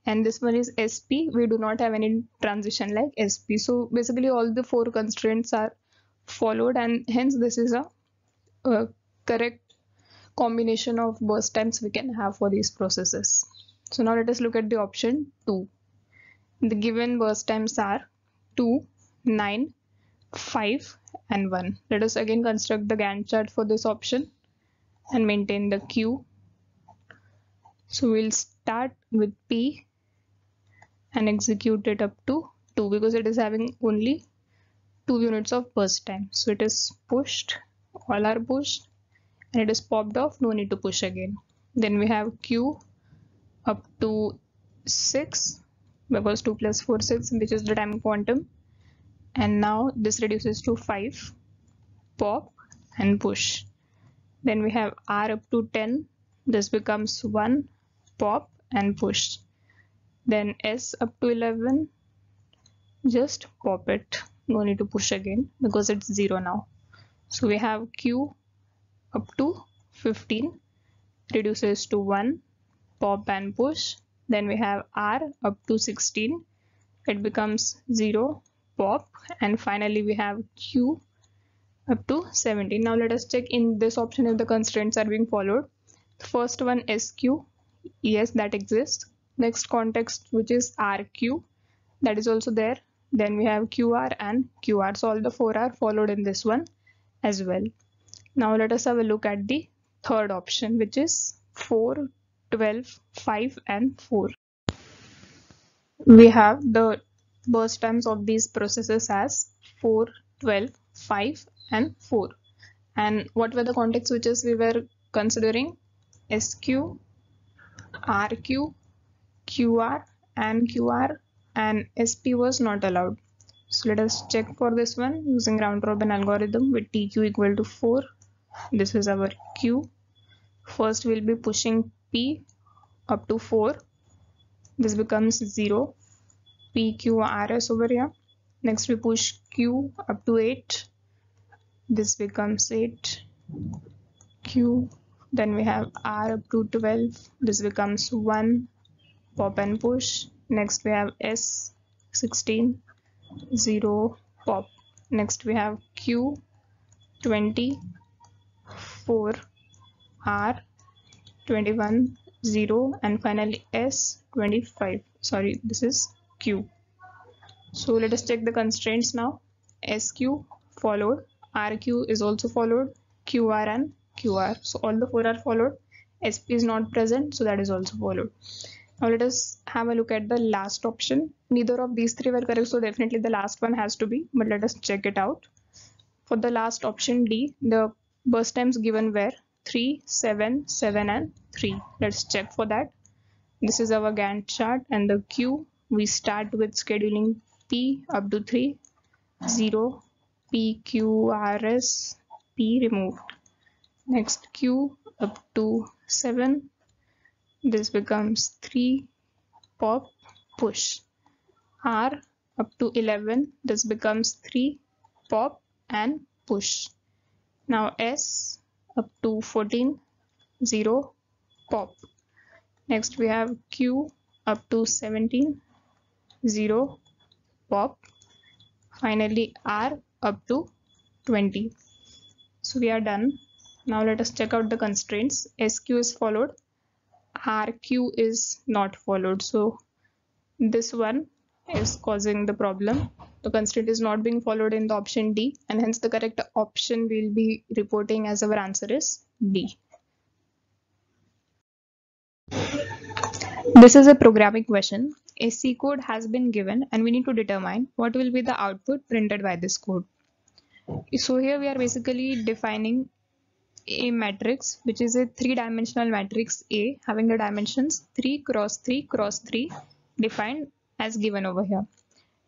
And this one is SP. We do not have any transition like SP. So basically all the 4 constraints are followed, and hence this is a correct combination of burst times we can have for these processes. So now let us look at the option 2. The given burst times are 2, 9, 5 and 1. Let us again construct the Gantt chart for this option and maintain the queue. So we'll start with P and execute it up to 2 because it is having only 2 units of burst time. So it is pushed, all are pushed, and it is popped off, no need to push again. Then we have Q up to 6 because 2 plus 4 6, which is the time quantum, and now this reduces to 5, pop and push. Then we have R up to 10. This becomes 1, pop and push. Then S up to 11, just pop it, no need to push again because it's 0 now. So we have Q up to 15, reduces to 1, pop and push. Then we have R up to 16, it becomes 0, pop, and finally we have Q up to 17. Now let us check in this option if the constraints are being followed. The first one, SQ, yes, that exists. Next context, which is RQ, that is also there. Then we have QR and QR. So all the four are followed in this one as well. Now let us have a look at the third option, which is 4, 12, 5 and 4. We have the burst times of these processes as 4, 12, 5 and 4. And what were the context switches we were considering? SQ, RQ, QR and QR, and SP was not allowed. So let us check for this one using round robin algorithm with TQ equal to 4. This is our Q. First we'll be pushing P up to 4. This becomes 0. PQRS over here. Next we push Q up to 8. This becomes 8. Q. Then we have R up to 12. This becomes 1. Pop and push. Next we have S 16. 0. Pop. Next we have Q 20. 4. R 21. 0. And finally S 25. Sorry, this is Q. So let us check the constraints now. SQ followed, RQ is also followed, QR and QR. So all the four are followed. SP is not present, so that is also followed. Now let us have a look at the last option. Neither of these three were correct, so definitely the last one has to be, but let us check it out. For the last option D, the burst times given were 3, 7, 7 and 3. Let's check for that. This is our Gantt chart, and the Q, we start with scheduling P up to 3, 0, PQRS, P removed. Next Q up to 7, this becomes 3, pop, push. R up to 11, this becomes 3, pop and push. Now S up to 14, 0, pop. Next we have Q up to 17, 0, pop. Finally R up to 20. So we are done. Now let us check out the constraints. SQ is followed, RQ is not followed. So this one is causing the problem. The constraint is not being followed in the option D, and hence the correct option we'll be reporting as our answer is D. This is a programming question. A C code has been given and we need to determine what will be the output printed by this code. So here we are basically defining a matrix, which is a three-dimensional matrix A having the dimensions 3 cross 3 cross 3 defined as given over here.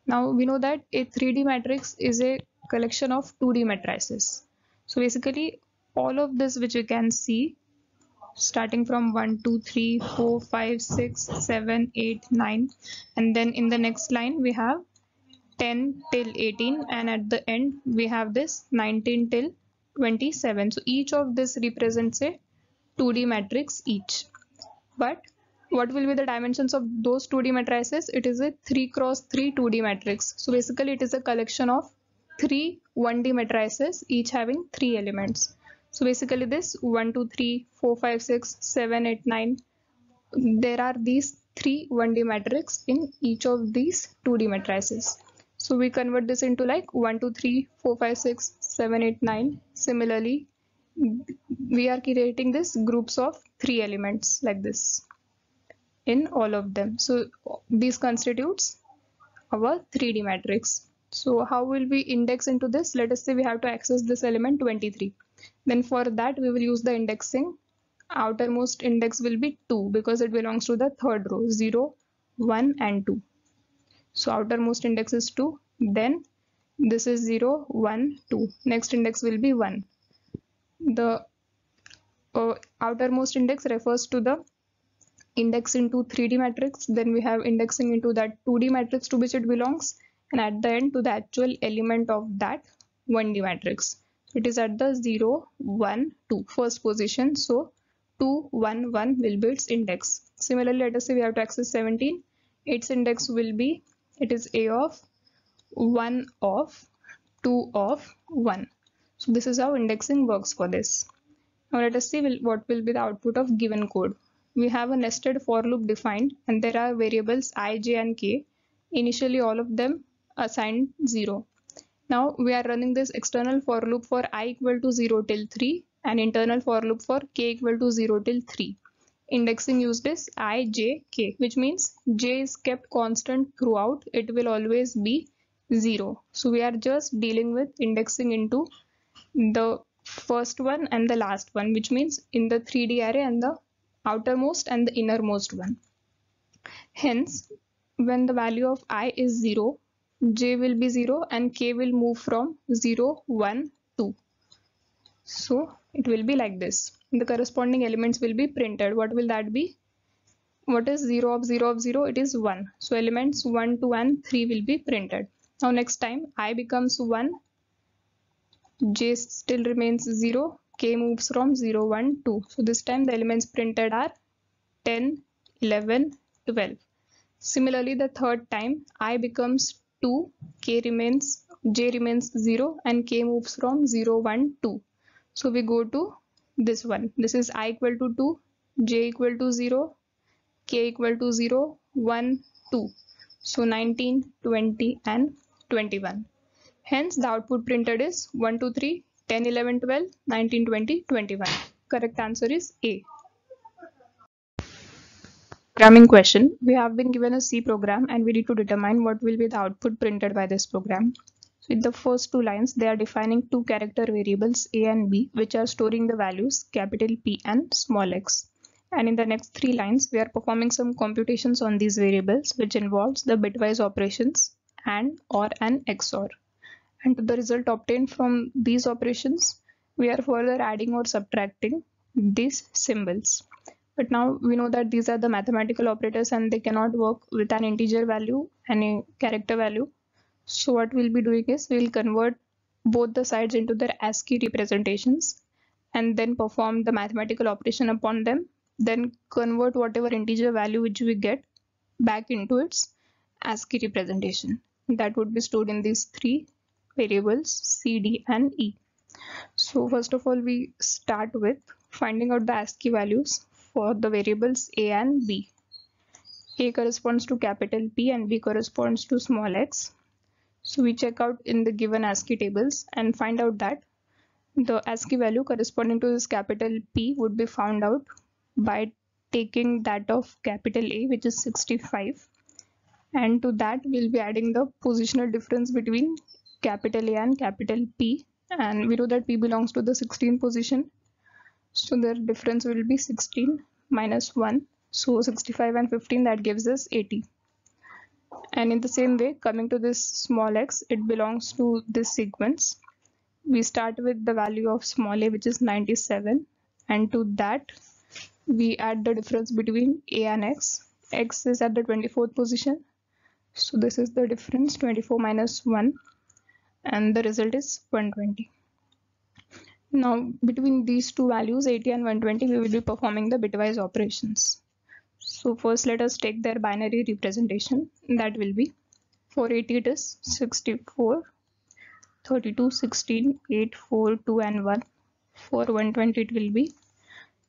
Now we know that a 3D matrix is a collection of 2D matrices. So basically all of this which you can see starting from 1, 2, 3, 4, 5, 6, 7, 8, 9, and then in the next line we have 10 till 18, and at the end we have this 19 till 27. So each of this represents a 2D matrix each. But what will be the dimensions of those 2D matrices? It is a 3 cross 3 2D matrix. So basically it is a collection of 3 1D matrices, each having 3 elements. So basically this 1, 2, 3, 4, 5, 6, 7, 8, 9. There are these 3 1D matrices in each of these 2D matrices. So we convert this into like 1, 2, 3, 4, 5, 6, 7, 8, 9. Similarly, we are creating this groups of 3 elements like this in all of them. So these constitutes our 3D matrix. So how will we index into this? Let us say we have to access this element 23. Then for that we will use the indexing. Outermost index will be 2 because it belongs to the third row, 0, 1 and 2. So outermost index is 2. Then this is 0, 1, 2. Next index will be 1. The outermost index refers to the index into 3D matrix. Then we have indexing into that 2D matrix to which it belongs, and at the end to the actual element of that 1D matrix. It is at the 0, 1, 2 first position. So 2, 1, 1 will be its index. Similarly, let us say we have to access 17. Its index will be, it is A of 1 of 2 of 1. So this is how indexing works for this. Now let us see what will be the output of given code. we have a nested for loop defined and there are variables I, j and k. Initially all of them assigned 0. Now we are running this external for loop for I equal to 0 till 3 and internal for loop for k equal to 0 till 3. Indexing used is I, j, k, which means j is kept constant throughout. It will always be 0. So we are just dealing with indexing into the first one and the last one, which means in the 3D array and the outermost and the innermost one. Hence, when the value of I is 0, j will be 0 and k will move from 0, 1, 2. So it will be like this. The corresponding elements will be printed. What will that be? What is 0 of 0 of 0? It is 1. So elements 1, 2 and 3 will be printed. Now next time I becomes 1, j still remains 0, k moves from 0, 1, 2. So this time the elements printed are 10, 11, 12. Similarly, the third time I becomes 2, j remains 0 and k moves from 0, 1, 2. So we go to this one. This is I equal to 2, j equal to 0, k equal to 0, 1, 2. So 19, 20 and 21. Hence the output printed is 1, 2, 3, 10, 11, 12, 19, 20, 21. Correct answer is A. Programming question. We have been given a C program and we need to determine what will be the output printed by this program. So in the first two lines, they are defining two character variables A and B, which are storing the values capital P and small x. And in the next three lines, we are performing some computations on these variables, which involves the bitwise operations AND, OR and XOR. And to the result obtained from these operations, we are further adding or subtracting these symbols. But now we know that these are the mathematical operators and they cannot work with an integer value and a character value. So what we'll be doing is we'll convert both the sides into their ASCII representations and then perform the mathematical operation upon them, then convert whatever integer value which we get back into its ASCII representation. That would be stored in these three variables C, D and E. So first of all, we start with finding out the ASCII values for the variables A and B. A corresponds to capital P and B corresponds to small x. So we check out in the given ASCII tables and find out that the ASCII value corresponding to this capital P would be found out by taking that of capital A, which is 65, and to that we'll be adding the positional difference between capital A and capital P, and we know that P belongs to the 16th position. So the difference will be 16 minus 1. So 65 and 15, that gives us 80. And in the same way, coming to this small x, it belongs to this sequence. We start with the value of small a, which is 97. And to that, we add the difference between a and x. X is at the 24th position. So this is the difference, 24 minus 1. And the result is 120. Now between these two values 80 and 120, we will be performing the bitwise operations. So first let us take their binary representation. That will be for 80 it is 64, 32, 16, 8, 4, 2 and 1. For 120 it will be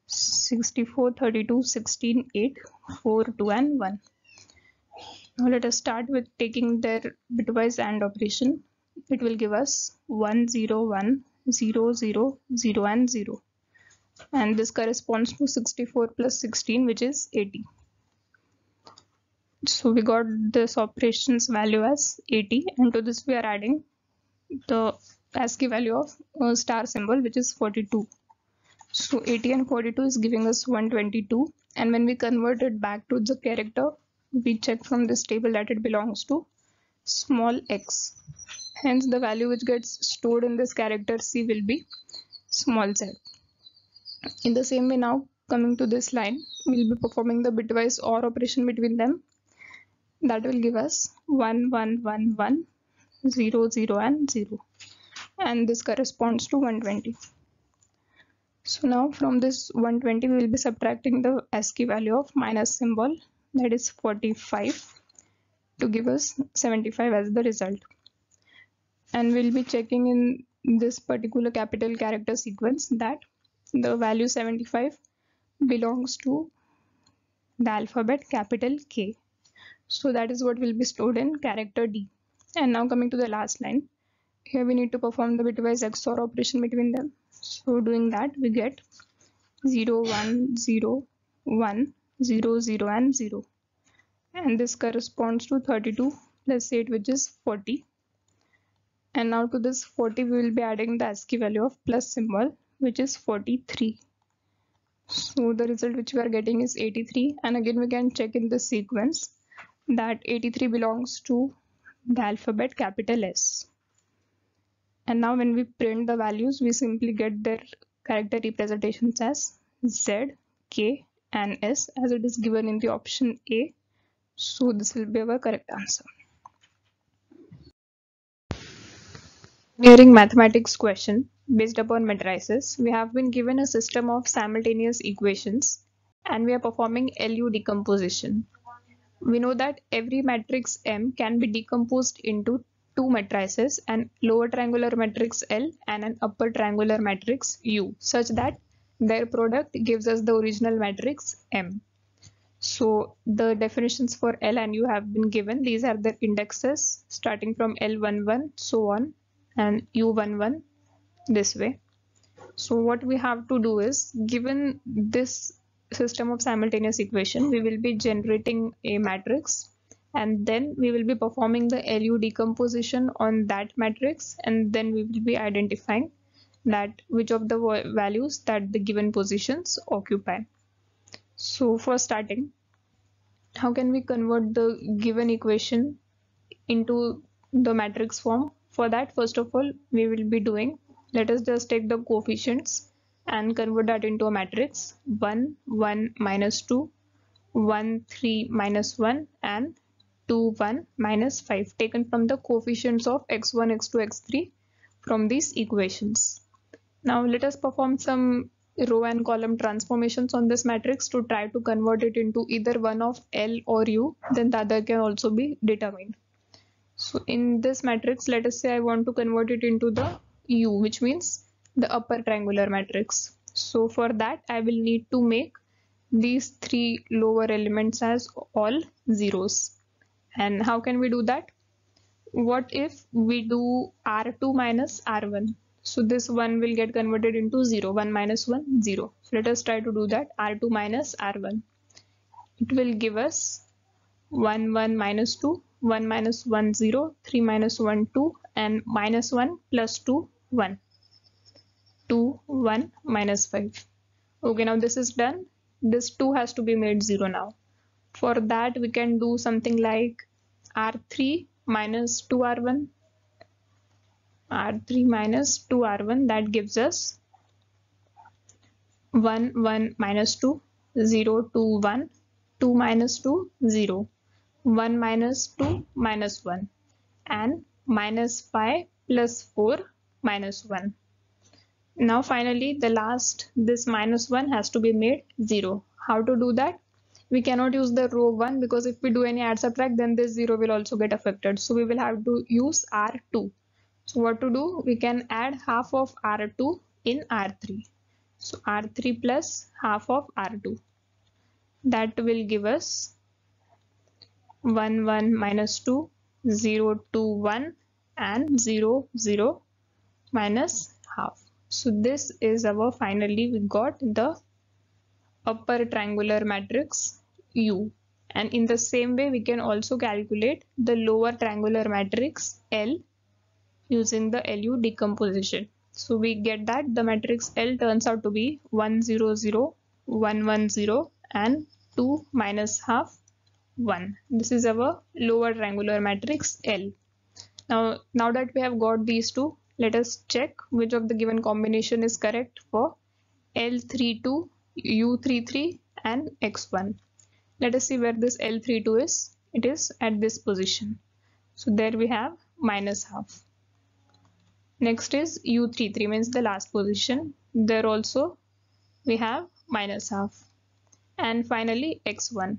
64, 32, 16, 8, 4, 2 and 1. Now let us start with taking their bitwise AND operation. It will give us 1, 0, 1, 0, 0, 0 and 0. And this corresponds to 64 plus 16, which is 80. So we got this operation's value as 80, and to this we are adding the ASCII value of star symbol, which is 42. So 80 and 42 is giving us 122, and when we convert it back to the character, we check from this table that it belongs to small x. Hence the value which gets stored in this character C will be small z. In the same way, now coming to this line, we'll be performing the bitwise OR operation between them. That will give us 1, 1, 1, 1, 0, 0 and 0. And this corresponds to 120. So now from this 120, we will be subtracting the ASCII value of minus symbol, that is 45, to give us 75 as the result. And we'll be checking in this particular capital character sequence that the value 75 belongs to the alphabet capital K. So that is what will be stored in character D. And now coming to the last line, here we need to perform the bitwise XOR operation between them. So doing that, we get 0 1 0 1 0 0 and 0, and this corresponds to 32 plus 8, which is 40. And now to this 40 we will be adding the ASCII value of plus symbol, which is 43. So the result which we are getting is 83, and again we can check in the sequence that 83 belongs to the alphabet capital S. And now when we print the values, we simply get their character representations as Z, K and S as it is given in the option A. So this will be our correct answer. During mathematics question based upon matrices, we have been given a system of simultaneous equations and we are performing LU decomposition. We know that every matrix M can be decomposed into two matrices, an lower triangular matrix L and an upper triangular matrix U, such that their product gives us the original matrix M. So the definitions for L and U have been given. These are the indexes starting from L11 so on and U11 this way. So what we have to do is, given this system of simultaneous equation, we will be generating a matrix and then we will be performing the LU decomposition on that matrix, and then we will be identifying that which of the values that the given positions occupy. So for starting, how can we convert the given equation into the matrix form? For that, first of all, we will be doing, let us just take the coefficients and convert that into a matrix. 1 1 minus 2, 1 3 minus 1 and 2 1 minus 5, taken from the coefficients of x1 x2 x3 from these equations. Now let us perform some row and column transformations on this matrix to try to convert it into either one of L or U, then the other can also be determined. So in this matrix, let us say I want to convert it into the U, which means the upper triangular matrix. So for that, I will need to make these three lower elements as all zeros. And how can we do that? What if we do R2 minus R1? So this 1 will get converted into 0. 1 minus 1, 0. So let us try to do that. R2 minus R1. It will give us 1 1 minus 2, 1 minus 1 0, 3 minus 1 2 and minus 1 plus 2 1, 2 1 minus 5. Okay, now this is done. This 2 has to be made 0 now. For that we can do something like R3 minus 2R1, R3 minus 2R1, that gives us 1 1 minus 2, 0 2 1, 2 minus 2 0, 1 minus 2 minus 1 and minus 5 plus 4 minus 1. Now finally the last, this minus 1 has to be made 0. How to do that? We cannot use the row 1 because if we do any add subtract, then this 0 will also get affected. So we will have to use R2. So what to do? We can add half of R2 in R3. So R3 plus half of R2. That will give us 1 1 minus 2, 0 2 1 and 0 0 minus half. So this is our, finally we got the upper triangular matrix U. And in the same way we can also calculate the lower triangular matrix L using the LU decomposition. So we get that the matrix L turns out to be 1 0 0, 1 1 0 and 2 minus half 1. This is our lower triangular matrix L. Now that we have got these two, let us check which of the given combination is correct for L32, U33 and X1. Let us see where this L32 is. It is at this position. So there we have minus half. Next is U33, means the last position. There also we have minus half. And finally X1.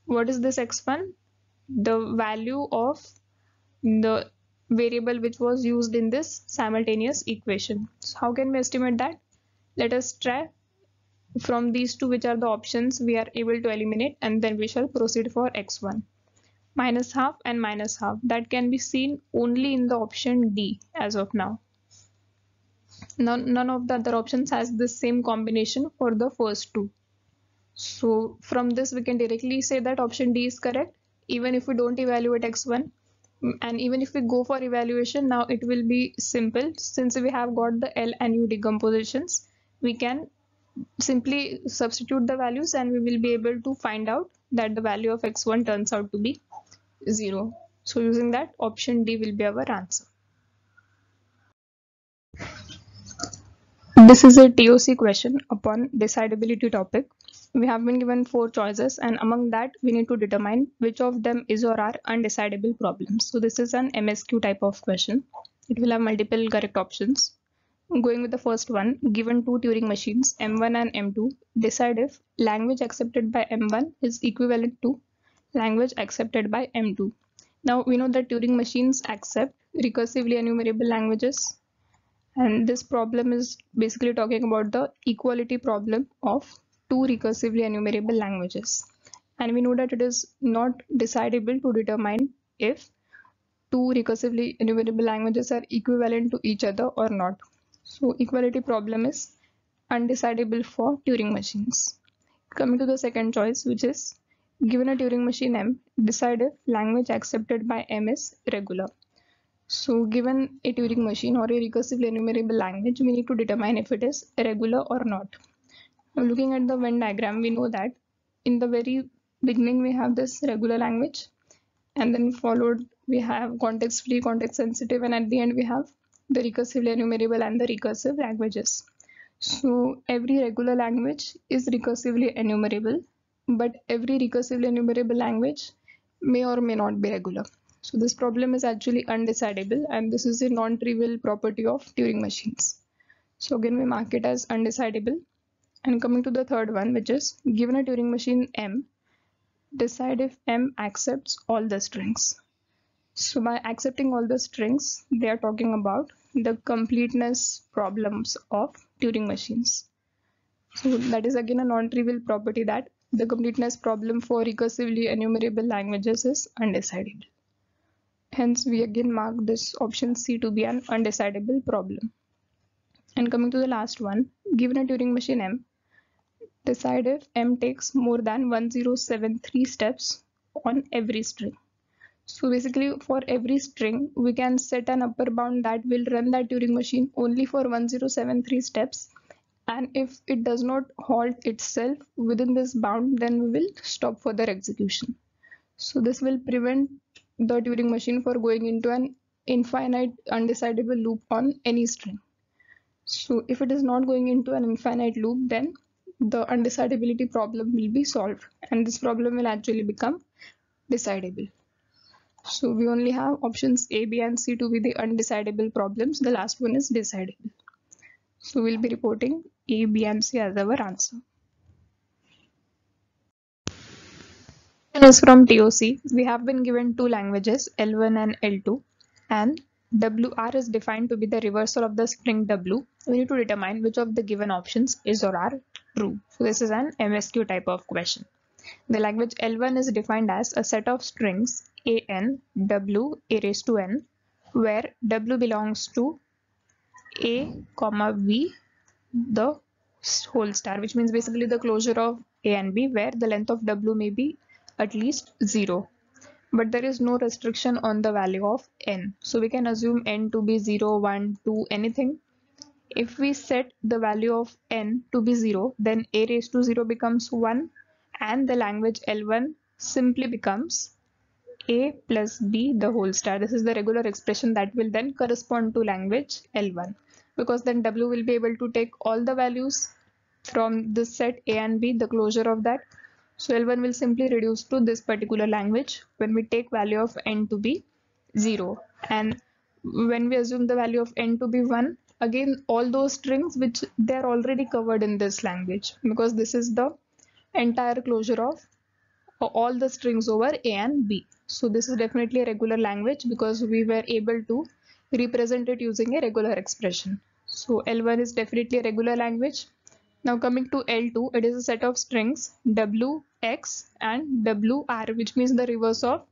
What is this X1? The value of the variable which was used in this simultaneous equation. So how can we estimate that? Let us try. From these two, which are the options, we are able to eliminate, and then we shall proceed for x1. Minus half and minus half, that can be seen only in the option D as of now. None of the other options has the same combination for the first two. So from this we can directly say that option D is correct, even if we don't evaluate x1. And even if we go for evaluation, now it will be simple. Since we have got the L and U decompositions, we can simply substitute the values and we will be able to find out that the value of x1 turns out to be 0. So using that, option D will be our answer. This is a TOC question upon decidability topic. We have been given 4 choices, and among that we need to determine which of them is or are undecidable problems. So this is an MSQ type of question. It will have multiple correct options. Going with the first one, given two Turing machines M1 and M2, decide if language accepted by M1 is equivalent to language accepted by M2. Now we know that Turing machines accept recursively enumerable languages, and this problem is basically talking about the equality problem of two recursively enumerable languages. And we know that it is not decidable to determine if two recursively enumerable languages are equivalent to each other or not. So equality problem is undecidable for Turing machines. Coming to the second choice, which is given a Turing machine M, decide if language accepted by M is regular. So given a Turing machine or a recursively enumerable language, we need to determine if it is regular or not. Now looking at the Venn diagram, we know that in the very beginning we have this regular language, and then followed we have context free, context sensitive, and at the end we have the recursively enumerable and the recursive languages. So every regular language is recursively enumerable, but every recursively enumerable language may or may not be regular. So this problem is actually undecidable, and this is a non-trivial property of Turing machines. So again we mark it as undecidable. And coming to the third one, which is given a Turing machine M, decide if M accepts all the strings. So by accepting all the strings, they are talking about the completeness problems of Turing machines. So that is again a non-trivial property that the completeness problem for recursively enumerable languages is undecidable. Hence, we again mark this option C to be an undecidable problem. And coming to the last one, given a Turing machine M, decide if M takes more than 1073 steps on every string. So basically for every string, we can set an upper bound that will run that Turing machine only for 1073 steps. And if it does not halt itself within this bound, then we will stop further execution. So this will prevent the Turing machine for going into an infinite undecidable loop on any string. So if it is not going into an infinite loop, then the undecidability problem will be solved, and this problem will actually become decidable. So we only have options A, B, and C to be the undecidable problems. The last one is decidable. So we'll be reporting A, B, and C as our answer. Is from TOC. We have been given two languages, L1 and L2, and WR is defined to be the reversal of the string W. We need to determine which of the given options is or are true. So this is an MSQ type of question. The language L1 is defined as a set of strings AN, W, A raised to N, where W belongs to A, V, the whole star, which means basically the closure of A and B, where the length of W may be at least 0. But there is no restriction on the value of N. So we can assume N to be 0, 1, 2, anything. If we set the value of N to be 0, then A raised to 0 becomes 1, and the language L1 simply becomes A plus B the whole star. This is the regular expression that will then correspond to language L1, because then W will be able to take all the values from this set A and B, the closure of that. So L1 will simply reduce to this particular language when we take value of N to be 0. And when we assume the value of N to be 1, again all those strings which they are already covered in this language, because this is the entire closure of all the strings over A and B. So this is definitely a regular language because we were able to represent it using a regular expression. So L1 is definitely a regular language, Now coming to L2, it is a set of strings WX and WR, which means the reverse of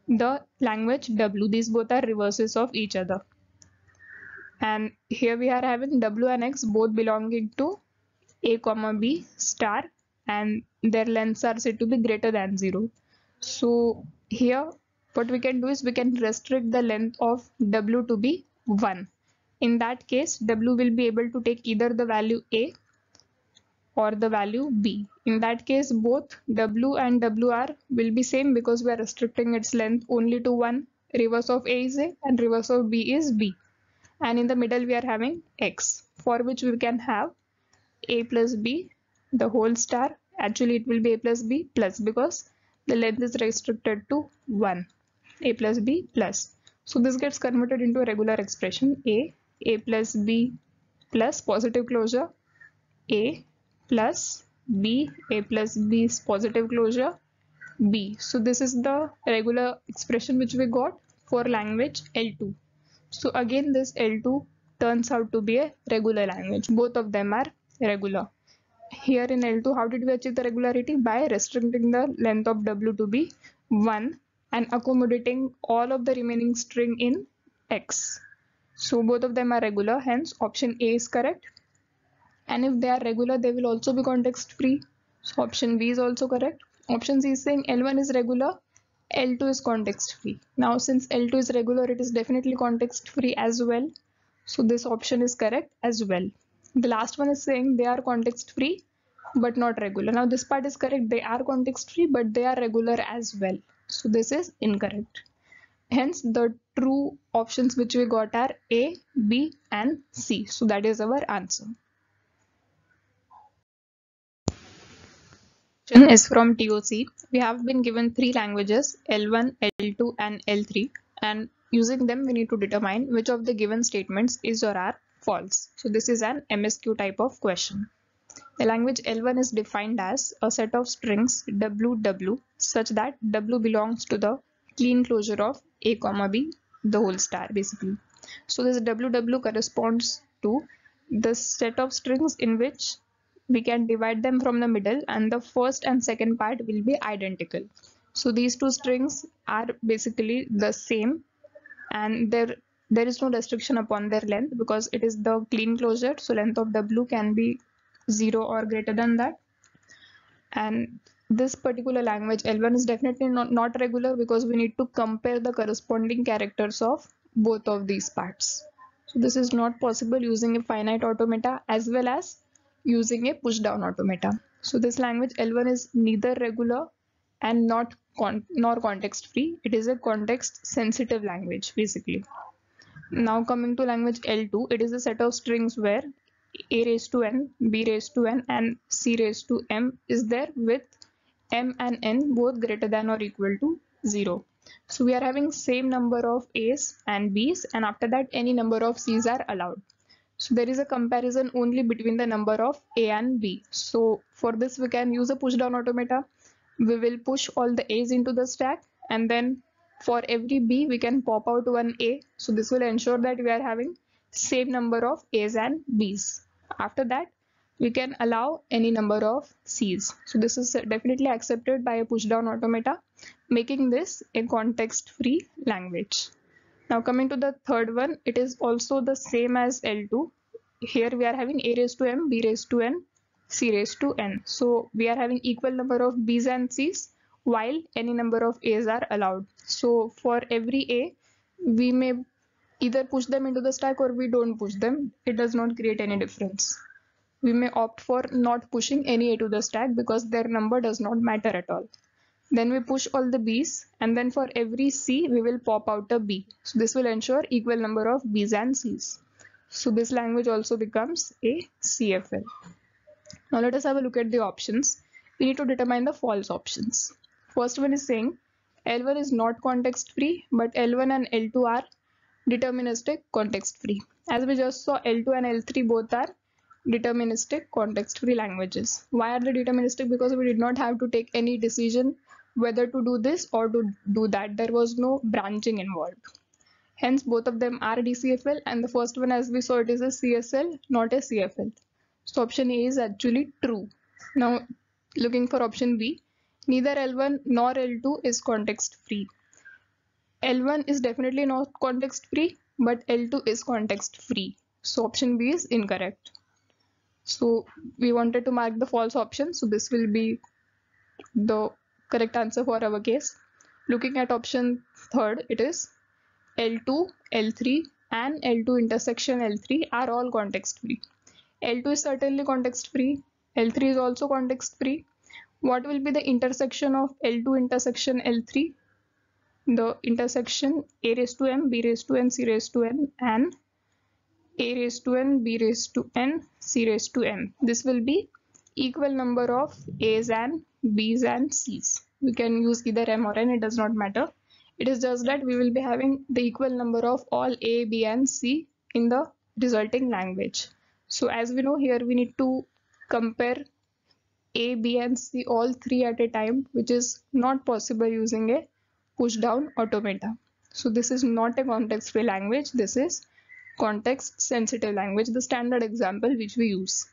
the language W. These both are reverses of each other. And here we are having W and X both belonging to A comma B star, and their lengths are said to be greater than 0. So here what we can do is we can restrict the length of W to be 1. In that case, W will be able to take either the value A or the value B. In that case, both W and WR will be same because we are restricting its length only to 1. Reverse of A is A and reverse of B is B. And in the middle we are having X, for which we can have A plus B the whole star. Actually it will be A plus B plus, because the length is restricted to 1. A plus B plus. So this gets converted into a regular expression. A plus B plus positive closure, A plus B, A plus B is positive closure, B. So this is the regular expression which we got for language L2. So again this L2 turns out to be a regular language. Both of them are regular. Here in L2, how did we achieve the regularity? By restricting the length of W to be 1 and accommodating all of the remaining string in X. So both of them are regular, hence option A is correct. And if they are regular, they will also be context free. So option B is also correct. Option C is saying L1 is regular, L2 is context free. Now since L2 is regular, it is definitely context free as well. So this option is correct as well. The last one is saying they are context free but not regular. Now this part is correct, they are context free but they are regular as well. So this is incorrect. Hence the true options which we got are A, B and C. So that is our answer. Question is from TOC. We have been given three languages L1, L2 and L3, and using them we need to determine which of the given statements is or are false. So this is an MSQ type of question. The language L1 is defined as a set of strings WW such that W belongs to the clean closure of A comma B, the whole star basically. So this WW corresponds to the set of strings in which we can divide them from the middle and the first and second part will be identical. So these two strings are basically the same and there is no restriction upon their length because it is the clean closure. So length of W can be 0 or greater than that. And this particular language L1 is definitely not regular because we need to compare the corresponding characters of both of these parts. So this is not possible using a finite automata as well as using a push down automata. So this language L1 is neither regular and nor context free. It is a context sensitive language basically. Now coming to language L2, it is a set of strings where A raised to n, B raised to n and C raised to m is there with m and n both greater than or equal to 0. So we are having same number of A's and B's, and after that any number of C's are allowed. So there is a comparison only between the number of A and B. So for this we can use a push down automata. We will push all the A's into the stack and then for every B we can pop out one A. So this will ensure that we are having same number of A's and B's. After that we can allow any number of C's. So this is definitely accepted by a push down automata, making this a context free language. Now coming to the third one, it is also the same as L2. Here we are having A raised to m, B raised to n, C raised to n. So we are having equal number of B's and C's while any number of A's are allowed. So for every A, we may either push them into the stack or we don't push them. It does not create any difference. We may opt for not pushing any A to the stack because their number does not matter at all. Then we push all the B's and then for every C we will pop out a B. So this will ensure equal number of B's and C's. So this language also becomes a CFL. Now let us have a look at the options. We need to determine the false options. First one is saying L1 is not context free but L1 and L2 are deterministic context free. As we just saw, L2 and L3 both are deterministic context free languages. Why are they deterministic? Because we did not have to take any decision whether to do this or to do that. There was no branching involved. Hence both of them are DCFL, and the first one, as we saw, it is a CSL, not a CFL. So option A is actually true. Now looking for option B, neither L1 nor L2 is context free. L1 is definitely not context free, but L2 is context free. So option B is incorrect. So we wanted to mark the false option, so this will be the correct answer for our case. Looking at option third, it is L2, L3 and L2 intersection L3 are all context free. L2 is certainly context free, L3 is also context free. What will be the intersection of L2 intersection L3? The intersection a raised to m, b raised to n, c raised to n and a raised to n, b raised to n, c raised to m. This will be equal number of a's and b's and c's. We can use either m or n, it does not matter. It is just that we will be having the equal number of all a, b and c in the resulting language. So as we know, here we need to compare a, b and c all three at a time, which is not possible using a push down automata. So this is not a context free language, this is context sensitive language, the standard example which we use.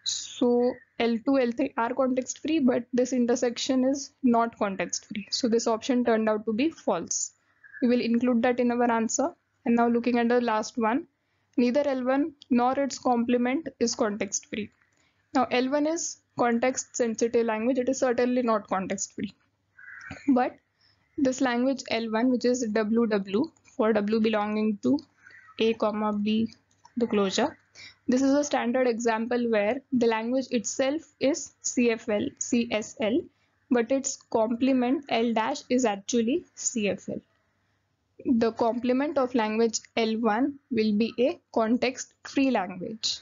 So L2, L3 are context free, but this intersection is not context free. So this option turned out to be false. We will include that in our answer. And now looking at the last one, neither L1 nor its complement is context free. Now L1 is context sensitive language, it is certainly not context free. But this language L1, which is WW, for W belonging to A, B, the closure. This is a standard example where the language itself is CSL, but its complement L dash is actually CFL. The complement of language L1 will be a context-free language.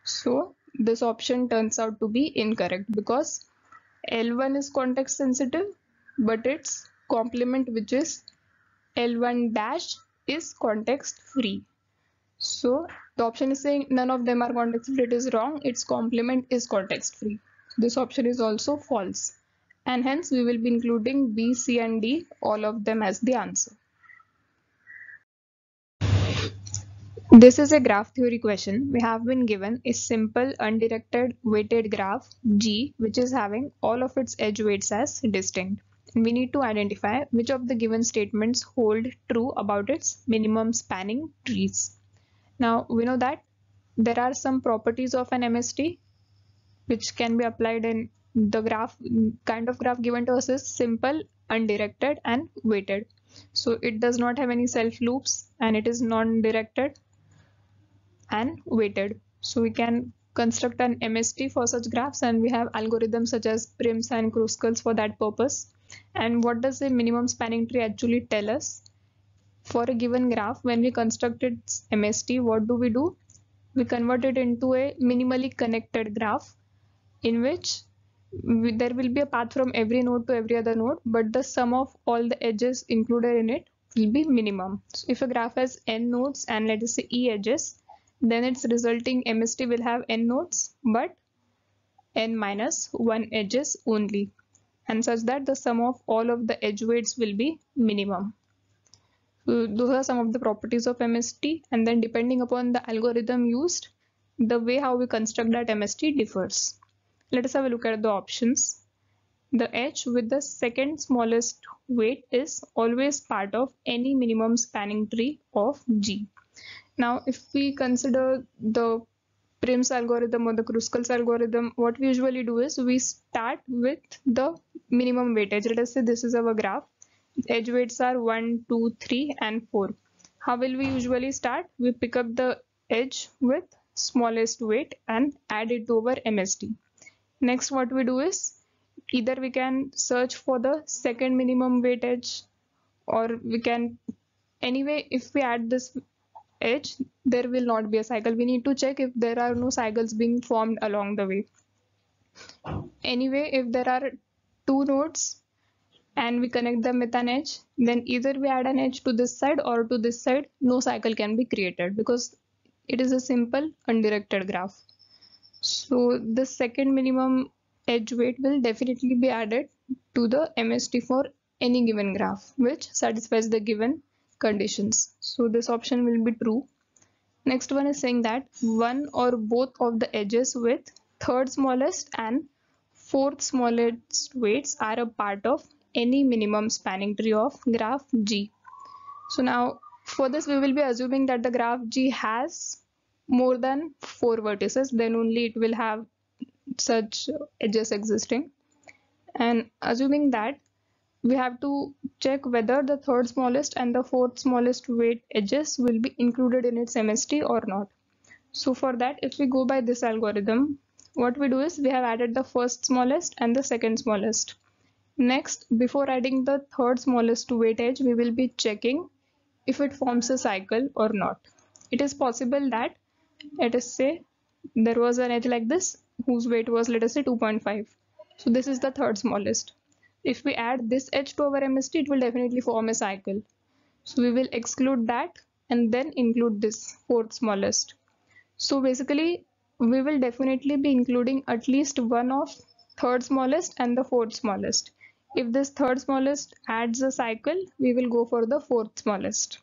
So this option turns out to be incorrect because L1 is context sensitive, but its complement, which is L1 dash, is context free. So the option is saying none of them are context free. It is wrong. Its complement is context free. This option is also false. And hence we will be including B, C and D, all of them as the answer. This is a graph theory question. We have been given a simple undirected weighted graph G, which is having all of its edge weights as distinct. We need to identify which of the given statements hold true about its minimum spanning trees. Now we know that there are some properties of an MST which can be applied in the graph. Kind of graph given to us is simple, undirected and weighted. So it does not have any self loops and it is non-directed and weighted. So we can construct an MST for such graphs, and we have algorithms such as prims and Kruskal's for that purpose. And what does a minimum spanning tree actually tell us? For a given graph, when we construct its MST, what do? We convert it into a minimally connected graph in which there will be a path from every node to every other node, but the sum of all the edges included in it will be minimum. So if a graph has n nodes and let us say e edges, then its resulting MST will have n nodes but n minus 1 edges only, and such that the sum of all of the edge weights will be minimum. So those are some of the properties of MST, and then depending upon the algorithm used, the way how we construct that MST differs. Let us have a look at the options. The edge with the second smallest weight is always part of any minimum spanning tree of G. Now, if we consider the Prim's algorithm or the Kruskal's algorithm, what we usually do is we start with the minimum weightage. Let us say this is our graph. Edge weights are 1, 2, 3 and 4. How will we usually start? We pick up the edge with smallest weight and add it to our MST. Next, what we do is either we can search for the second minimum weight edge, or we can, anyway, if we add this edge, there will not be a cycle. We need to check if there are no cycles being formed along the way. Anyway, if there are two nodes and we connect them with an edge, then either we add an edge to this side or to this side, no cycle can be created because it is a simple undirected graph. So the second minimum edge weight will definitely be added to the MST for any given graph which satisfies the given conditions. So this option will be true. Next one is saying that one or both of the edges with third smallest and fourth smallest weights are a part of any minimum spanning tree of graph G. So now for this we will be assuming that the graph G has more than 4 vertices, then only it will have such edges existing. And assuming that, we have to check whether the third smallest and the fourth smallest weight edges will be included in its MST or not. So for that, if we go by this algorithm, what we do is we have added the first smallest and the second smallest. Next, before adding the third smallest weight edge, we will be checking if it forms a cycle or not. It is possible that, let us say, there was an edge like this whose weight was, let us say, 2.5. So this is the third smallest. If we add this edge to our MST, it will definitely form a cycle. So we will exclude that and then include this fourth smallest. So basically, we will definitely be including at least one of third smallest and the fourth smallest. If this third smallest adds a cycle, we will go for the fourth smallest.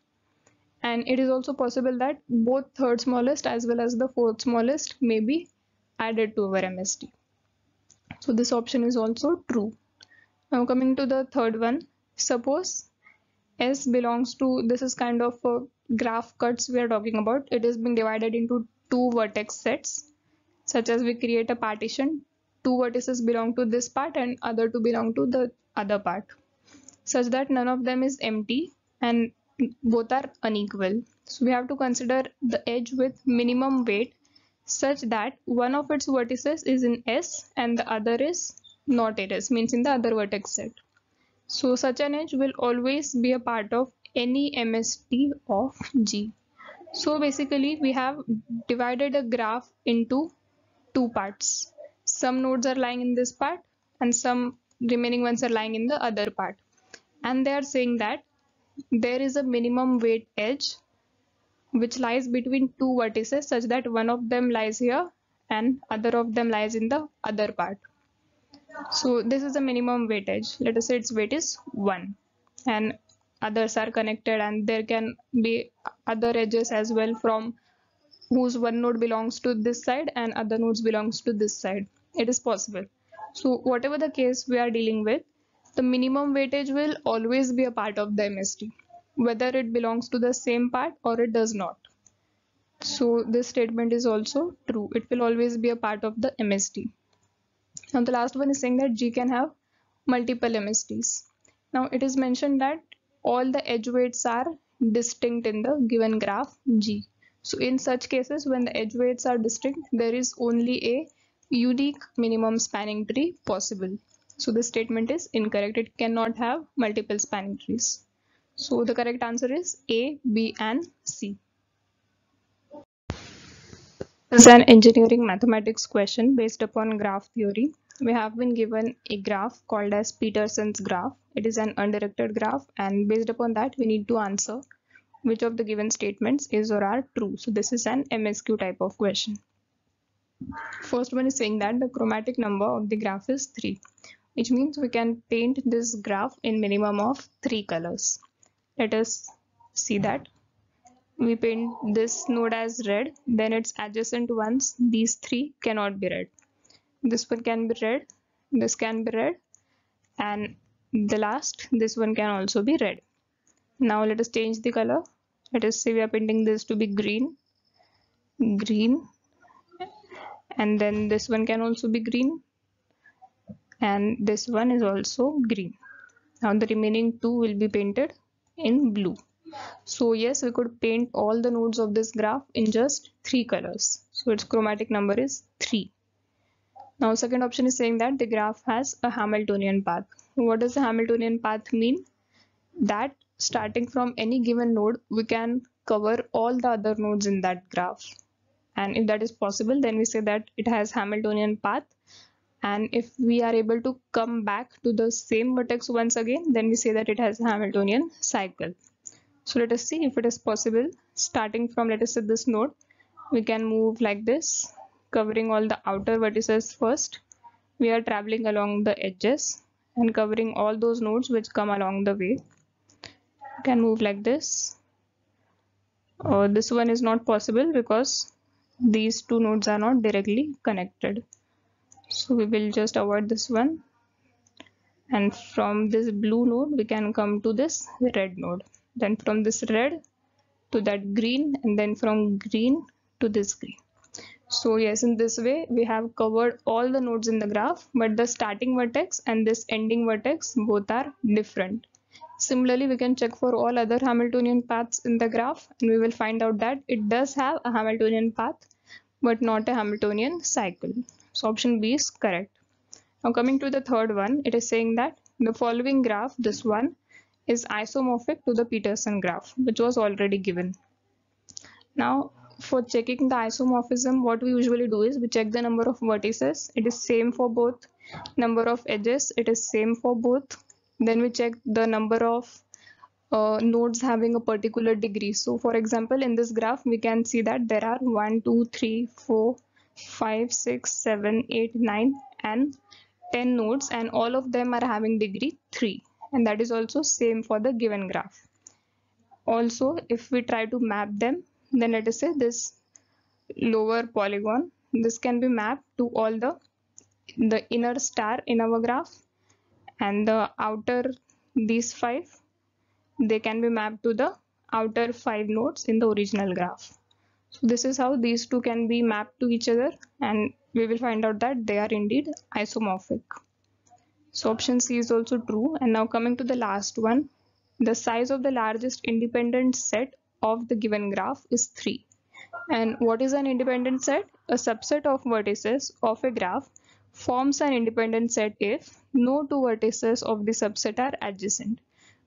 And it is also possible that both third smallest as well as the fourth smallest may be added to our MST. So this option is also true. Now coming to the third one, suppose S belongs to, this is kind of a graph cuts we are talking about. It is being divided into two vertex sets, such as we create a partition. Two vertices belong to this part and other two belong to the other part, such that none of them is empty and both are unequal. So we have to consider the edge with minimum weight such that one of its vertices is in S and the other is not in S, means in the other vertex set. So such an edge will always be a part of any MST of G. So basically we have divided a graph into two parts. Some nodes are lying in this part and some remaining ones are lying in the other part. And they are saying that there is a minimum weight edge which lies between two vertices such that one of them lies here and other of them lies in the other part. So this is the minimum weight edge. Let us say its weight is 1 and others are connected, and there can be other edges as well from whose one node belongs to this side and other nodes belongs to this side. It is possible. So whatever the case we are dealing with, the minimum weightage will always be a part of the MST, whether it belongs to the same part or it does not. So this statement is also true. It will always be a part of the MST. Now the last one is saying that G can have multiple MSTs. Now it is mentioned that all the edge weights are distinct in the given graph G. So in such cases, when the edge weights are distinct, there is only a unique minimum spanning tree possible. So this statement is incorrect. It cannot have multiple spanning trees. So the correct answer is A, B and C. This is an engineering mathematics question based upon graph theory. We have been given a graph called as Peterson's graph. It is an undirected graph, and based upon that we need to answer which of the given statements is or are true. So this is an MSQ type of question. First one is saying that the chromatic number of the graph is 3, which means we can paint this graph in minimum of 3 colors. Let us see that. We paint this node as red, then its adjacent ones, these 3 cannot be red. This one can be red, this can be red, and the last, this one can also be red. Now let us change the color. Let us say we are painting this to be green, green, and then this one can also be green, and this one is also green. Now the remaining 2 will be painted in blue. So yes, we could paint all the nodes of this graph in just 3 colors. So its chromatic number is 3. Now second option is saying that the graph has a Hamiltonian path. What does the Hamiltonian path mean? That starting from any given node, we can cover all the other nodes in that graph. And if that is possible, then we say that it has Hamiltonian path. And if we are able to come back to the same vertex once again, then we say that it has a Hamiltonian cycle. So let us see if it is possible. Starting from, let us say, this node, we can move like this, covering all the outer vertices first. We are traveling along the edges and covering all those nodes which come along the way. We can move like this. This one is not possible because these two nodes are not directly connected. So we will just avoid this one. And from this blue node, we can come to this red node. Then from this red to that green, and then from green to this green. So yes, in this way, we have covered all the nodes in the graph, but the starting vertex and this ending vertex both are different. Similarly, we can check for all other Hamiltonian paths in the graph, and we will find out that it does have a Hamiltonian path, but not a Hamiltonian cycle. So option B is correct. Now coming to the third one, it is saying that the following graph, this one, is isomorphic to the Peterson graph, which was already given. Now, for checking the isomorphism, what we usually do is we check the number of vertices. It is same for both. Number of edges, it is same for both. Then we check the number of nodes having a particular degree. So for example, in this graph, we can see that there are 1, 2, 3, 4, 5, 6, 7, 8, 9 and 10 nodes, and all of them are having degree 3. And that is also same for the given graph. Also, if we try to map them, then let us say this lower polygon, this can be mapped to all the inner star in our graph, and the outer, these 5, they can be mapped to the outer 5 nodes in the original graph. So this is how these two can be mapped to each other, and we will find out that they are indeed isomorphic. So option C is also true. And now coming to the last one, the size of the largest independent set of the given graph is 3. And what is an independent set? A subset of vertices of a graph forms an independent set if no two vertices of the subset are adjacent.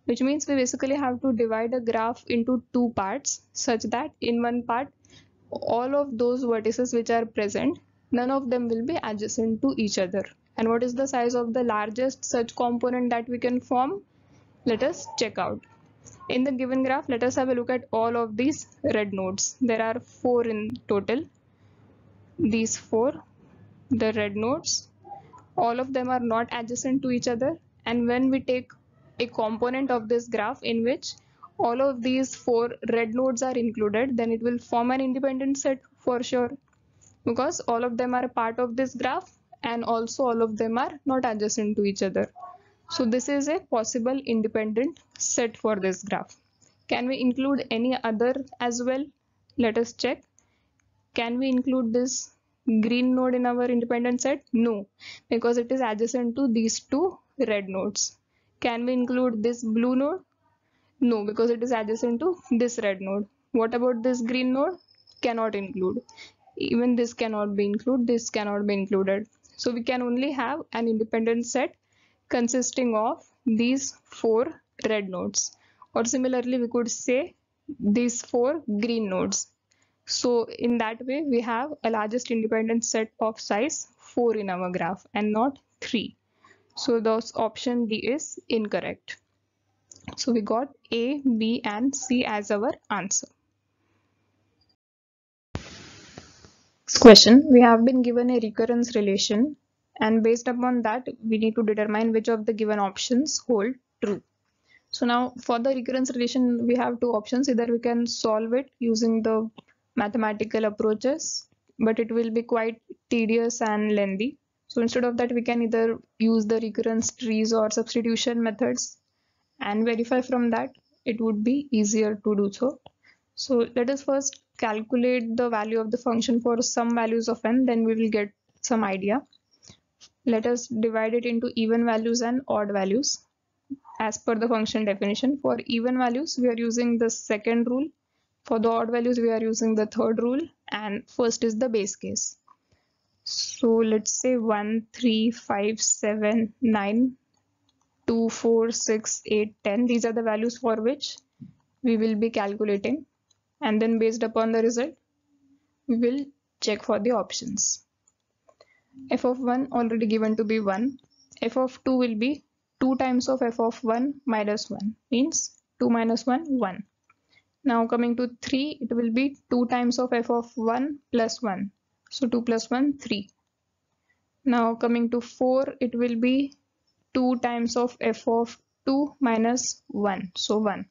Which means we basically have to divide a graph into two parts such that in one part, all of those vertices which are present, none of them will be adjacent to each other. And what is the size of the largest such component that we can form? Let us check out. In the given graph, let us have a look at all of these red nodes. There are 4 in total. These 4, the red nodes, all of them are not adjacent to each other. And when we take a component of this graph in which all of these 4 red nodes are included, then it will form an independent set for sure, because all of them are a part of this graph and also all of them are not adjacent to each other. So this is a possible independent set for this graph. Can we include any other as well? Let us check. Can we include this green node in our independent set? No, because it is adjacent to these two red nodes. Can we include this blue node? No, because it is adjacent to this red node. What about this green node? Cannot include. Even this cannot be included, this cannot be included. So we can only have an independent set consisting of these 4 red nodes. Or similarly, we could say these 4 green nodes. So in that way, we have a largest independent set of size 4 in our graph and not 3. So thus option D is incorrect. So we got A, B and C as our answer. Next question, we have been given a recurrence relation, and based upon that we need to determine which of the given options hold true. So now for the recurrence relation we have two options. Either we can solve it using the mathematical approaches, but it will be quite tedious and lengthy. So instead of that we can either use the recurrence trees or substitution methods and verify from that. It would be easier to do so. So let us first calculate the value of the function for some values of n, then we will get some idea. Let us divide it into even values and odd values. As per the function definition, for even values we are using the second rule, for the odd values we are using the third rule, and first is the base case. So let's say 1, 3, 5, 7, 9, 2, 4, 6, 8, 10. These are the values for which we will be calculating, and then based upon the result we will check for the options. F of 1 already given to be 1. F of 2 will be 2 times of f of 1 minus 1, means 2 minus 1, 1. Now coming to 3, it will be 2 times of f of 1 plus 1. So 2 plus 1, 3. Now coming to 4, it will be 2 times of f of 2 minus 1. So 1.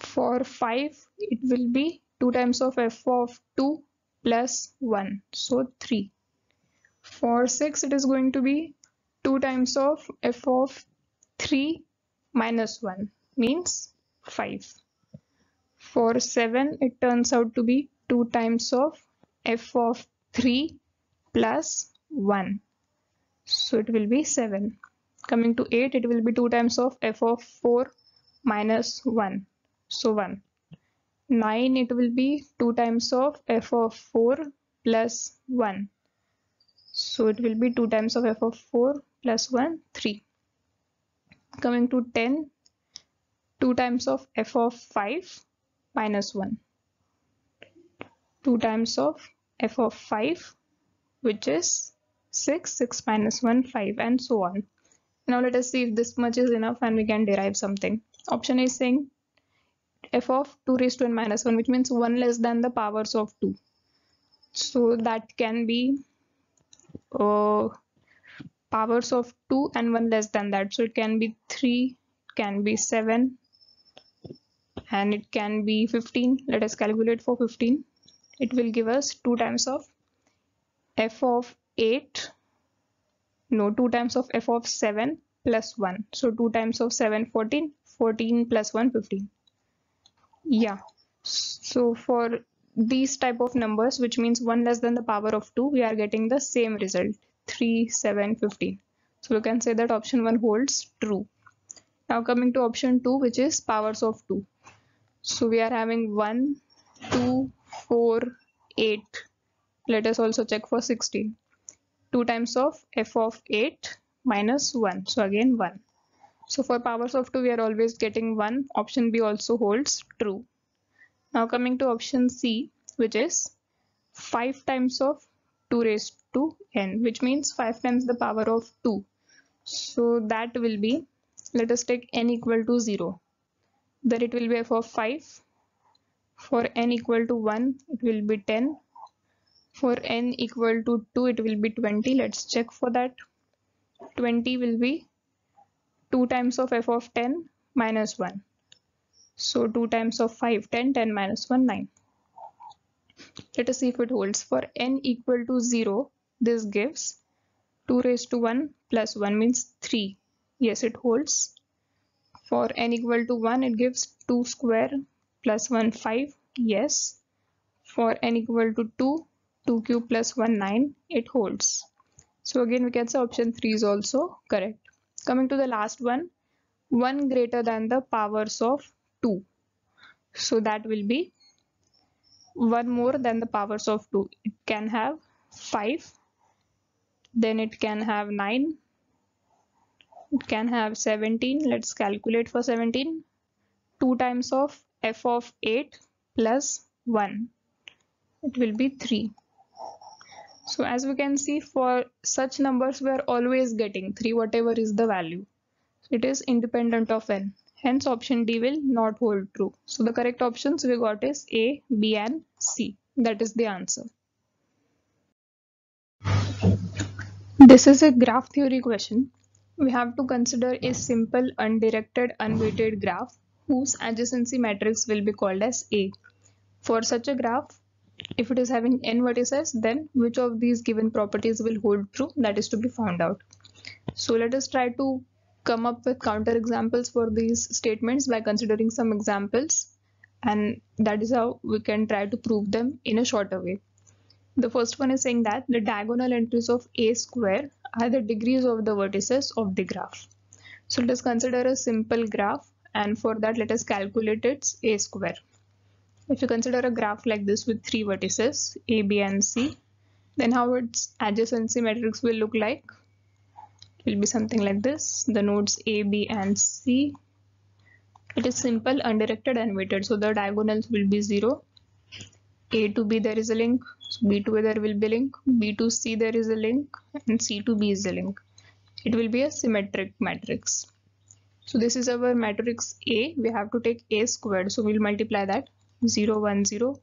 For 5, it will be 2 times of f of 2 plus 1, so 3. For 6, it is going to be 2 times of f of 3 minus 1, means 5. For 7, it turns out to be 2 times of f of 3 plus 1, so it will be 7. Coming to 8, it will be 2 times of f of 4 minus 1, so 1. 9, it will be 2 times of f of 4 plus 1, so it will be 2 times of f of 4 plus 1, 3. Coming to 10, 2 times of f of 5 minus 1, 2 times of f of 5, which is 6, 6 minus 1, 5, and so on. Now let us see if this much is enough and we can derive something. Option A is saying f of 2 raised to n minus 1, which means 1 less than the powers of 2. So that can be powers of 2 and 1 less than that. So it can be 3, it can be 7, and it can be 15. Let us calculate for 15. It will give us 2 times of f of 8, no, 2 times of f of 7 plus 1. So 2 times of 7, 14, 14 plus 1, 15. Yeah, so for these type of numbers, which means 1 less than the power of 2, we are getting the same result, 3, 7, 15. So we can say that option 1 holds true. Now coming to option 2, which is powers of 2. So we are having 1, 2, 4, 8. Let us also check for 16. 2 times of f of 8 minus 1. So again 1. So for powers of 2, we are always getting 1. Option B also holds true. Now coming to option C, which is 5 times of 2 raised to n, which means 5 times the power of 2. So that will be, let us take n equal to 0. Then it will be f of 5. For n equal to 1, it will be 10. For n equal to 2, it will be 20. Let's check for that. 20 will be 2 times of f of 10 minus 1. So 2 times of 5, 10, 10 minus 1, 9. Let us see if it holds. For n equal to 0, this gives 2 raised to 1 plus 1 means 3. Yes, it holds. For n equal to 1, it gives 2 square plus 1, 5. Yes. For n equal to 2, 2 cube plus 1, 9. It holds. So again, we can say option 3 is also correct. Coming to the last one, 1 greater than the powers of 2. So that will be 1 more than the powers of 2. It can have 5, then it can have 9, it can have 17. Let's calculate for 17. 2 times of f of 8 plus 1. It will be 3. So as we can see, for such numbers, we are always getting 3, whatever is the value. So it is independent of n. Hence option D will not hold true. So the correct options we got is A, B and C. That is the answer. This is a graph theory question. We have to consider a simple undirected unweighted graph whose adjacency matrix will be called as A. For such a graph, if it is having n vertices, then which of these given properties will hold true? That is to be found out. So let us try to come up with counter examples for these statements by considering some examples, and that is how we can try to prove them in a shorter way. The first one is saying that the diagonal entries of A square are the degrees of the vertices of the graph. So let us consider a simple graph, and for that let us calculate its A square. If you consider a graph like this with 3 vertices A, B and C, then how its adjacency matrix will look like? It will be something like this. The nodes A, B and C. It is simple, undirected, unweighted. So the diagonals will be 0. A to B there is a link. So B to A there will be a link. B to C there is a link. And C to B is a link. It will be a symmetric matrix. So this is our matrix A. We have to take A squared. So we'll multiply that. 0, 1, 0,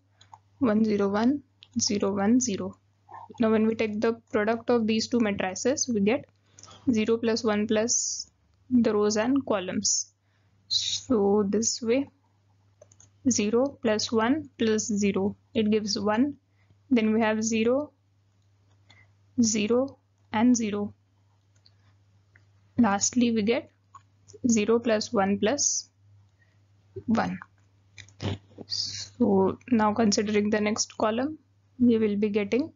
1, 0, 1, 0, 1, 0. Now when we take the product of these two matrices, we get 0 plus 1 plus the rows and columns. So this way 0 plus 1 plus 0. It gives 1. Then we have 0, 0 and 0. Lastly, we get 0 plus 1 plus 1. So now considering the next column, we will be getting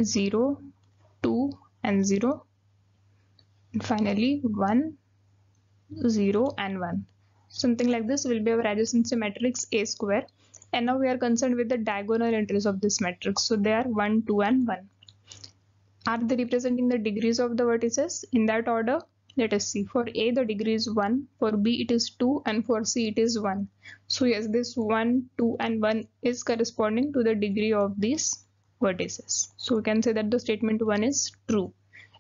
0, 2 and 0. And finally 1, 0 and 1. Something like this will be our adjacency matrix A square. And now we are concerned with the diagonal entries of this matrix. So they are 1, 2 and 1. Are they representing the degrees of the vertices in that order? Let us see. For A the degree is 1, for B it is 2 and for C it is 1. So yes, this 1, 2 and 1 is corresponding to the degree of these vertices. So we can say that the statement 1 is true.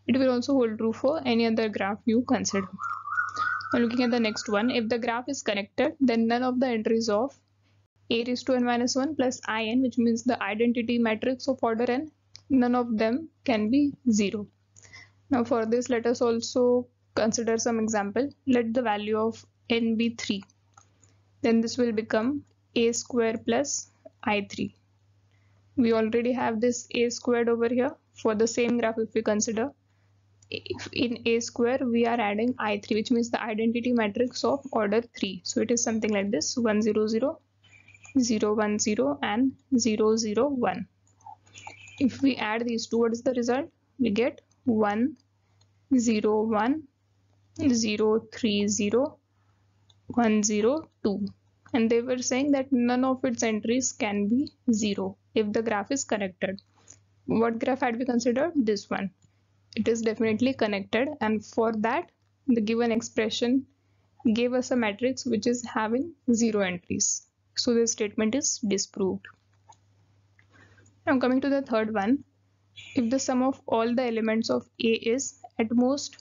It will also hold true for any other graph you consider. Now looking at the next one, if the graph is connected, then none of the entries of a raised to n minus 1 plus in, which means the identity matrix of order n, none of them can be 0. Now for this, let us also consider some example. Let the value of n be 3. Then this will become a square plus I3. We already have this a squared over here. For the same graph, if we consider, if in a square we are adding I3, which means the identity matrix of order 3. So it is something like this: 1 0 0, 0 1 0 and 0 0 1. If we add these two, what is the result? We get 1 0 1, 0 3 0, 1 0 2. And they were saying that none of its entries can be 0 if the graph is connected. What graph had we considered? This one. It is definitely connected, and for that the given expression gave us a matrix which is having 0 entries. So this statement is disproved. Now coming to the third one, if the sum of all the elements of A is at most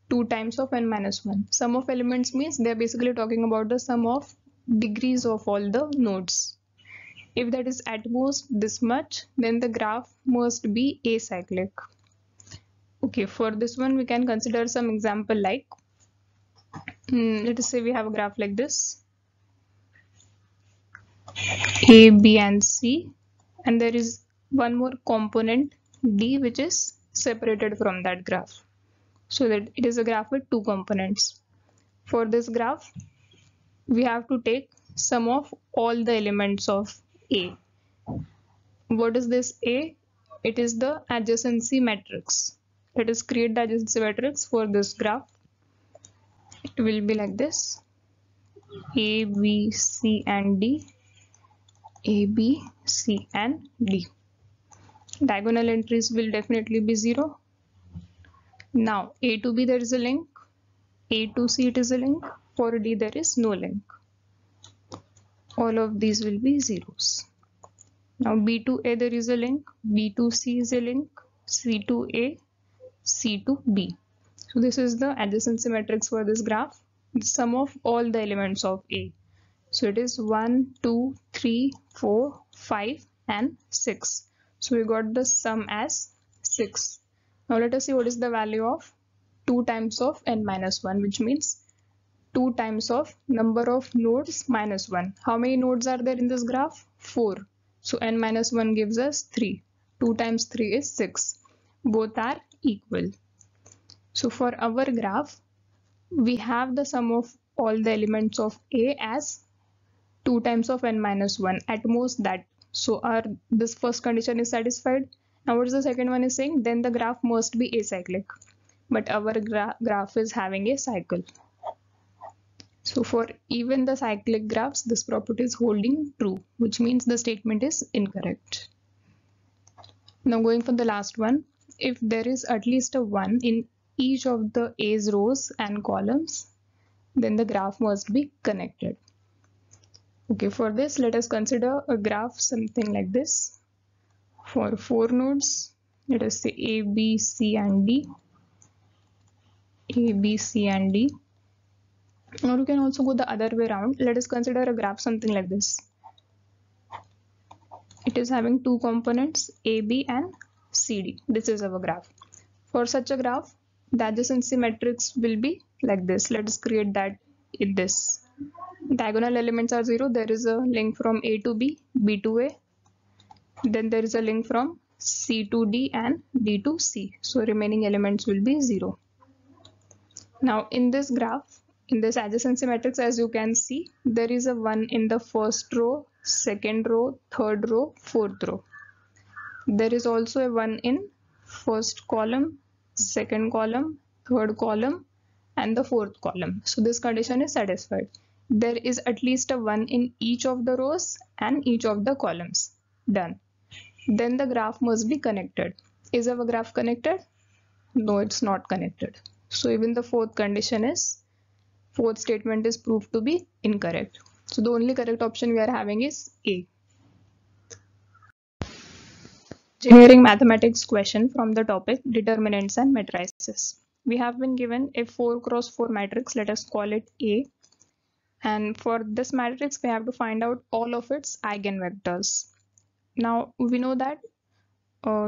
2 times of n minus 1. Sum of elements means they are basically talking about the sum of degrees of all the nodes. If that is at most this much, then the graph must be acyclic. Okay, for this one we can consider some example like, let us say we have a graph like this, A, B and C, and there is one more component D which is separated from that graph. So that it is a graph with 2 components. For this graph, we have to take sum of all the elements of A. What is this A? It is the adjacency matrix. Let us create the adjacency matrix for this graph. It will be like this: A, B, C and D, A, B, C and D. Diagonal entries will definitely be 0. Now A to B there is a link, A to C it is a link, for D there is no link. All of these will be zeros. Now B to A there is a link, B to C is a link, C to A, C to B. So this is the adjacency matrix for this graph, the sum of all the elements of A. So it is 1, 2, 3, 4, 5 and 6. So we got the sum as 6. Now let us see what is the value of 2 times of n minus 1, which means 2 times of number of nodes minus 1. How many nodes are there in this graph? 4. So n minus 1 gives us 3. 2 times 3 is 6. Both are equal. So for our graph, we have the sum of all the elements of A as 2 times of n minus 1, at most that. So this first condition is satisfied. Now what is the second one is saying? Then the graph must be acyclic. But our graph is having a cycle. So for even the cyclic graphs, this property is holding true, which means the statement is incorrect. Now going for the last one, if there is at least a 1 in each of the A's rows and columns, then the graph must be connected. Okay, for this let us consider a graph something like this. For 4 nodes, let us say A, B, C and D, A, B, C and D. Or you can also go the other way around. Let us consider a graph something like this. It is having 2 components, A, B and C, D. This is our graph. For such a graph, the adjacency matrix will be like this. Let us create that in this. Diagonal elements are 0. There is a link from A to B, B to A. Then there is a link from C to D and D to C. So remaining elements will be 0. Now in this graph, in this adjacency matrix, as you can see, there is a 1 in the first row, second row, third row, fourth row. There is also a 1 in first column, second column, third column, and the fourth column. So this condition is satisfied. There is at least a 1 in each of the rows and each of the columns. Done. Then the graph must be connected. Is our graph connected? No, it's not connected. So even the fourth statement is proved to be incorrect. So the only correct option we are having is A. Engineering mathematics question from the topic determinants and matrices. We have been given a 4x4 matrix, let us call it A. And for this matrix, we have to find out all of its eigenvectors. Now we know that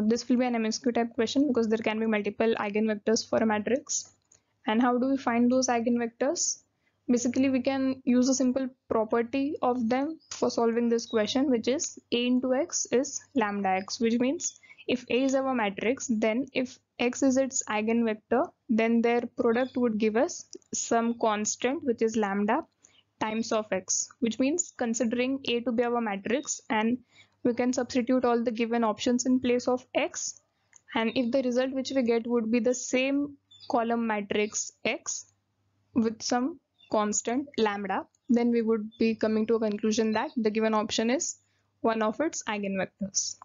this will be an MSQ type question because there can be multiple eigenvectors for a matrix. And how do we find those eigenvectors? Basically, we can use a simple property of them for solving this question, which is A into X is lambda X, which means if A is our matrix, then if X is its eigenvector, then their product would give us some constant, which is lambda times of X, which means considering A to be our matrix, and we can substitute all the given options in place of X, and if the result which we get would be the same column matrix X with some constant lambda, then we would be coming to a conclusion that the given option is one of its eigenvectors.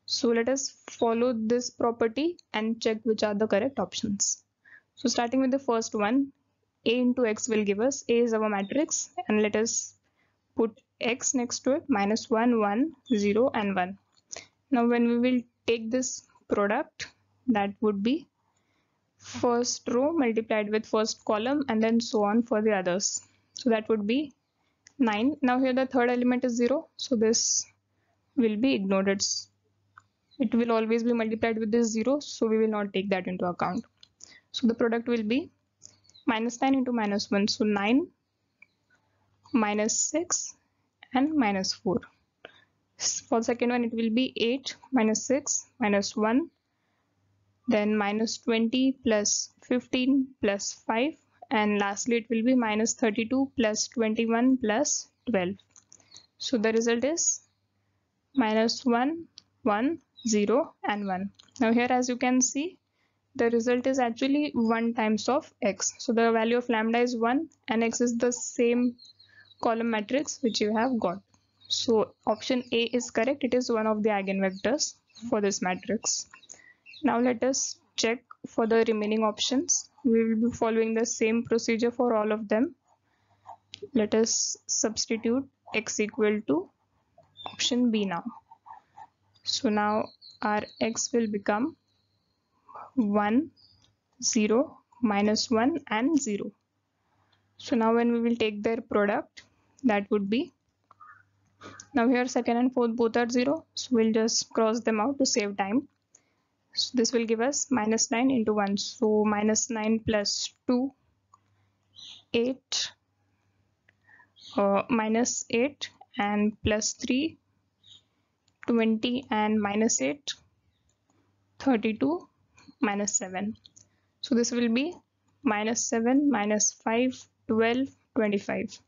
So let us follow this property and check which are the correct options. So starting with the first one, A into X will give us, A is our matrix, and let us put X next to it, minus 1, 1, 0 and 1. Now when we will take this product, that would be first row multiplied with first column and then so on for the others. So that would be 9. Now here the third element is 0, so this will be ignored. It will always be multiplied with this 0, so we will not take that into account. So the product will be minus 9 into minus 1, so 9, minus 6 and minus 4. For the second one it will be 8 minus 6 minus 1, then minus 20 plus 15 plus 5, and lastly it will be minus 32 plus 21 plus 12. So the result is minus 1, 1, 0 and 1. Now here as you can see, the result is actually 1 times of X. So the value of lambda is 1 and X is the same column matrix which you have got. So option A is correct. It is one of the eigenvectors for this matrix. Now let us check for the remaining options. We will be following the same procedure for all of them. Let us substitute X equal to option B now. So now our X will become 1, 0, minus 1 and 0. So now when we will take their product, that would be, now here second and fourth both are 0, so we'll just cross them out to save time. So this will give us minus 9 into 1, so minus 9 plus 2, 8, minus 8 and plus 3, 20 and minus 8, 32, minus 7. So this will be minus 7, minus 5, 12, 25.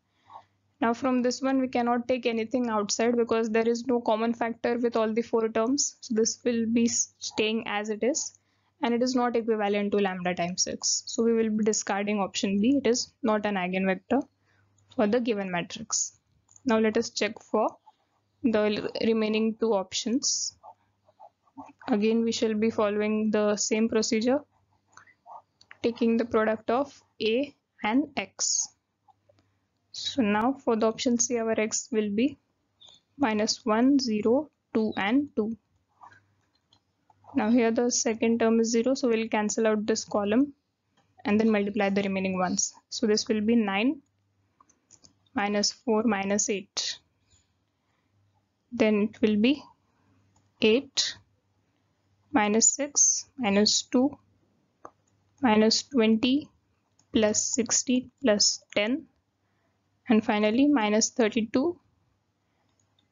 Now from this one we cannot take anything outside because there is no common factor with all the 4 terms. So this will be staying as it is and it is not equivalent to lambda times 6. So we will be discarding option B. It is not an eigenvector for the given matrix. Now let us check for the remaining 2 options. Again we shall be following the same procedure, taking the product of A and X. So now for the option C, our X will be minus 1, 0, 2 and 2. Now here the second term is 0, so we'll cancel out this column and then multiply the remaining ones. So this will be 9 minus 4 minus 8. Then it will be 8 minus 6 minus 2 minus 20 plus 60 plus 10 And finally minus 32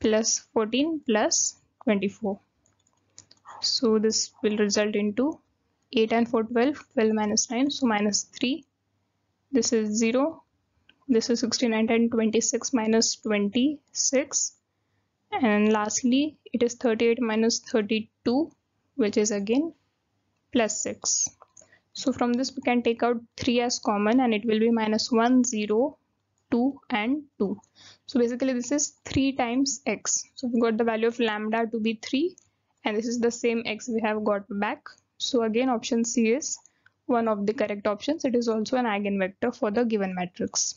plus 14 plus 24. So this will result into 8 and 4 12, 12 minus 9, so minus 3. This is 0. This is 69 and 26 minus 26. And lastly it is 38 minus 32, which is again plus 6. So from this we can take out 3 as common, and it will be minus 1 0 2 and 2. So basically this is 3 times x. So we got the value of lambda to be 3, and this is the same x we have got back. So again option C is one of the correct options. It is also an eigenvector for the given matrix.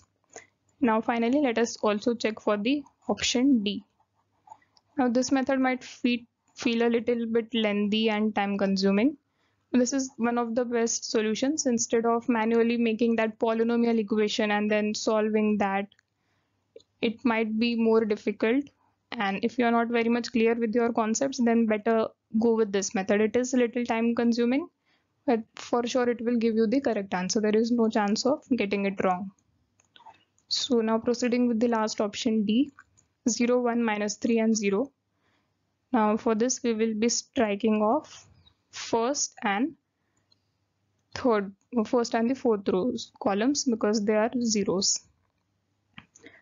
Now finally let us also check for the option D. Now this method might feel a little bit lengthy and time consuming. This is one of the best solutions. Instead of manually making that polynomial equation and then solving that, it might be more difficult, and if you are not very much clear with your concepts, then better go with this method. It is a little time consuming, but for sure it will give you the correct answer. There is no chance of getting it wrong. So now proceeding with the last option D, 0 1 minus 3 and 0. Now for this we will be striking off first and the fourth rows columns because they are zeros.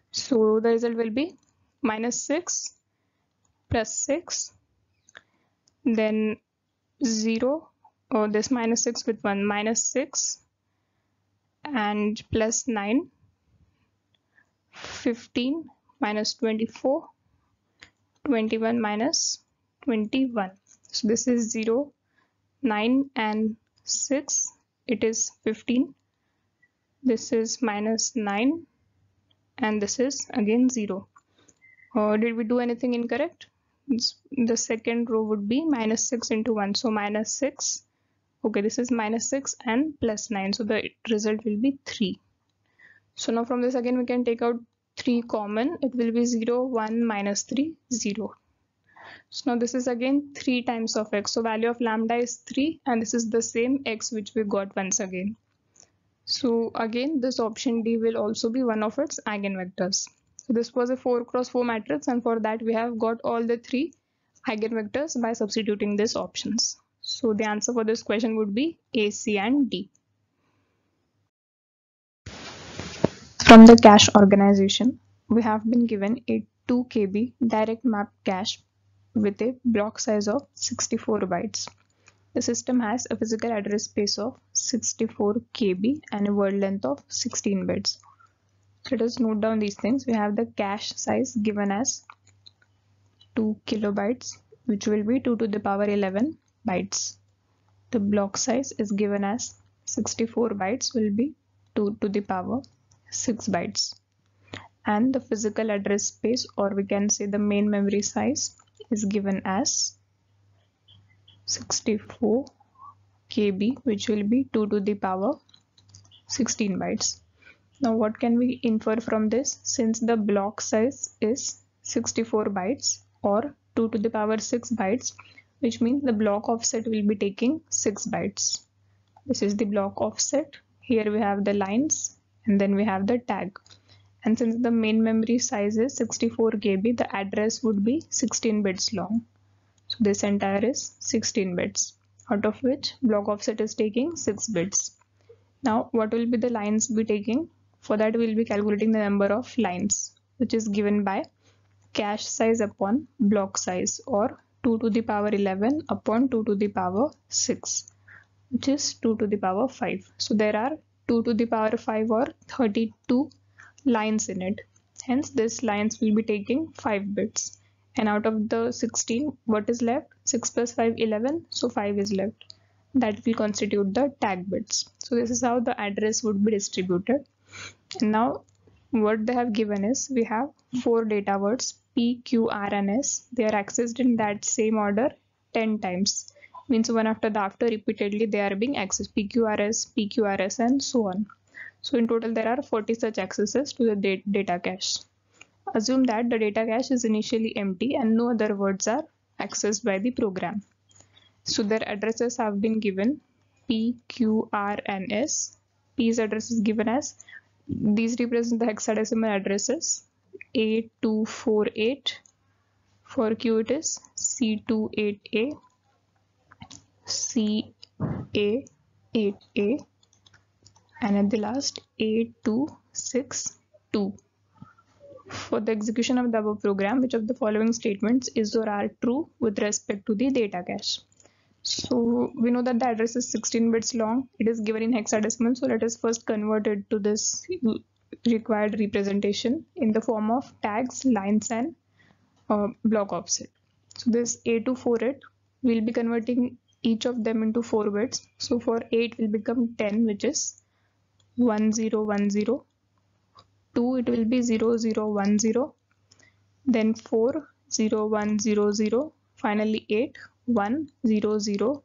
So the result will be minus 6 plus 6, then 0, this minus 6 with 1, minus 6, and plus 9, 15 minus 24, 21 minus 21. So this is 0, 9 and 6, it is 15. This is minus 9 and this is again 0. Did we do anything incorrect? The second row would be minus 6 into 1, so minus 6. Okay, this is minus 6 and plus 9, so the result will be 3. So now from this again we can take out 3 common. It will be 0 1 minus 3 0. So now this is again 3 times of x, so value of lambda is 3, and this is the same x which we got once again. So again this option D will also be one of its eigenvectors. So this was a 4 cross 4 matrix, and for that we have got all the 3 eigenvectors by substituting these options. So the answer for this question would be A, C and D. From the cache organization, we have been given a 2 KB direct map cache with a block size of 64 bytes. The system has a physical address space of 64 KB and a word length of 16 bits. So let us note down these things. We have the cache size given as 2 kilobytes, which will be 2 to the power 11 bytes. The block size is given as 64 bytes, will be 2 to the power 6 bytes. And the physical address space, or we can say the main memory size, is given as 64 KB, which will be 2 to the power 16 bytes. Now what can we infer from this? Since the block size is 64 bytes or 2 to the power 6 bytes, which means the block offset will be taking 6 bytes. This is the block offset. Here we have the lines and then we have the tag. And since the main memory size is 64 KB, the address would be 16 bits long. So this entire is 16 bits, out of which block offset is taking 6 bits. Now what will be the lines be taking? For that we will be calculating the number of lines, which is given by cache size upon block size, or 2 to the power 11 upon 2 to the power 6, which is 2 to the power 5. So there are 2 to the power 5 or 32 lines in it. Hence these lines will be taking 5 bits. And out of the 16, what is left? 6 plus 5, 11. So 5 is left. That will constitute the tag bits. So this is how the address would be distributed. And now what they have given is, we have 4 data words P, Q, R and S. They are accessed in that same order 10 times. Means one after the after, repeatedly they are being accessed. PQRS, PQRS and so on. So in total there are 40 such accesses to the data cache. Assume that the data cache is initially empty and no other words are accessed by the program. So their addresses have been given P, Q, R and S. P's address is given as These represent the hexadecimal addresses. A248. For Q it is C28A, CA8A, and at the last A262. For the execution of the above program, which of the following statements is or are true with respect to the data cache? So we know that the address is 16 bits long. It is given in hexadecimal. So let us first convert it to this required representation in the form of tags, lines, and block offset. So this A248 will be converting each of them into 4 bits. So for 8 will become 10, which is 1010. 2 it will be 0010. Then 4 0100. Finally 8 1000.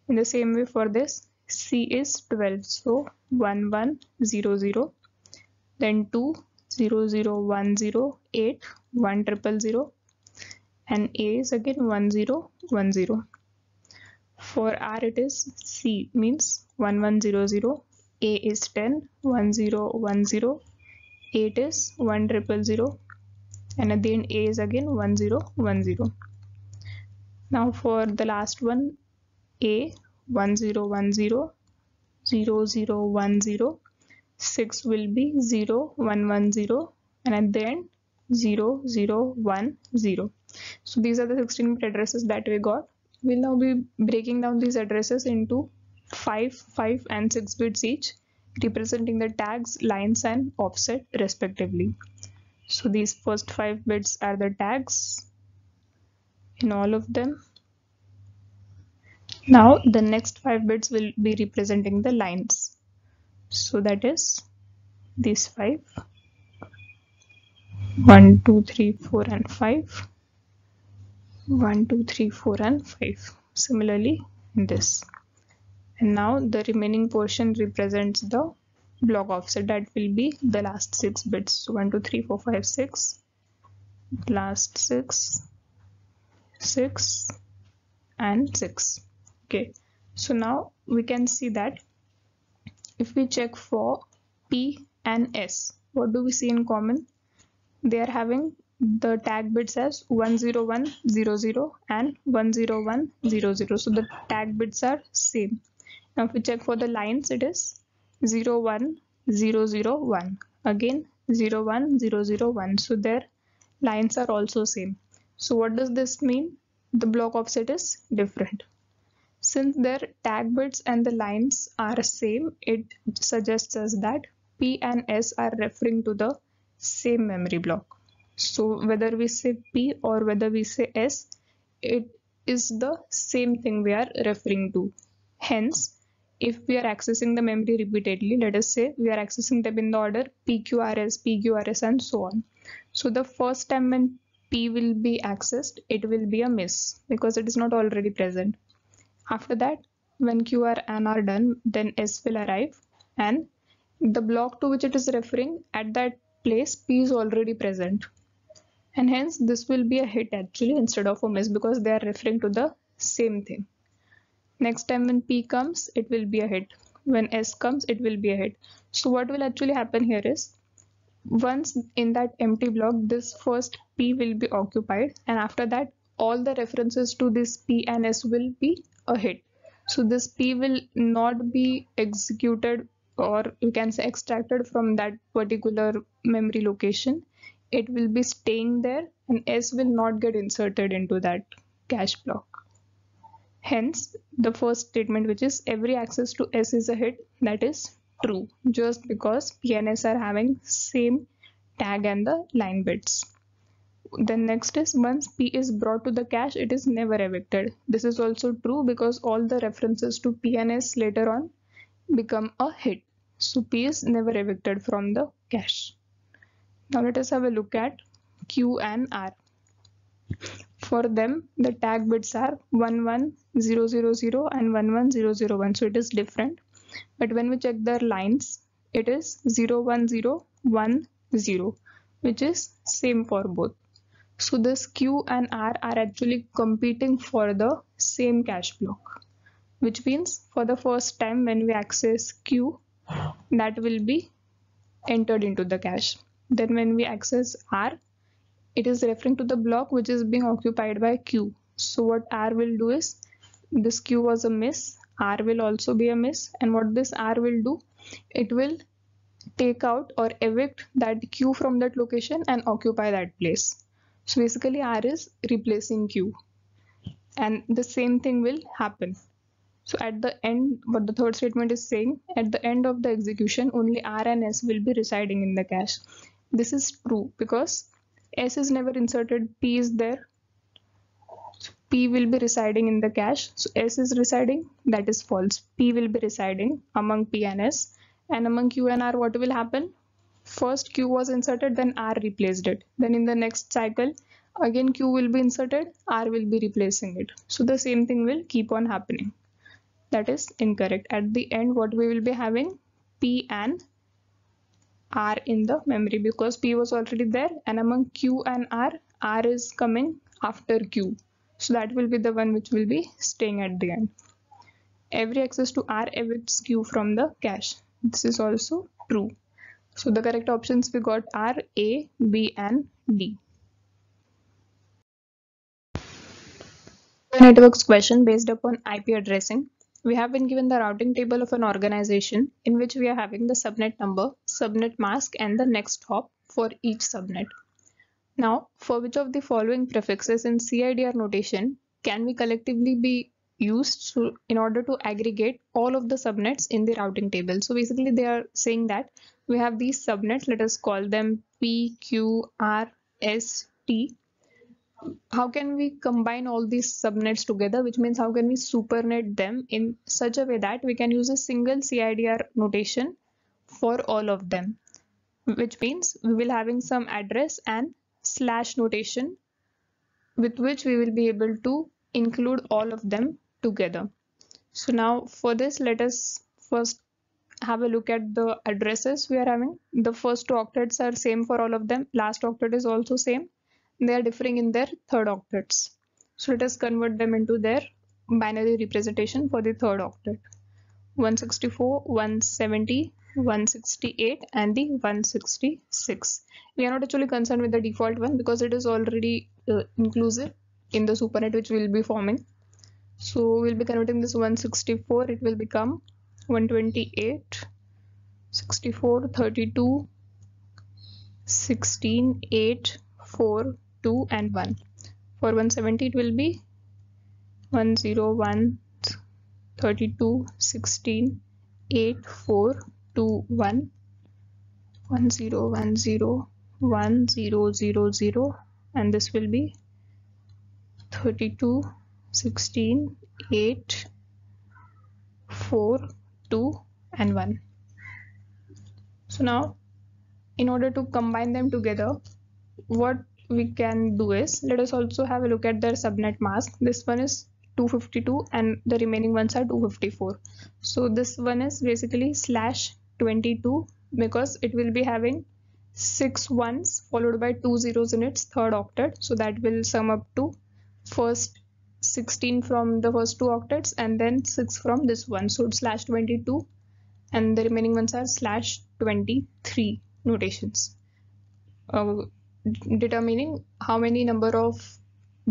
In the same way for this, C is 12, so 1100. Then 2 0010, 8 1000, and A is again 1010. For R it is C means 1100, A is 10, 1010, 8 is 1000, and at the end A is again 1010. Now for the last one, A 1010, 0010, 6 will be 0110, and at the end 0010. So these are the 16-bit addresses that we got. We'll now be breaking down these addresses into 5, 5, and 6 bits each, representing the tags, lines, and offset respectively. So these first 5 bits are the tags in all of them. Now the next 5 bits will be representing the lines. So that is these 5. 1, 2, 3, 4, and 5. 1, 2, 3, 4, and 5. Similarly in this. And now the remaining portion represents the block offset, that will be the last 6 bits. So 1, 2, 3, 4, 5, 6. Last 6, 6, and 6. Okay. So now we can see that if we check for P and S, what do we see in common? They are having the tag bits as 10100 and 10100. So the tag bits are same. Now if we check for the lines, it is 01001, again 01001. So their lines are also same. So what does this mean? The block offset is different. Since their tag bits and the lines are same, it suggests us that P and S are referring to the same memory block. So whether we say P or whether we say S, it is the same thing we are referring to. Hence, if we are accessing the memory repeatedly, let us say we are accessing them in the order PQRS, PQRS, and so on. So the first time when P will be accessed, it will be a miss because it is not already present. After that, when Q, R, and are done, then S will arrive, and the block to which it is referring, at that place P is already present, and hence this will be a hit actually instead of a miss because they are referring to the same thing. Next time when P comes, it will be a hit. When S comes, it will be a hit. So what will actually happen here is, once in that empty block, this first P will be occupied, and after that all the references to this P and S will be a hit. So this P will not be executed, or you can say extracted from that particular memory location. It will be staying there, and S will not get inserted into that cache block. Hence the first statement, which is every access to S is a hit, that is true, just because P and S are having same tag and the line bits. Then next is, once P is brought to the cache, it is never evicted. This is also true because all the references to P and S later on become a hit. So P is never evicted from the cache. Now let us have a look at Q and R. For them, the tag bits are 11000 and 11001. So it is different. But when we check their lines, it is 01010, which is same for both. So this Q and R are actually competing for the same cache block, which means for the first time when we access Q, that will be entered into the cache. Then when we access R, it is referring to the block which is being occupied by Q. So what R will do is, this Q was a miss, R will also be a miss, and what this R will do, it will take out or evict that Q from that location and occupy that place. So basically R is replacing Q, and the same thing will happen. So at the end, what the third statement is saying, at the end of the execution, only R and S will be residing in the cache. This is true because S is never inserted, P is there. So P will be residing in the cache. So S is residing, that is false. P will be residing among P and S. And among Q and R, what will happen? First Q was inserted, then R replaced it. Then in the next cycle, again Q will be inserted, R will be replacing it. So the same thing will keep on happening. That is incorrect. At the end, what we will be having? P and R in the memory, because P was already there, and among Q and R is coming after Q. So that will be the one which will be staying at the end. Every access to R evicts Q from the cache. This is also true. So the correct options we got are A, B and D. The network's question based upon IP addressing. We have been given the routing table of an organization in which we are having the subnet number, subnet mask and the next hop for each subnet. Now, for which of the following prefixes in CIDR notation can we collectively be used in order to aggregate all of the subnets in the routing table? So basically they are saying that we have these subnets, let us call them P, Q, R, S, T. How can we combine all these subnets together, which means how can we supernet them in such a way that we can use a single CIDR notation for all of them, which means we will having some address and slash notation with which we will be able to include all of them together. So now for this, let us first have a look at the addresses we are having. The first two octets are same for all of them. Last octet is also same. They are differing in their third octets. So let us convert them into their binary representation for the third octet. 164, 170, 168 and the 166. We are not actually concerned with the default one because it is already inclusive in the supernet which we will be forming. So we'll be converting this 164, it will become 128, 64, 32, 16, 8, 4, 2 and 1. For 170 it will be 101, 32, 16, 8, 4, 2, 1, 10, 10, 1000, and this will be 32, 16, 8, 4, 2 and 1. So now in order to combine them together, what we can do is, let us also have a look at their subnet mask. This one is 252 and the remaining ones are 254. So this one is basically /22 because it will be having 6 ones followed by 2 zeros in its third octet. So that will sum up to first 16 from the first two octets and then 6 from this one. So it's /22 and the remaining ones are /23 notations. Determining how many number of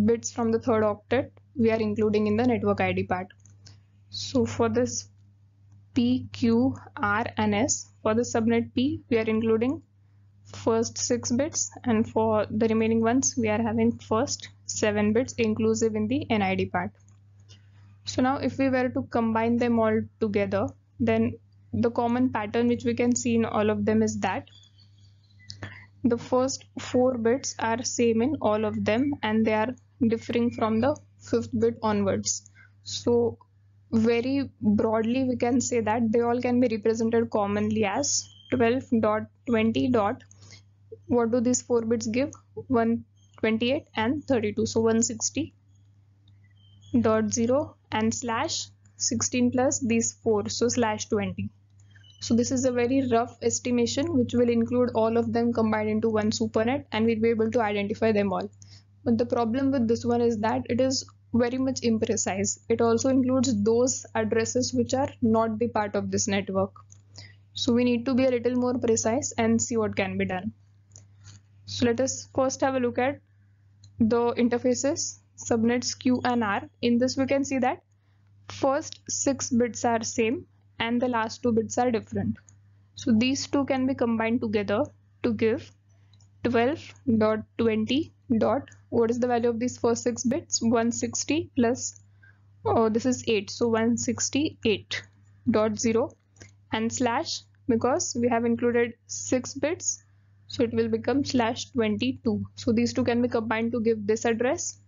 bits from the third octet we are including in the network ID part. So for this P, Q, R and S, for the subnet P we are including first 6 bits and for the remaining ones we are having first 7 bits inclusive in the NID part. So now if we were to combine them all together, then the common pattern which we can see in all of them is that the first 4 bits are same in all of them and they are differing from the 5th bit onwards. So very broadly we can say that they all can be represented commonly as 12.20. What do these 4 bits give? 128 and 32. So 160.0 and /16 plus these 4, so /20. So this is a very rough estimation which will include all of them combined into one supernet and we'll be able to identify them all. But the problem with this one is that it is very much imprecise. It also includes those addresses which are not the part of this network. So we need to be a little more precise and see what can be done. So let us first have a look at the interfaces, subnets Q and R. In this we can see that first 6 bits are same and the last 2 bits are different. So these two can be combined together to give 12.20. What is the value of these first 6 bits? 160 plus this is 8, so 168.0 and slash, because we have included 6 bits, so it will become slash 22. So these two can be combined to give this address.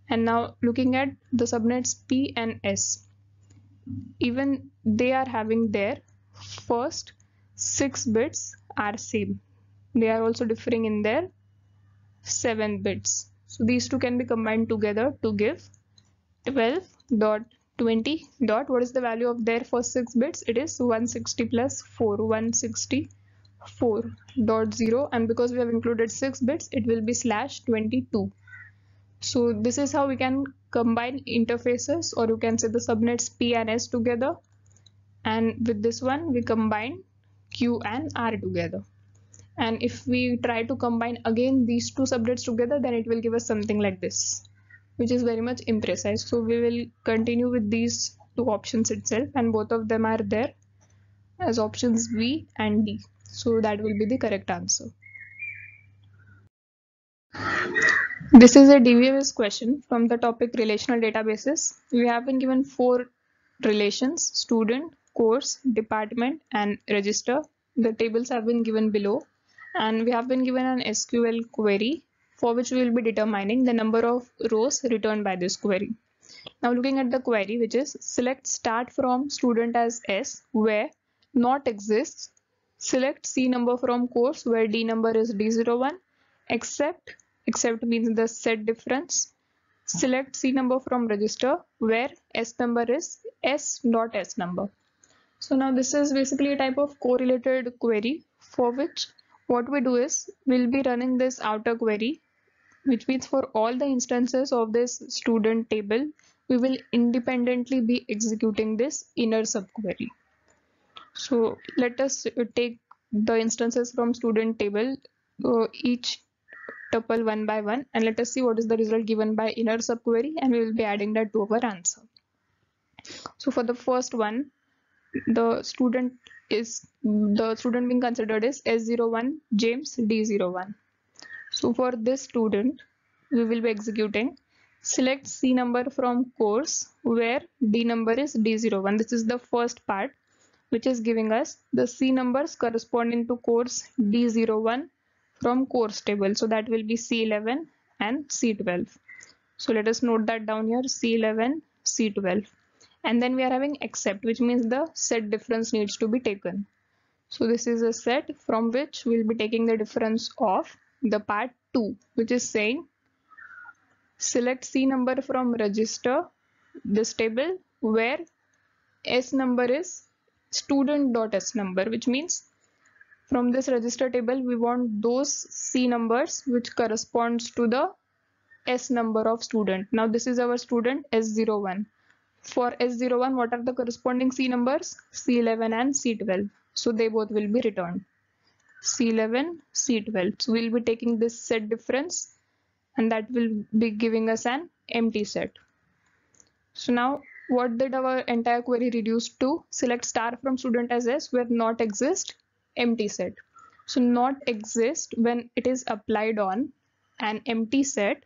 And now looking at the subnets P and S, even they are having their first 6 bits are same. They are also differing in their 7 bits. So these two can be combined together to give 12.20. What is the value of their first 6 bits? It is 160 plus 4, 164.0, and because we have included 6 bits, it will be slash 22. So this is how we can combine interfaces, or you can say the subnets P and S together, and with this one we combine Q and R together. And if we try to combine again these two subnets together, then it will give us something like this, which is very much imprecise. So we will continue with these two options itself, and both of them are there as options B and D. So that will be the correct answer. This is a DVMS question from the topic relational databases. We have been given 4 relations: student, course, department, and register. The tables have been given below, and we have been given an SQL query for which we will be determining the number of rows returned by this query. Now looking at the query, which is select start from student as S where not exists, select C number from course where D number is D01, except means the set difference, select C number from register where S number is S dot S number. So now this is basically a type of correlated query for which what we do is we'll be running this outer query, which means for all the instances of this student table, we will independently be executing this inner subquery. So let us take the instances from student table, each tuple one by one, and let us see what is the result given by inner subquery, and we will be adding that to our answer. So for the first one, the student being considered is S01 James D01. So for this student, we will be executing select C number from course where D number is D01. This is the first part, which is giving us the C numbers corresponding to course D01 from course table. So that will be C11 and C12. So let us note that down here, C11, C12. And then we are having except, which means the set difference needs to be taken. So this is a set from which we'll be taking the difference of the part 2, which is saying select C number from register, this table, where S number is student.S number, which means from this register table we want those C numbers which corresponds to the S number of student. Now this is our student S01. For S01, what are the corresponding C numbers? C11 and C12. So they both will be returned. C11, C12. So we'll be taking this set difference, and that will be giving us an empty set. So now what did our entire query reduce to? Select star from student as S where not exist, empty set. So not exist, when it is applied on an empty set,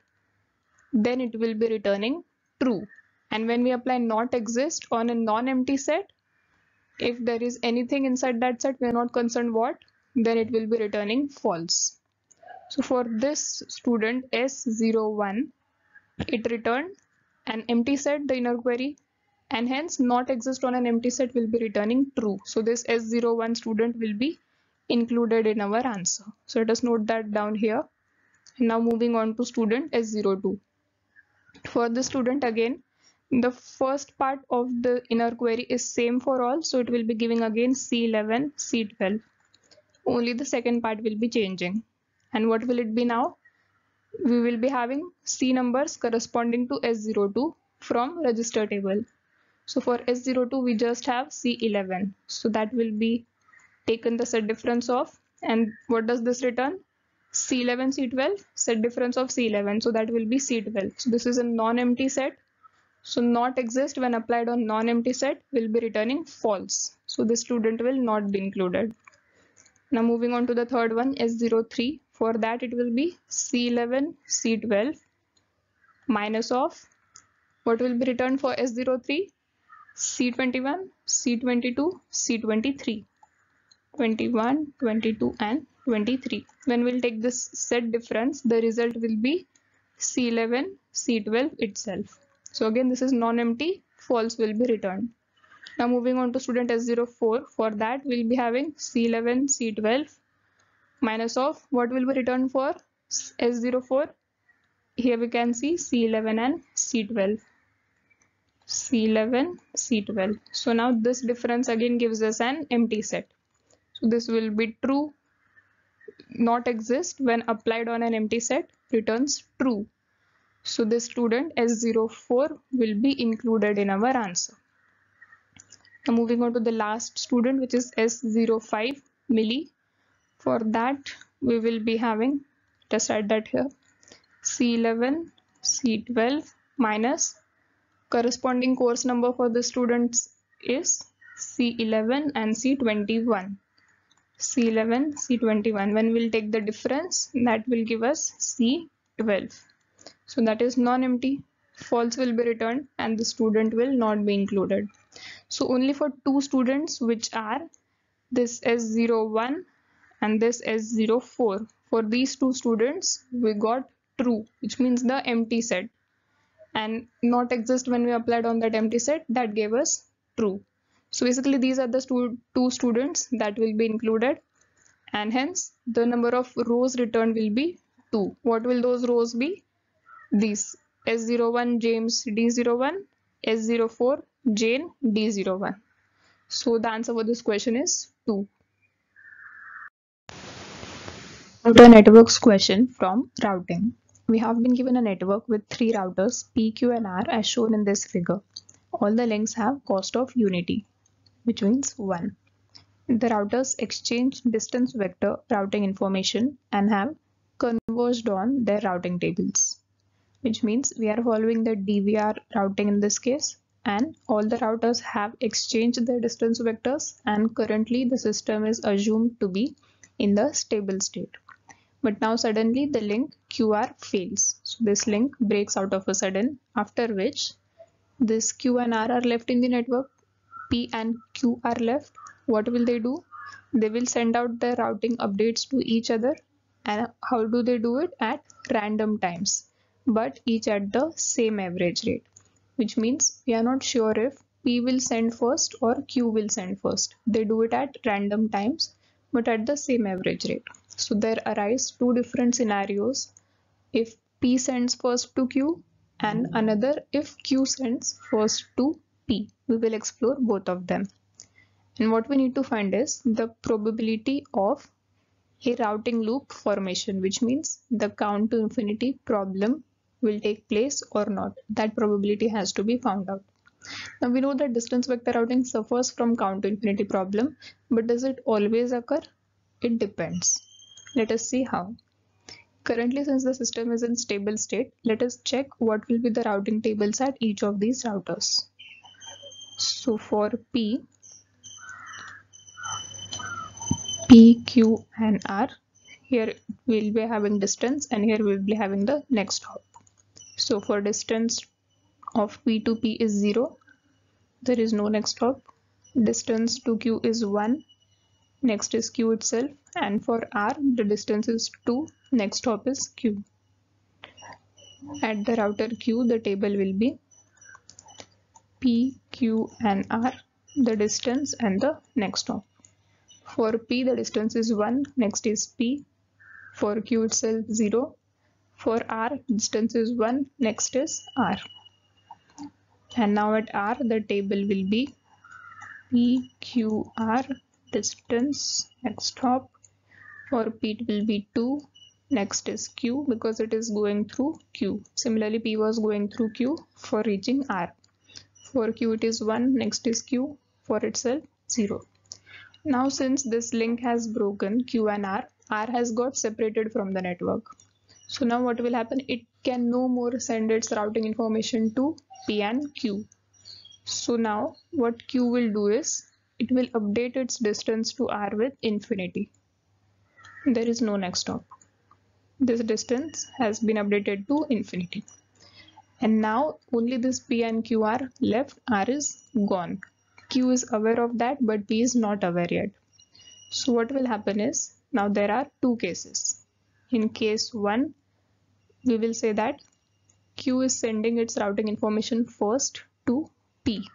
then it will be returning true. And when we apply not exist on a non-empty set, if there is anything inside that set, we are not concerned what, then it will be returning false. So for this student S01, it returned an empty set, the inner query, and hence not exist on an empty set will be returning true. So this S01 student will be included in our answer. So let us note that down here. Now moving on to student S02. For the student, again, the first part of the inner query is same for all, so it will be giving again C11, C12. Only the second part will be changing. And what will it be now? We will be having C numbers corresponding to S02 from register table. So for S02 we just have C11, so that will be taken the set difference of, and what does this return? C11, C12, set difference of C11, so that will be C12. So this is a non-empty set, so not exist when applied on non-empty set will be returning false, so this student will not be included. Now moving on to the third one, S03. For that it will be C11, C12 minus of, what will be returned for S03? C21, C22, C23. 21, 22 and 23. When we'll take this set difference, the result will be C11, C12 itself. So again, this is non-empty, false will be returned. Now moving on to student S04. For that we'll be having C11, C12 minus of, what will be returned for S04? Here we can see C11 and C12. C11, C12. So now this difference again gives us an empty set. So this will be true, not exist when applied on an empty set, returns true. So this student S04 will be included in our answer. Now moving on to the last student, which is S05 milli. For that we will be having, just write that here, C11, C12 minus, corresponding course number for the students is C11 and C21. C11, C21. When we'll take the difference, that will give us C12. So that is non-empty, false will be returned and the student will not be included. So only for two students, which are this S01 and this S04. For these two students, we got true, which means the empty set, and not exist when we applied on that empty set, that gave us true. So basically these are the two students that will be included, and hence the number of rows returned will be 2. What will those rows be? These: S01 James D01, S04 Jane D01. So the answer for this question is 2. Router networks question from routing. We have been given a network with 3 routers P, Q and R as shown in this figure. All the links have cost of unity, which means 1. The routers exchange distance vector routing information and have converged on their routing tables, which means we are following the DVR routing in this case, and all the routers have exchanged their distance vectors, and currently the system is assumed to be in the stable state. But now suddenly the link QR fails. So this link breaks out of a sudden, after which this Q and R are left in the network, P and Q are left. What will they do? They will send out their routing updates to each other. And how do they do it? At random times, but each at the same average rate, which means we are not sure if P will send first or Q will send first. They do it at random times, but at the same average rate. So there arise two different scenarios: if P sends first to Q, and another if Q sends first to P. We will explore both of them. And what we need to find is the probability of a routing loop formation, which means the count to infinity problem will take place or not. That probability has to be found out. Now we know that distance vector routing suffers from count to infinity problem, but does it always occur? It depends. Let us see how. Currently, since the system is in stable state, let us check what will be the routing tables at each of these routers. So for P, Q and R, here we'll be having distance and here we'll be having the next hop. So for distance of P to P is 0, there is no next hop. Distance to Q is 1, next is Q itself, and for R the distance is 2, next hop is Q. At the router Q, the table will be P, Q and R, the distance and the next hop. For P the distance is 1, next is P. For Q itself 0. For R distance is 1, next is R. And now at R the table will be P, Q, R, distance, next hop. For P it will be 2, next is Q because it is going through Q. Similarly P was going through Q for reaching R. For Q it is 1, next is Q, for itself 0. Now since this link has broken, Q and R has got separated from the network. So now what will happen? It can no more send its routing information to P and Q. So now what Q will do is, it will update its distance to R with infinity. There is no next hop. This distance has been updated to infinity. And now only this P and Q are left, R is gone. Q is aware of that, but P is not aware yet. So what will happen is, now there are two cases. In case 1, we will say that Q is sending its routing information first to P.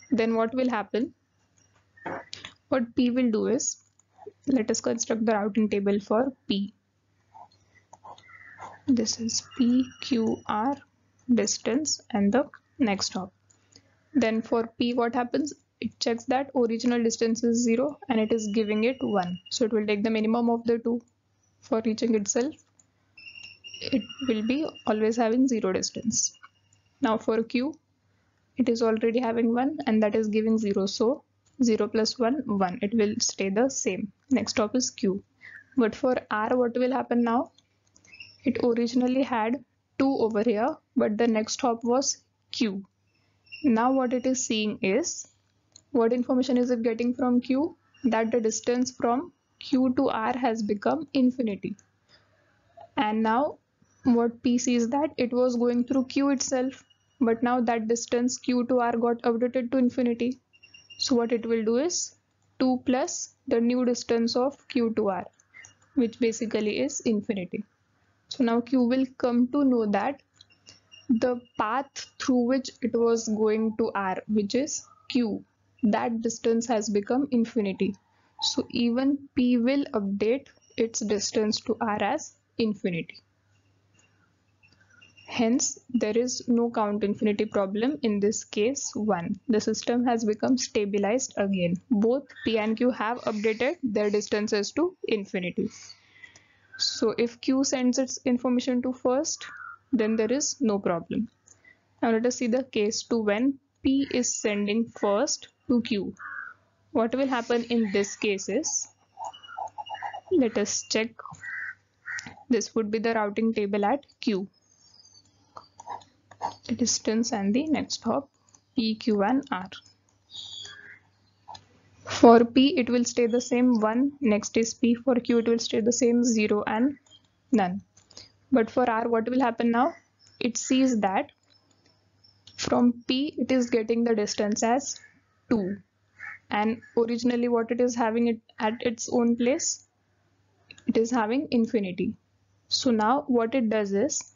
Then what will happen? What P will do is, let us construct the routing table for P. This is P, Q, R, distance and the next hop. Then for P what happens? It checks that original distance is 0 and it is giving it 1. So it will take the minimum of the two. For reaching itself, it will be always having 0 distance. Now for Q, it is already having 1 and that is giving 0. So 0 plus 1, 1. It will stay the same. Next hop is Q. But for R, what will happen now? It originally had 2 over here, but the next hop was Q. Now what it is seeing is, what information is it getting from Q? That the distance from Q to R has become infinity. And now what P sees that it was going through Q itself, but now that distance Q to R got updated to infinity. So what it will do is 2 plus the new distance of Q to R, which basically is infinity. So now Q will come to know that the path through which it was going to R, which is Q, that distance has become infinity. So even P will update its distance to R as infinity. Hence, there is no count infinity problem in this case 1. The system has become stabilized again. Both P and Q have updated their distances to infinity. So if Q sends its information to first, then there is no problem. Now let us see the case 2 when P is sending first to Q. What will happen in this case is, let us check. This would be the routing table at Q. The distance and the next hop, P, Q and R. For P, it will stay the same 1. Next is P. For Q, it will stay the same 0 and none. But for R, what will happen now? It sees that from P, it is getting the distance as 2. And originally what it is having it at its own place, it is having infinity. So now what it does is,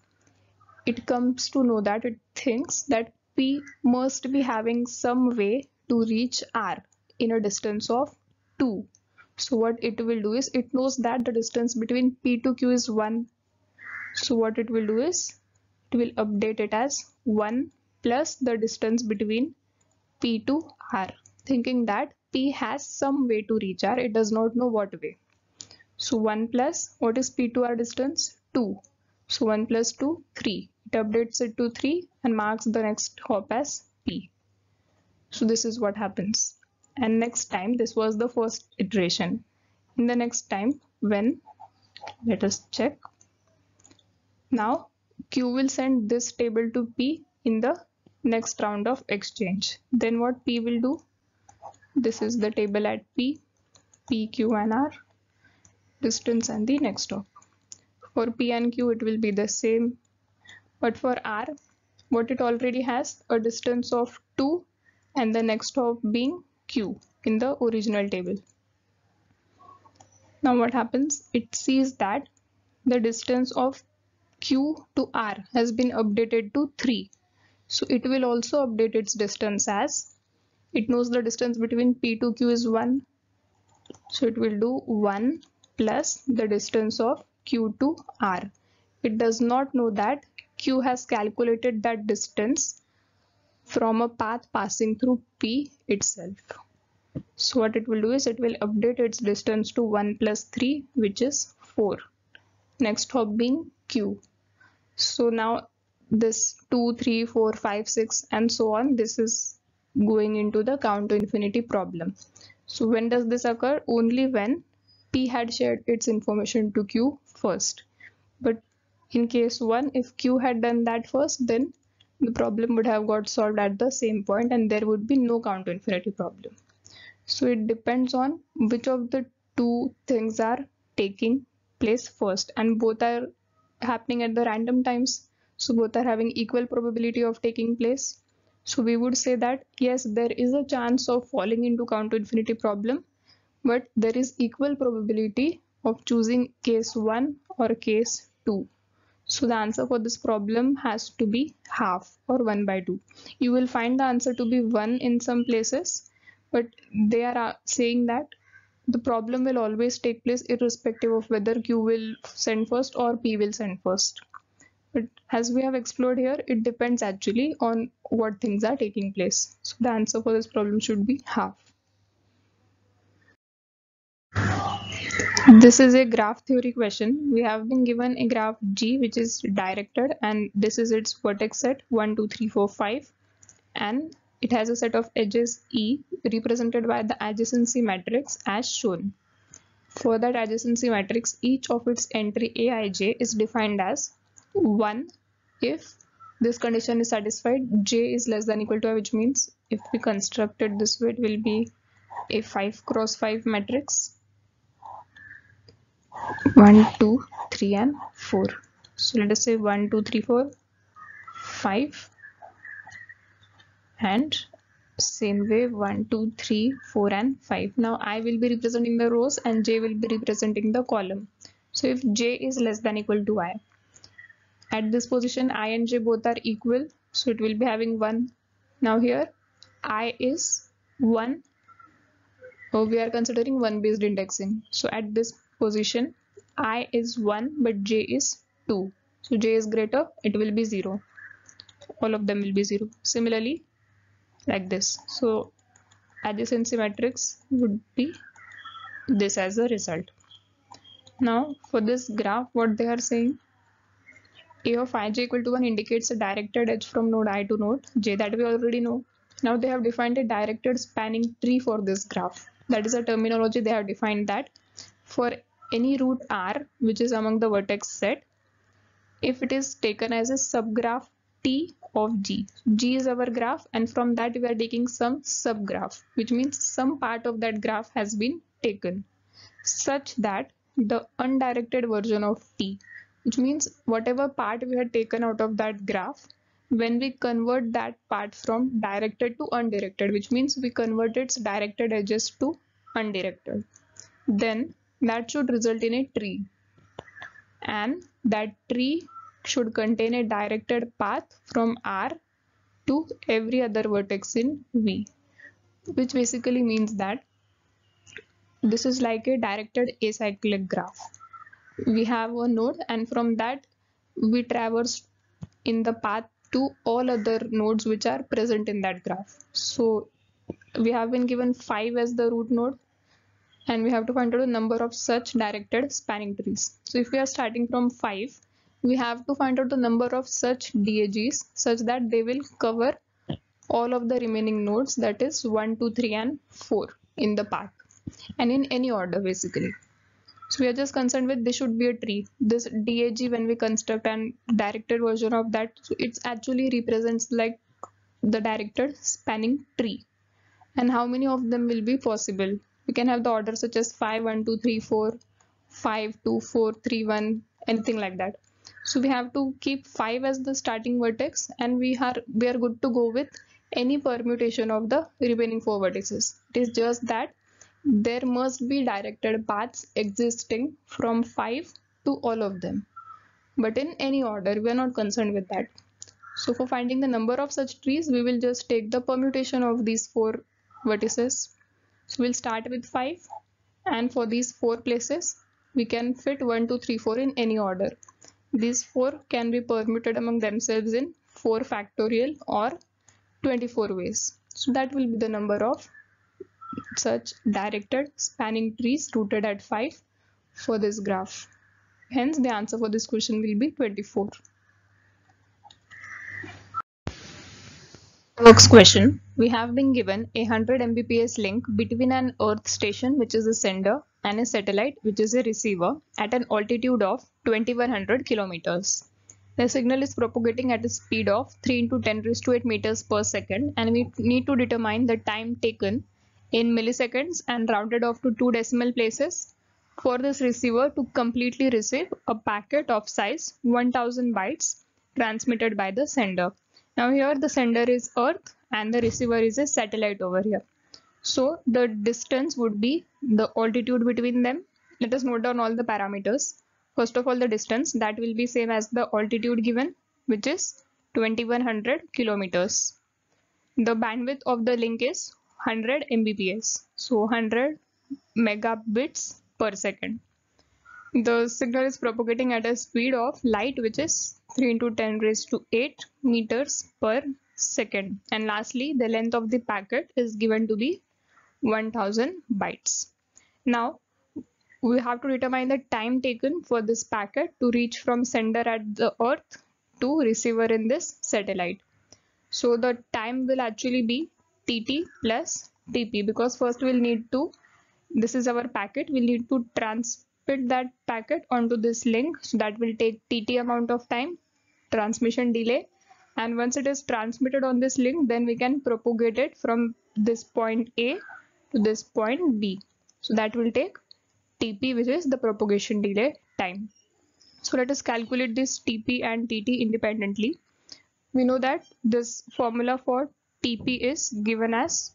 it comes to know that it thinks that P must be having some way to reach R in a distance of 2. So what it will do is, it knows that the distance between P to Q is 1. So what it will do is, it will update it as 1 plus the distance between P to R, thinking that P has some way to reach R. It does not know what way. So 1 plus, what is P to R distance? 2. So 1 plus 2, 3. It updates it to 3 and marks the next hop as P. So this is what happens. And next time, this was the first iteration. In the next time, when, let us check. Now Q will send this table to P in the next round of exchange. Then what P will do? This is the table at P, P, Q and R, distance and the next hop. For P and Q, it will be the same. But for R, what it already has, a distance of 2 and the next hop being Q in the original table. Now what happens? It sees that the distance of Q to R has been updated to 3. So it will also update its distance as, it knows the distance between P to Q is 1. So it will do 1 plus the distance of Q to R. It does not know that Q has calculated that distance from a path passing through P itself. So what it will do is, it will update its distance to 1 plus 3, which is 4. Next hop being Q. So now this 2, 3, 4, 5, 6 and so on, this is going into the count to infinity problem. So when does this occur? Only when P had shared its information to Q first. But in case 1, if Q had done that first, then the problem would have got solved at the same point and there would be no count to infinity problem. So it depends on which of the two things are taking place first, and both are happening at the random times. So both are having equal probability of taking place. So we would say that yes, there is a chance of falling into count to infinity problem, but there is equal probability of choosing case 1 or case 2. So the answer for this problem has to be half or 1 by 2. You will find the answer to be 1 in some places, but they are saying that the problem will always take place irrespective of whether Q will send first or P will send first. But as we have explored here, it depends actually on what things are taking place. So the answer for this problem should be half. This is a graph theory question. We have been given a graph G which is directed, and this is its vertex set 1, 2, 3, 4, 5, and it has a set of edges E represented by the adjacency matrix as shown. For that adjacency matrix, each of its entry Aij is defined as 1 if this condition is satisfied, J is less than equal to I, which means if we construct it this way, it will be a 5 cross 5 matrix. 1, 2, 3 and 4. So let us say 1, 2, 3, 4, 5, and same way 1, 2, 3, 4 and 5. Now I will be representing the rows and J will be representing the column. So if J is less than equal to I, at this position I and J both are equal, so it will be having 1. Now here I is 1. We are considering 1 based indexing. So at this position I is 1 but J is 2. So J is greater, it will be 0. All of them will be 0. Similarly, like this. So adjacency matrix would be this as a result. Now for this graph, what they are saying, A of ij equal to 1 indicates a directed edge from node I to node j, that we already know. Now they have defined a directed spanning tree for this graph. That is a terminology they have defined, that for any root R which is among the vertex set, if it is taken as a subgraph T of G. G is our graph and from that we are taking some subgraph, which means some part of that graph has been taken, such that the undirected version of T, which means whatever part we had taken out of that graph, when we convert that part from directed to undirected, which means we convert its directed edges to undirected, then that should result in a tree, and that tree should contain a directed path from R to every other vertex in V, which basically means that this is like a directed acyclic graph. We have a node and from that we traverse in the path to all other nodes which are present in that graph. So we have been given 5 as the root node and we have to find out the number of such directed spanning trees. So if we are starting from 5, we have to find out the number of such DAGs such that they will cover all of the remaining nodes, that is 1, 2, 3 and 4 in the path, and in any order basically. So we are just concerned with this should be a tree. This DAG, when we construct an directed version of that, so it actually represents like the directed spanning tree. And how many of them will be possible? We can have the order such as 5, 1, 2, 3, 4, 5, 2, 4, 3, 1, anything like that. So we have to keep 5 as the starting vertex and we are good to go with any permutation of the remaining 4 vertices. It is just that there must be directed paths existing from 5 to all of them, but in any order. We are not concerned with that. So for finding the number of such trees, we will just take the permutation of these 4 vertices. So we'll start with 5, and for these 4 places we can fit 1, 2, 3, 4 in any order. These 4 can be permuted among themselves in 4 factorial or 24 ways. So that will be the number of such directed spanning trees rooted at 5 for this graph. Hence the answer for this question will be 24. Works question. We have been given a 100 Mbps link between an Earth station, which is a sender, and a satellite, which is a receiver, at an altitude of 2100 kilometers. The signal is propagating at a speed of 3 into 10 raised to 8 meters per second, and we need to determine the time taken in milliseconds and rounded off to 2 decimal places for this receiver to completely receive a packet of size 1000 bytes transmitted by the sender. Now here the sender is Earth and the receiver is a satellite over here. So the distance would be the altitude between them. Let us note down all the parameters. First of all, the distance that will be same as the altitude given, which is 2100 kilometers. The bandwidth of the link is 100 Mbps, so 100 megabits per second. The signal is propagating at a speed of light, which is 3 into 10 raised to 8 meters per second. And lastly, the length of the packet is given to be 1000 bytes. Now, we have to determine the time taken for this packet to reach from sender at the Earth to receiver in this satellite. So the time will actually be TT plus TP, because first we'll need to, this is our packet, we'll need to transmit that packet onto this link, so that will take TT amount of time, transmission delay, and once it is transmitted on this link, then we can propagate it from this point A to this point B. So that will take TP, which is the propagation delay time. So let us calculate this TP and TT independently. We know that this formula for TP is given as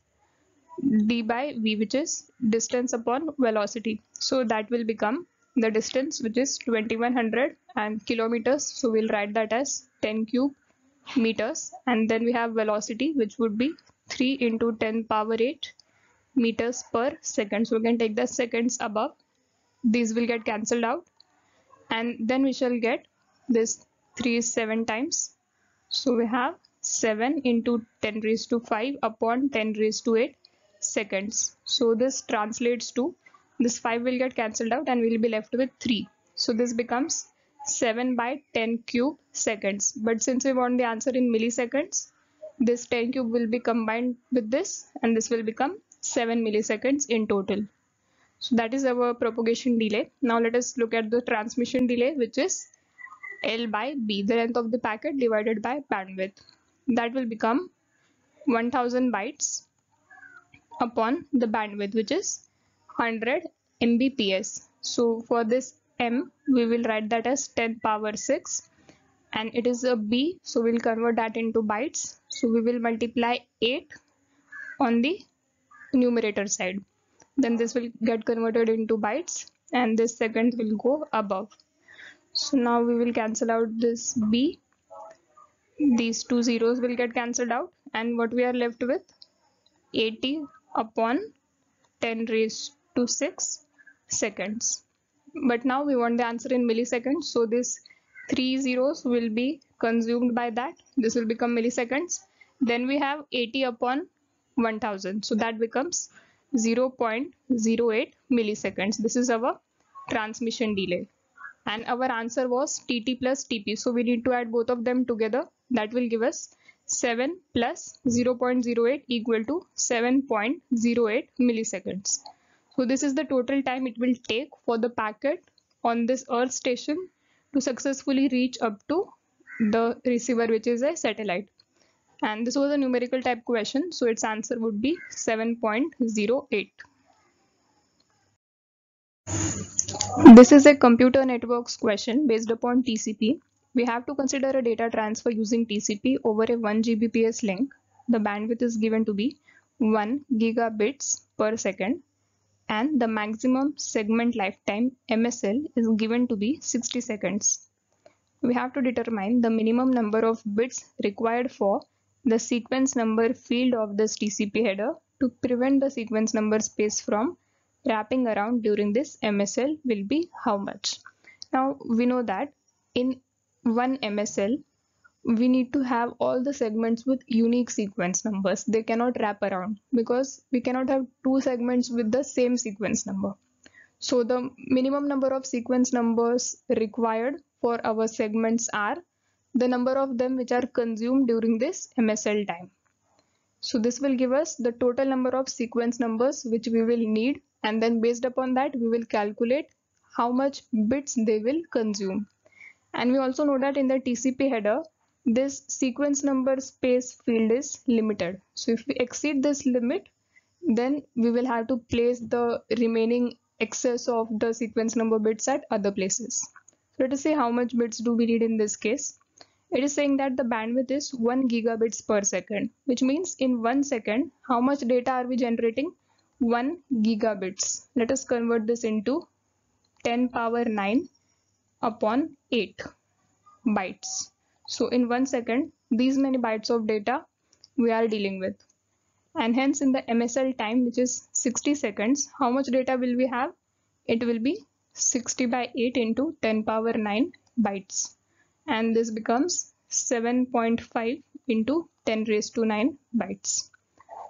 d by v, which is distance upon velocity. So that will become the distance, which is 2100 and kilometers. So we'll write that as 10 cube meters. And then we have velocity, which would be 3 into 10 power 8 meters per second. So we can take the seconds above. These will get cancelled out. And then we shall get this 3 is 7 times. So we have 7 into 10 raised to 5 upon 10 raised to 8 seconds. So this translates to, this 5 will get cancelled out and we'll be left with 3. So this becomes 7 by 10 cube seconds. But since we want the answer in milliseconds, this 10 cube will be combined with this and this will become 7 milliseconds in total. So that is our propagation delay. Now let us look at the transmission delay, which is L by B, the length of the packet divided by bandwidth. That will become 1000 bytes upon the bandwidth, which is 100 Mbps. So for this M, we will write that as 10 power 6, and it is a B, so we'll convert that into bytes. So we will multiply 8 on the numerator side. Then this will get converted into bytes and this second will go above. So now we will cancel out this B. These two zeros will get cancelled out, and what we are left with, 80 upon 10 raised to 6 seconds. But now we want the answer in milliseconds, so this 3 zeros will be consumed by that. This will become milliseconds. Then we have 80 upon 1000, so that becomes 0.08 milliseconds. This is our transmission delay. And our answer was TT plus TP. So we need to add both of them together. That will give us 7 plus 0.08 equal to 7.08 milliseconds. So this is the total time it will take for the packet on this Earth station to successfully reach up to the receiver, which is a satellite. And this was a numerical type question, so its answer would be 7.08. This is a computer networks question based upon TCP. We have to consider a data transfer using TCP over a 1 Gbps link. The bandwidth is given to be 1 gigabits per second and the maximum segment lifetime MSL is given to be 60 seconds. We have to determine the minimum number of bits required for the sequence number field of this TCP header to prevent the sequence number space from wrapping around during this MSL will be how much. Now we know that in one MSL we need to have all the segments with unique sequence numbers. They cannot wrap around because we cannot have two segments with the same sequence number. So the minimum number of sequence numbers required for our segments are the number of them which are consumed during this MSL time. So this will give us the total number of sequence numbers which we will need, and then based upon that we will calculate how much bits they will consume. And we also know that in the TCP header, this sequence number space field is limited. So if we exceed this limit, then we will have to place the remaining excess of the sequence number bits at other places. So let us see how much bits do we need in this case. It is saying that the bandwidth is 1 gigabits per second, which means in 1 second, how much data are we generating? 1 gigabits. Let us convert this into 10 power 9 upon 8 bytes. So in 1 second, these many bytes of data we are dealing with. And hence in the MSL time, which is 60 seconds, how much data will we have? It will be 60 by 8 into 10 power 9 bytes. And this becomes 7.5 into 10 raised to 9 bytes.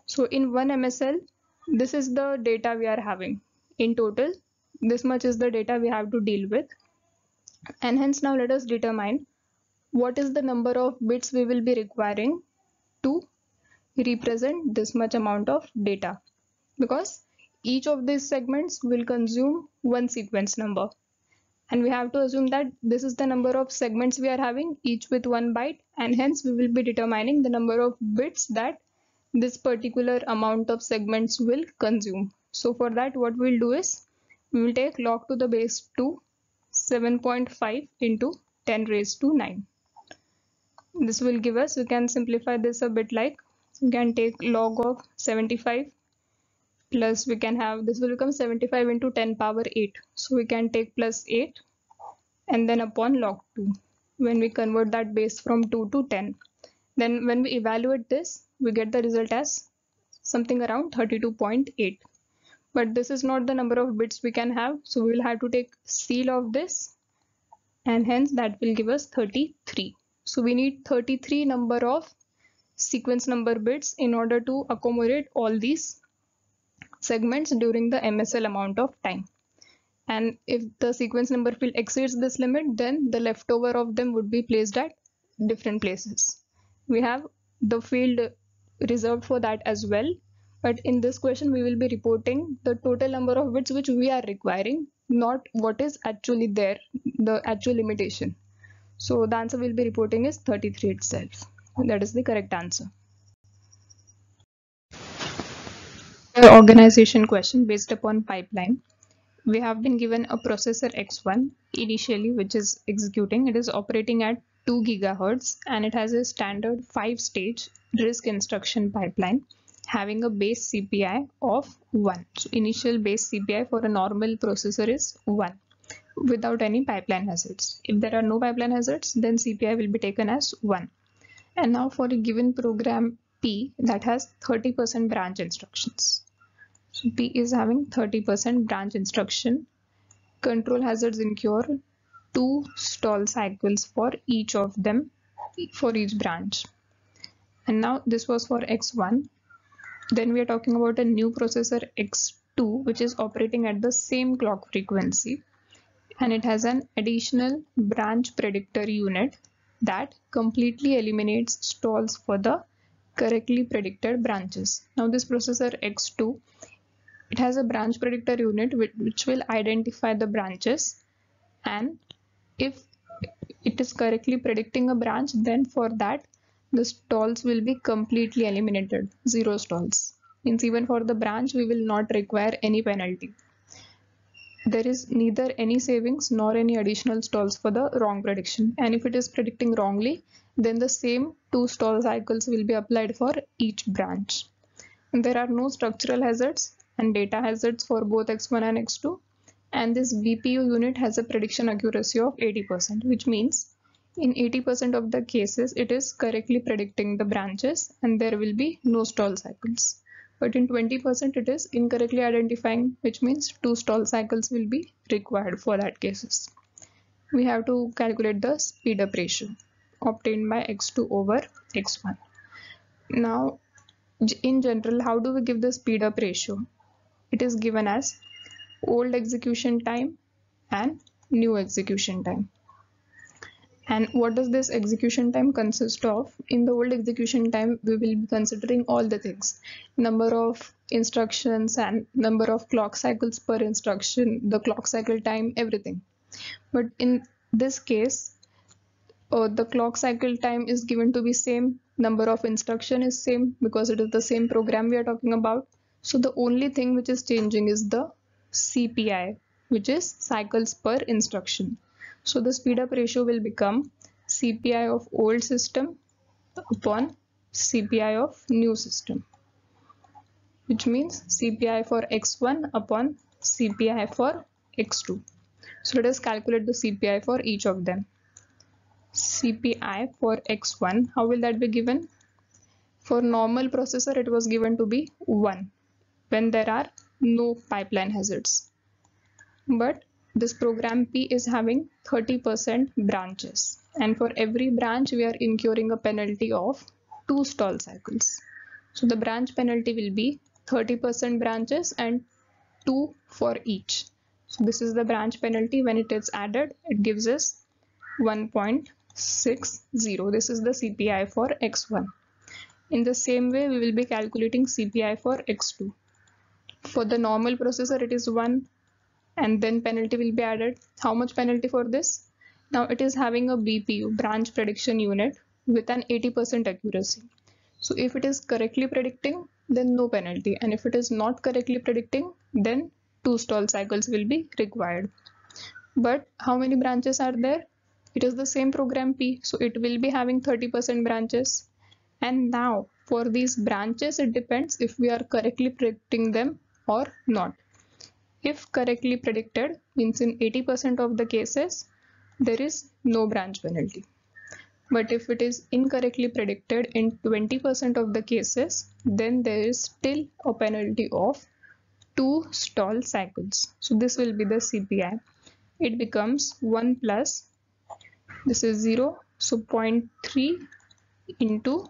So in one MSL, this is the data we are having. In total, this much is the data we have to deal with. And hence now let us determine what is the number of bits we will be requiring to represent this much amount of data, because each of these segments will consume one sequence number, and we have to assume that this is the number of segments we are having, each with 1 byte, and hence we will be determining the number of bits that this particular amount of segments will consume. So for that, what we'll do is we will take log to the base 2 7.5 into 10 raised to 9. This will give us, we can simplify this a bit, like we can take log of 75 plus we can have, this will become 75 into 10 power 8. So we can take plus 8 and then upon log 2 when we convert that base from 2 to 10. Then when we evaluate this, we get the result as something around 32.8. But this is not the number of bits we can have. So we will have to take ceil of this, and hence that will give us 33. So we need 33 number of sequence number bits in order to accommodate all these segments during the MSL amount of time. And if the sequence number field exceeds this limit, then the leftover of them would be placed at different places. We have the field reserved for that as well. But in this question, we will be reporting the total number of bits which we are requiring, not what is actually there, the actual limitation. So the answer we'll be reporting is 33 itself. That is the correct answer. The organization question based upon pipeline. We have been given a processor X1 initially, which is executing. It is operating at 2 GHz and it has a standard 5-stage RISC instruction pipeline having a base CPI of 1. So initial base CPI for a normal processor is 1 without any pipeline hazards. If there are no pipeline hazards, then CPI will be taken as 1. And now for a given program P that has 30% branch instructions. So P is having 30% branch instruction. Control hazards incur 2 stall cycles for each of them for each branch. And now this was for X1. Then we are talking about a new processor X2, which is operating at the same clock frequency. And it has an additional branch predictor unit that completely eliminates stalls for the correctly predicted branches. Now this processor X2, it has a branch predictor unit which will identify the branches, and if it is correctly predicting a branch, then for that the stalls will be completely eliminated, 0 stalls. Means even for the branch we will not require any penalty. There is neither any savings nor any additional stalls for the wrong prediction, and if it is predicting wrongly, then the same 2 stall cycles will be applied for each branch. And there are no structural hazards and data hazards for both X1 and X2, and this BPU unit has a prediction accuracy of 80%, which means in 80% of the cases it is correctly predicting the branches and there will be no stall cycles. But in 20% it is incorrectly identifying, which means 2 stall cycles will be required for that cases. We have to calculate the speed up ratio obtained by X2 over X1. Now in general, how do we give the speed up ratio? It is given as old execution time and new execution time. And what does this execution time consist of? In the old execution time, we will be considering all the things: number of instructions and number of clock cycles per instruction, the clock cycle time, everything. But in this case, the clock cycle time is given to be same, number of instruction is same because it is the same program we are talking about. So the only thing which is changing is the CPI, which is cycles per instruction. So the speed up ratio will become CPI of old system upon CPI of new system, which means CPI for x1 upon CPI for x2. So let us calculate the CPI for each of them. CPI for x1, how will that be given? For normal processor, it was given to be 1 when there are no pipeline hazards. But this program P is having 30% branches, and for every branch we are incurring a penalty of 2 stall cycles. So the branch penalty will be 30% branches and 2 for each. So this is the branch penalty. When it is added, it gives us 1.60. This is the CPI for x1. In the same way, we will be calculating CPI for x2. For the normal processor, it is 1, and then penalty will be added. How much penalty for this? Now it is having a BPU, branch prediction unit, with an 80% accuracy. So if it is correctly predicting, then no penalty, and if it is not correctly predicting, then 2 stall cycles will be required. But how many branches are there? It is the same program P, so it will be having 30% branches. And now for these branches, it depends if we are correctly predicting them or not. If correctly predicted, means in 80% of the cases, there is no branch penalty. But if it is incorrectly predicted in 20% of the cases, then there is still a penalty of 2 stall cycles. So this will be the CPI. It becomes 1 plus, this is 0, so 0.3 into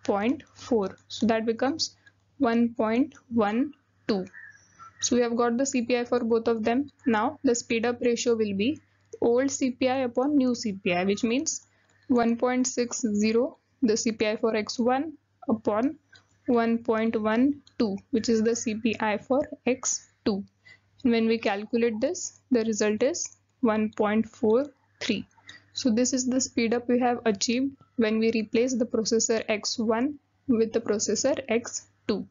0.4. So that becomes 1.12. So we have got the CPI for both of them. Now the speed up ratio will be old CPI upon new CPI, which means 1.60, the CPI for x1 upon 1.12, which is the CPI for x2. And when we calculate this, the result is 1.43. So this is the speed up we have achieved when we replace the processor x1 with the processor x2.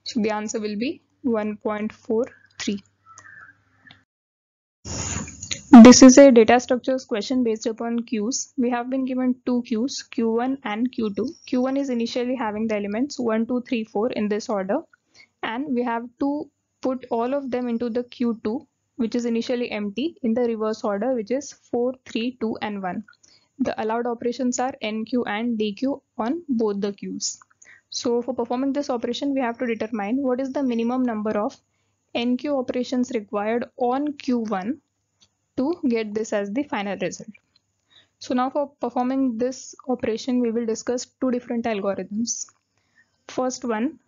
So the answer will be 1.43. This is a data structures question based upon queues. We have been given two queues, Q1 and Q2. Q1 is initially having the elements 1, 2, 3, 4 in this order, and we have to put all of them into the Q2, which is initially empty, in the reverse order, which is 4, 3, 2 and 1. The allowed operations are NQ and DQ on both the queues. So for performing this operation, we have to determine what is the minimum number of NQ operations required on Q1 to get this as the final result. So now for performing this operation, we will discuss two different algorithms. First one,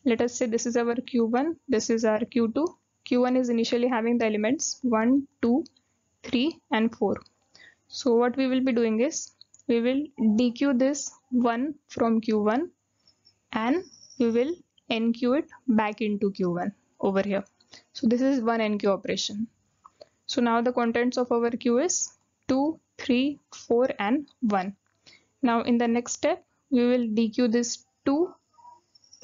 let us say this is our Q1, this is our Q2. Q1 is initially having the elements 1, 2, 3 and 4. So what we will be doing is, we will DQ this 1 from Q1 and we will NQ it back into Q1 over here. So this is one NQ operation. So now the contents of our queue is 2, 3, 4 and 1. Now in the next step, we will DQ this 2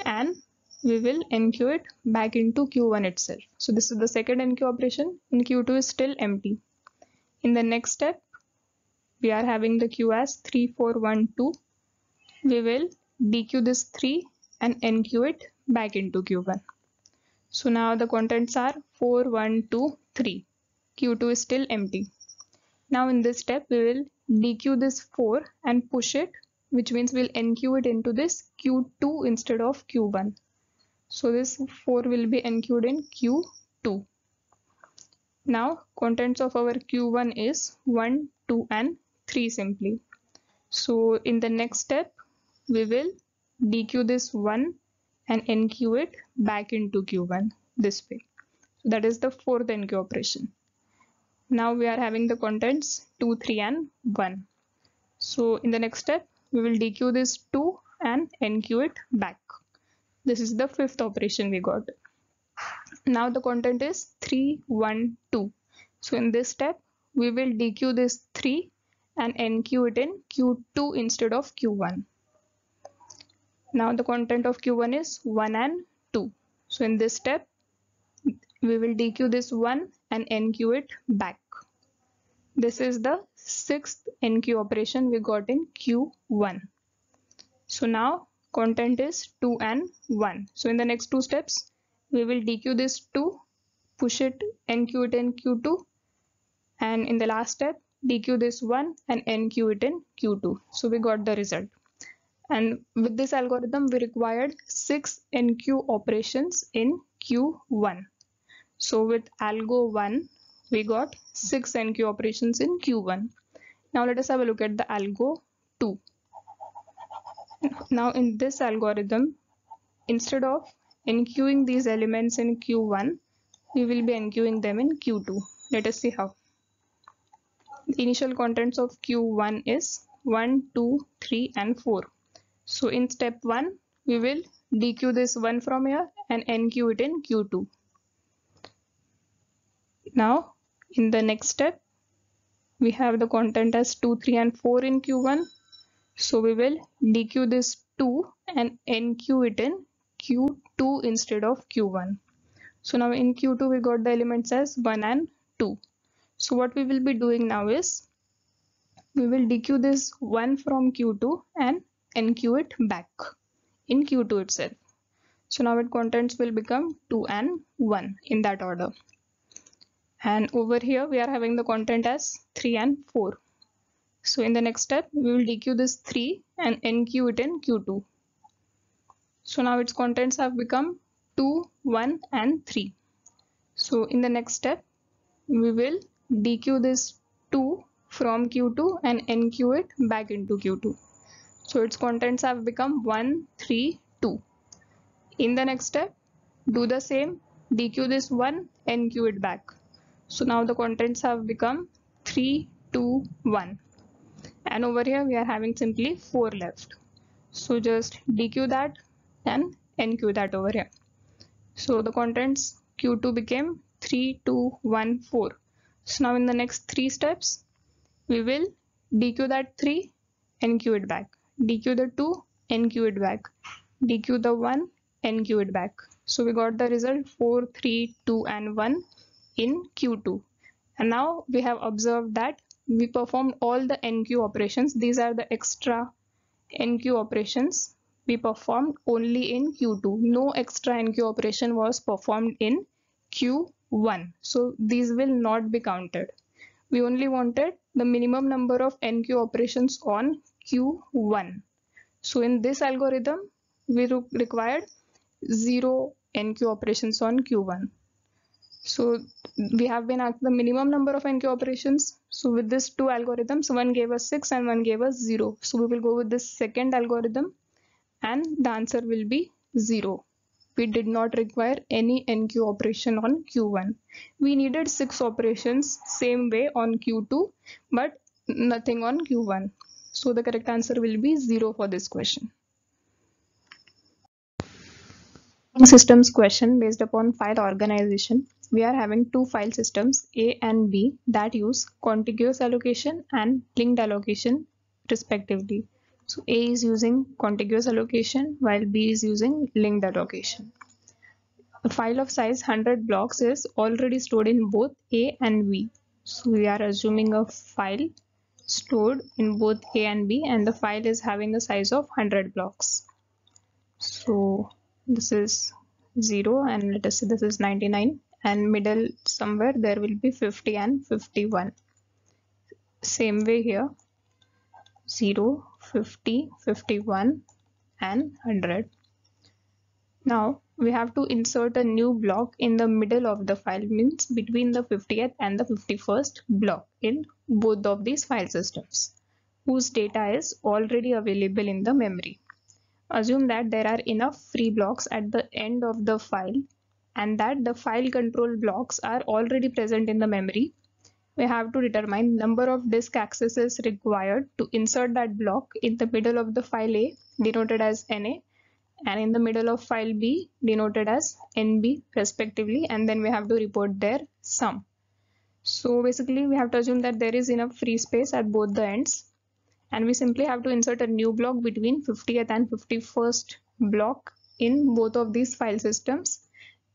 and we will NQ it back into Q1 itself. So this is the second NQ operation, and Q2 is still empty. In the next step, we are having the queue as 3, 4, 1, 2. We will DQ this 3 and NQ it back into Q1. So now the contents are 4, 1, 2, 3. Q2 is still empty. Now in this step, we will DQ this 4 and push it, which means we'll NQ it into this Q2 instead of Q1. So this 4 will be NQ'd in Q2. Now contents of our Q1 is 1, 2 and 3 simply. So in the next step, we will DQ this 1 and NQ it back into Q1 this way. So that is the fourth NQ operation. Now we are having the contents 2, 3 and 1. So in the next step, we will dequeue this 2 and enqueue it back. This is the fifth operation we got. Now the content is 3, 1, 2. So in this step, we will dequeue this 3 and enqueue it in Q2 instead of Q1. Now the content of Q1 is 1 and 2. So in this step, we will dequeue this 1 and enqueue it back. This is the sixth enqueue operation we got in Q1. So now content is 2 and 1. So in the next two steps, we will dequeue this 2, push it, enqueue it in Q2, and in the last step, dequeue this 1 and enqueue it in Q2. So we got the result. And with this algorithm, we required 6 enqueue operations in Q1. So with algo 1, we got 6 enqueue operations in Q1. Now let us have a look at the algo 2. Now in this algorithm, instead of enqueuing these elements in Q1, we will be enqueuing them in Q2. Let us see how. The initial contents of Q1 is 1, 2, 3 and 4. So in step 1, we will dequeue this 1 from here and enqueue it in Q2. Now in the next step, we have the content as 2, 3 and 4 in Q1. So we will dequeue this 2 and enqueue it in Q2 instead of Q1. So now in Q2 we got the elements as 1 and 2. So what we will be doing now is we will dequeue this 1 from Q2 and enqueue it back in Q2 itself. So now its contents will become 2 and 1 in that order. And over here we are having the content as 3 and 4. So in the next step, we will dequeue this 3 and enqueue it in Q2. So now its contents have become 2, 1 and 3. So in the next step, we will dequeue this 2 from Q2 and enqueue it back into Q2. So its contents have become 1, 3, 2. In the next step, do the same, dequeue this 1, enqueue it back. So now the contents have become 3, 2, 1. And over here we are having simply 4 left. So just dequeue that and enqueue that over here. So the contents Q2 became 3, 2, 1, 4. So now in the next 3 steps, we will dequeue that 3, enqueue it back. Dequeue the 2, enqueue it back. Dequeue the 1, enqueue it back. So we got the result 4, 3, 2 and 1 in Q2. And now we have observed that we performed all the enqueue operations. These are the extra enqueue operations we performed only in Q2. No extra enqueue operation was performed in Q1. So these will not be counted. We only wanted the minimum number of enqueue operations on Q1. So in this algorithm, we required 0 enqueue operations on Q1. So we have been asked the minimum number of enqueue operations. So with this two algorithms, one gave us 6 and one gave us 0. So we will go with this second algorithm and the answer will be 0. We did not require any enqueue operation on Q1. We needed 6 operations same way on Q2 but nothing on Q1. So the correct answer will be 0 for this question. Systems question based upon file organization. We are having two file systems A and B that use contiguous allocation and linked allocation respectively. So A is using contiguous allocation while B is using linked allocation. A file of size 100 blocks is already stored in both A and B. So we are assuming a file stored in both A and B and the file is having a size of 100 blocks. So this is 0 and let us say this is 99 and middle somewhere there will be 50 and 51. Same way here 0, 50, 51 and 100. Now we have to insert a new block in the middle of the file, means between the 50th and the 51st block in both of these file systems whose data is already available in the memory. Assume that there are enough free blocks at the end of the file and that the file control blocks are already present in the memory we have to determine number of disk accesses required to insert that block in the middle of the file A, denoted as NA, and in the middle of file B, denoted as NB respectively, and then we have to report their sum. So basically we have to assume that there is enough free space at both the ends, and we simply have to insert a new block between 50th and 51st block in both of these file systems,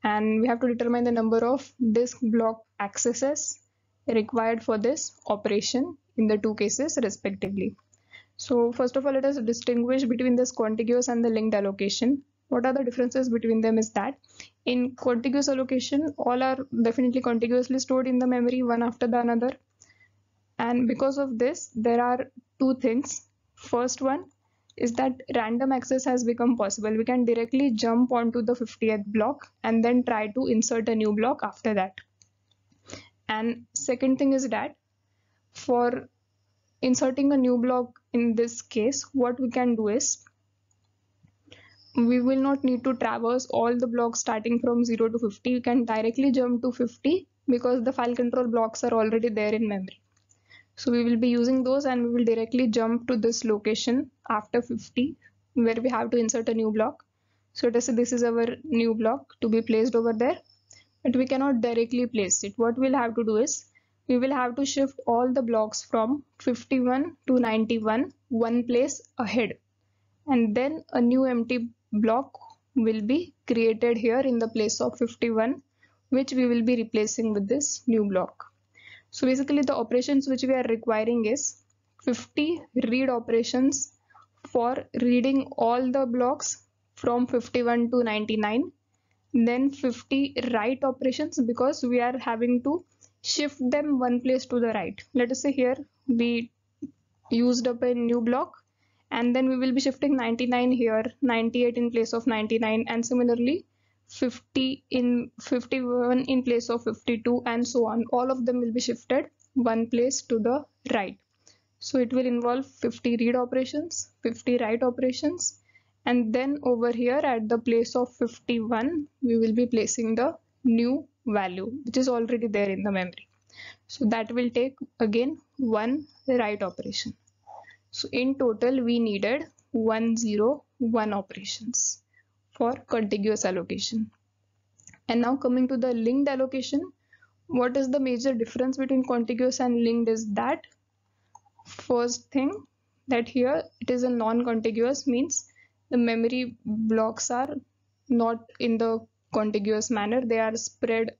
and we have to determine the number of disk block accesses required for this operation in the two cases respectively. So first of all, let us distinguish between this contiguous and the linked allocation. What are the differences between them is that in contiguous allocation, all are definitely contiguously stored in the memory one after the another, and because of this there are two things. First one is that random access has become possible. We can directly jump onto the 50th block and then try to insert a new block after that. And second thing is that for inserting a new block in this case, what we can do is we will not need to traverse all the blocks starting from 0 to 50. We can directly jump to 50 because the file control blocks are already there in memory. So we will be using those, and we will directly jump to this location after 50 where we have to insert a new block. So let us say this is our new block to be placed over there, but we cannot directly place it. What we'll have to do is we will have to shift all the blocks from 51 to 91 one place ahead, and then a new empty block will be created here in the place of 51, which we will be replacing with this new block. So basically the operations which we are requiring is 50 read operations for reading all the blocks from 51 to 99, then 50 write operations because we are having to shift them one place to the right. Let us say here we used up a new block, and then we will be shifting 99 here, 98 in place of 99, and similarly 50 in 51 in place of 52, and so on. All of them will be shifted one place to the right. So it will involve 50 read operations, 50 write operations, and then over here at the place of 51 we will be placing the new value which is already there in the memory. So that will take again one write operation. So in total we needed 101 operations for contiguous allocation. And now coming to the linked allocation, what is the major difference between contiguous and linked is that first thing that here it is a non-contiguous, means the memory blocks are not in the contiguous manner, they are spread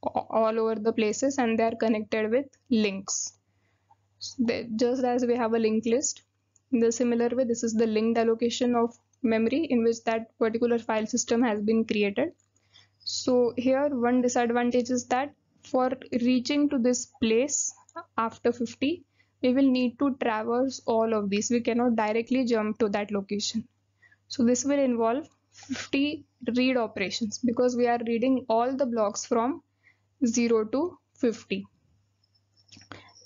all over the places and they are connected with links. So just as we have a linked list, in the similar way this is the linked allocation of memory in which that particular file system has been created. So here one disadvantage is that for reaching to this place after 50 we will need to traverse all of these. We cannot directly jump to that location. So this will involve 50 read operations because we are reading all the blocks from 0 to 50.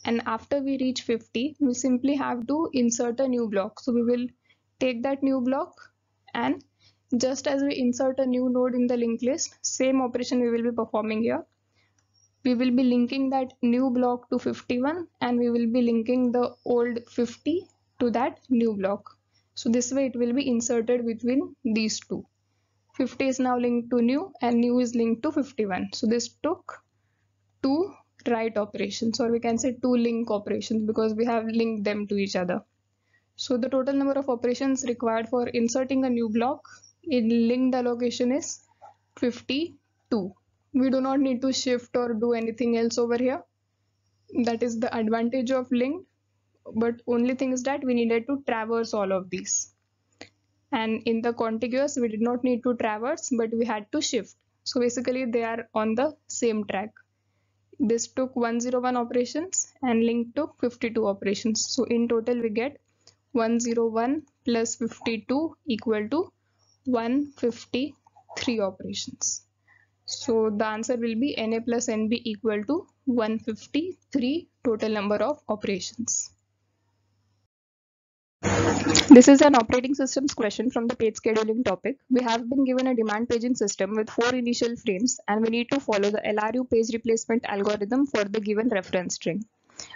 And after we reach 50 we simply have to insert a new block. So we will take that new block, and just as we insert a new node in the linked list, same operation we will be performing here. We will be linking that new block to 51 and we will be linking the old 50 to that new block. So this way it will be inserted between these two. 50 is now linked to new and new is linked to 51. So this took two write operations, or we can say two link operations because we have linked them to each other. So the total number of operations required for inserting a new block in linked allocation is 52. We do not need to shift or do anything else over here. That is the advantage of linked, but only thing is that we needed to traverse all of these. And in the contiguous we did not need to traverse, but we had to shift. So basically they are on the same track. This took 101 operations and link took 52 operations. So in total we get 101 plus 52 equal to 153 operations. So the answer will be NA plus NB equal to 153 total number of operations. This is an operating systems question from the page scheduling topic. We have been given a demand paging system with 4 initial frames and we need to follow the LRU page replacement algorithm for the given reference string.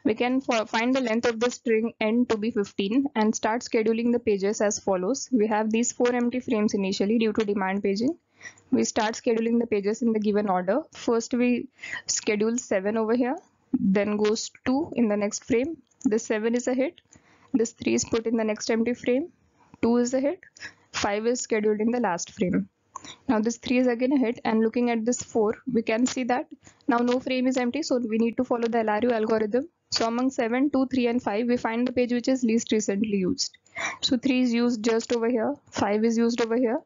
We can find the length of the string n to be 15 and start scheduling the pages as follows. We have these 4 empty frames initially due to demand paging. We start scheduling the pages in the given order. First we schedule 7 over here, then goes 2 in the next frame. This 7 is a hit. This 3 is put in the next empty frame. 2 is a hit. 5 is scheduled in the last frame. Now this 3 is again a hit, and looking at this 4, we can see that now no frame is empty, so we need to follow the LRU algorithm. So among 7, 2, 3 and 5, we find the page which is least recently used. So 3 is used just over here, 5 is used over here,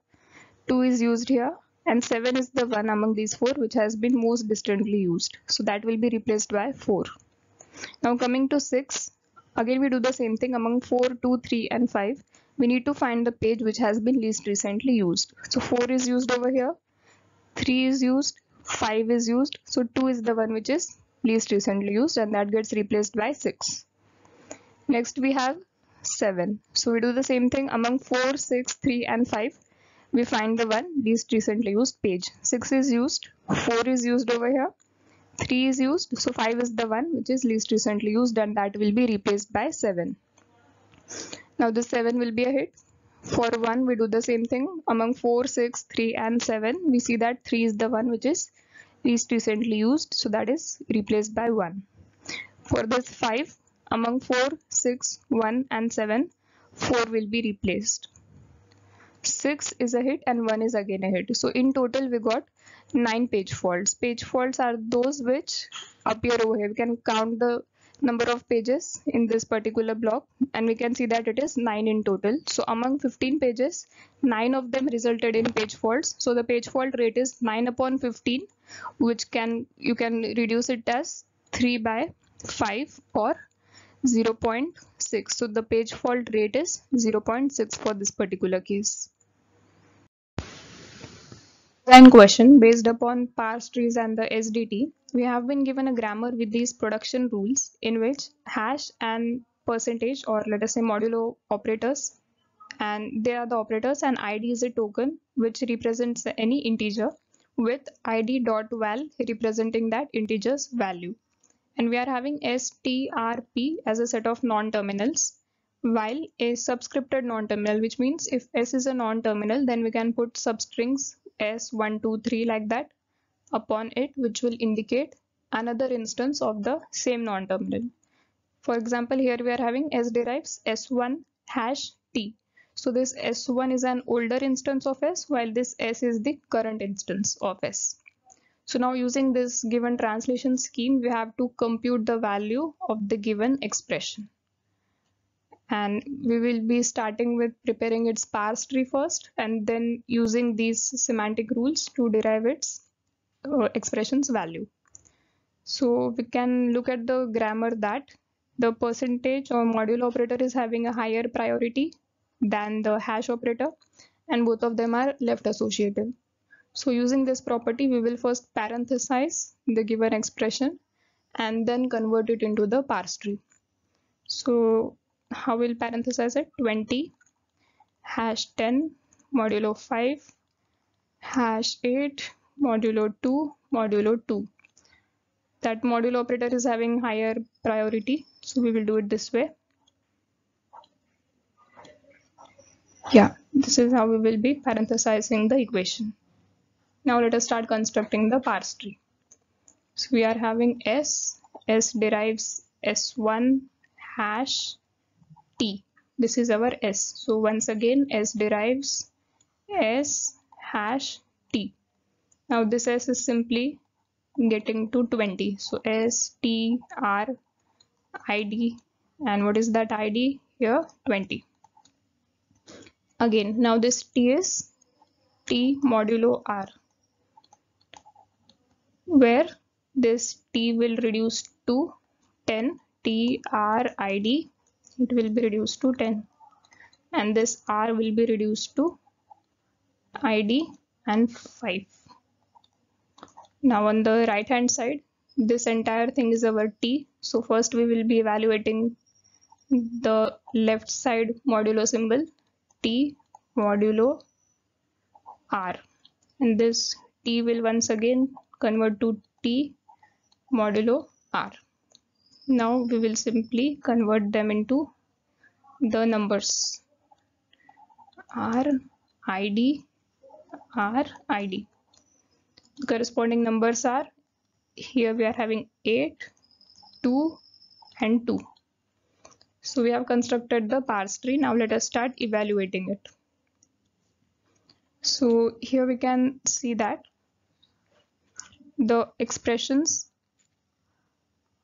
2 is used here, and 7 is the one among these 4 which has been most distantly used. So that will be replaced by 4. Now coming to 6, again we do the same thing. Among 4, 2, 3 and 5, we need to find the page which has been least recently used. So 4 is used over here, 3 is used, 5 is used, so 2 is the one which is least recently used, and that gets replaced by 6. Next we have 7. So we do the same thing. Among 4, 6, 3 and 5, we find the one least recently used page. 6 is used, 4 is used over here, 3 is used, so 5 is the one which is least recently used, and that will be replaced by 7. Now this 7 will be a hit. For 1, we do the same thing. Among 4, 6, 3 and 7, we see that 3 is the one which is least recently used, so that is replaced by 1. For this 5, among 4, 6, 1 and 7, 4 will be replaced. 6 is a hit and 1 is again a hit. So in total we got 9 page faults. Page faults are those which appear over here. We can count the number of pages in this particular block and we can see that it is 9 in total. So among 15 pages, 9 of them resulted in page faults. So the page fault rate is 9 upon 15, which you can reduce it as 3 by 5 or 0.6. So the page fault rate is 0.6 for this particular case. Design question based upon parse trees and the SDT. We have been given a grammar with these production rules in which hash and percentage, or let us say modulo operators, and they are the operators, and id is a token which represents any integer with id.val representing that integer's value. And we are having strp as a set of non-terminals, while a subscripted non-terminal, which means if s is a non-terminal, then we can put substrings s1, 2, 3 like that upon it, which will indicate another instance of the same non-terminal. For example, here we are having s derives s1 hash t. So this s1 is an older instance of s, while this s is the current instance of s. So now using this given translation scheme, we have to compute the value of the given expression. And we will be starting with preparing its parse tree first and then using these semantic rules to derive its expression's value. So we can look at the grammar that the percentage or modulo operator is having a higher priority than the hash operator, and both of them are left associative. So using this property, we will first parenthesize the given expression and then convert it into the parse tree. So how we'll parenthesize it? 20 hash 10 modulo 5 hash 8 modulo 2 modulo 2. That modulo operator is having higher priority, so we will do it this way. Yeah, this is how we will be parenthesizing the equation. Now let us start constructing the parse tree. So we are having s derives s1 hash t. This is our s. So once again, s derives s hash t. Now this s is simply getting to 20. So s t r id, and what is that id here? 20. Again, now this t is t modulo r, where this t will reduce to 10. T r id, it will be reduced to 10, and this r will be reduced to id and 5. Now on the right hand side, this entire thing is our t. So first we will be evaluating the left side modulo symbol t modulo r, and this t will once again convert to t modulo r. Now we will simply convert them into the numbers r id r id. The corresponding numbers are, here we are having 8, 2 and 2. So we have constructed the parse tree. Now let us start evaluating it. So here we can see that the expressions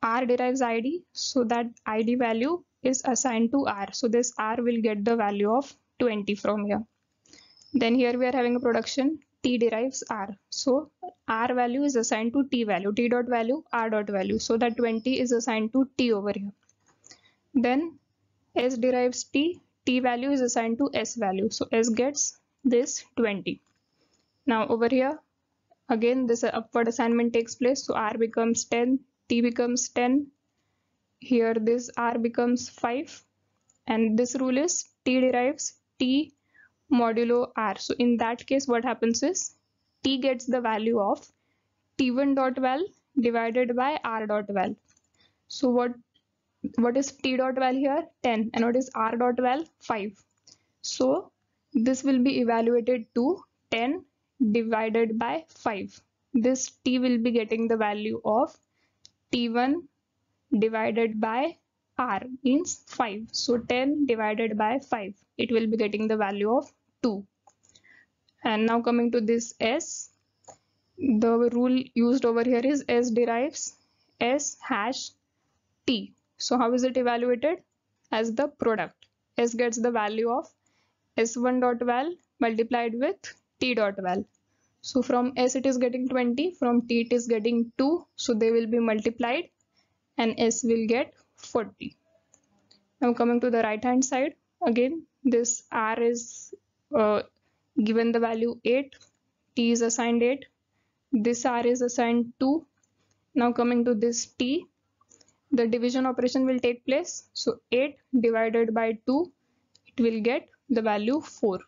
r derives id, so that id value is assigned to r. So this r will get the value of 20 from here. Then here we are having a production t derives r. So r value is assigned to t value, t dot value, r dot value. So that 20 is assigned to t over here. Then s derives t, t value is assigned to s value. So s gets this 20. Now over here, again this upward assignment takes place. So r becomes 10, t becomes 10. Here this r becomes 5. And this rule is t derives t modulo r. So in that case, what happens is t gets the value of t1 dot val divided by r dot val. So what is t dot val here? 10. And what is r dot val? 5. So this will be evaluated to 10 divided by 5. This t will be getting the value of t1 divided by r, means 5. So 10 divided by 5, it will be getting the value of 2. And now coming to this s, the rule used over here is s derives s hash t. So how is it evaluated? As the product. S gets the value of s1 dot val multiplied with t dot val. So from s it is getting 20, from t it is getting 2. So they will be multiplied and s will get 40. Now coming to the right hand side, again this r is given the value 8, t is assigned 8, this r is assigned 2. Now coming to this t, the division operation will take place. So 8 divided by 2, it will get the value 4.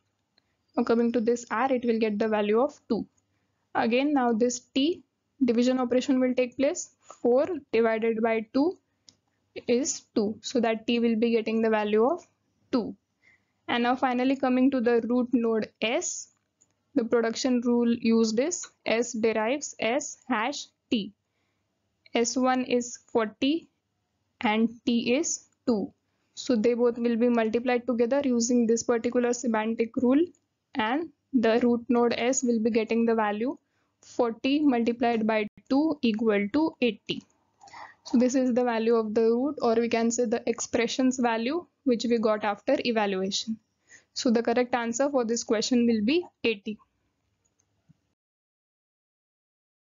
Now coming to this r, it will get the value of 2. Again now this t, division operation will take place. 4 divided by 2 is 2. So that t will be getting the value of 2. And now finally coming to the root node s, the production rule used is s derives s hash t. S1 is 40 and t is 2. So they both will be multiplied together using this particular semantic rule, and the root node s will be getting the value 40 multiplied by 2 equal to 80. So this is the value of the root, or we can say the expressions value which we got after evaluation. So the correct answer for this question will be 80.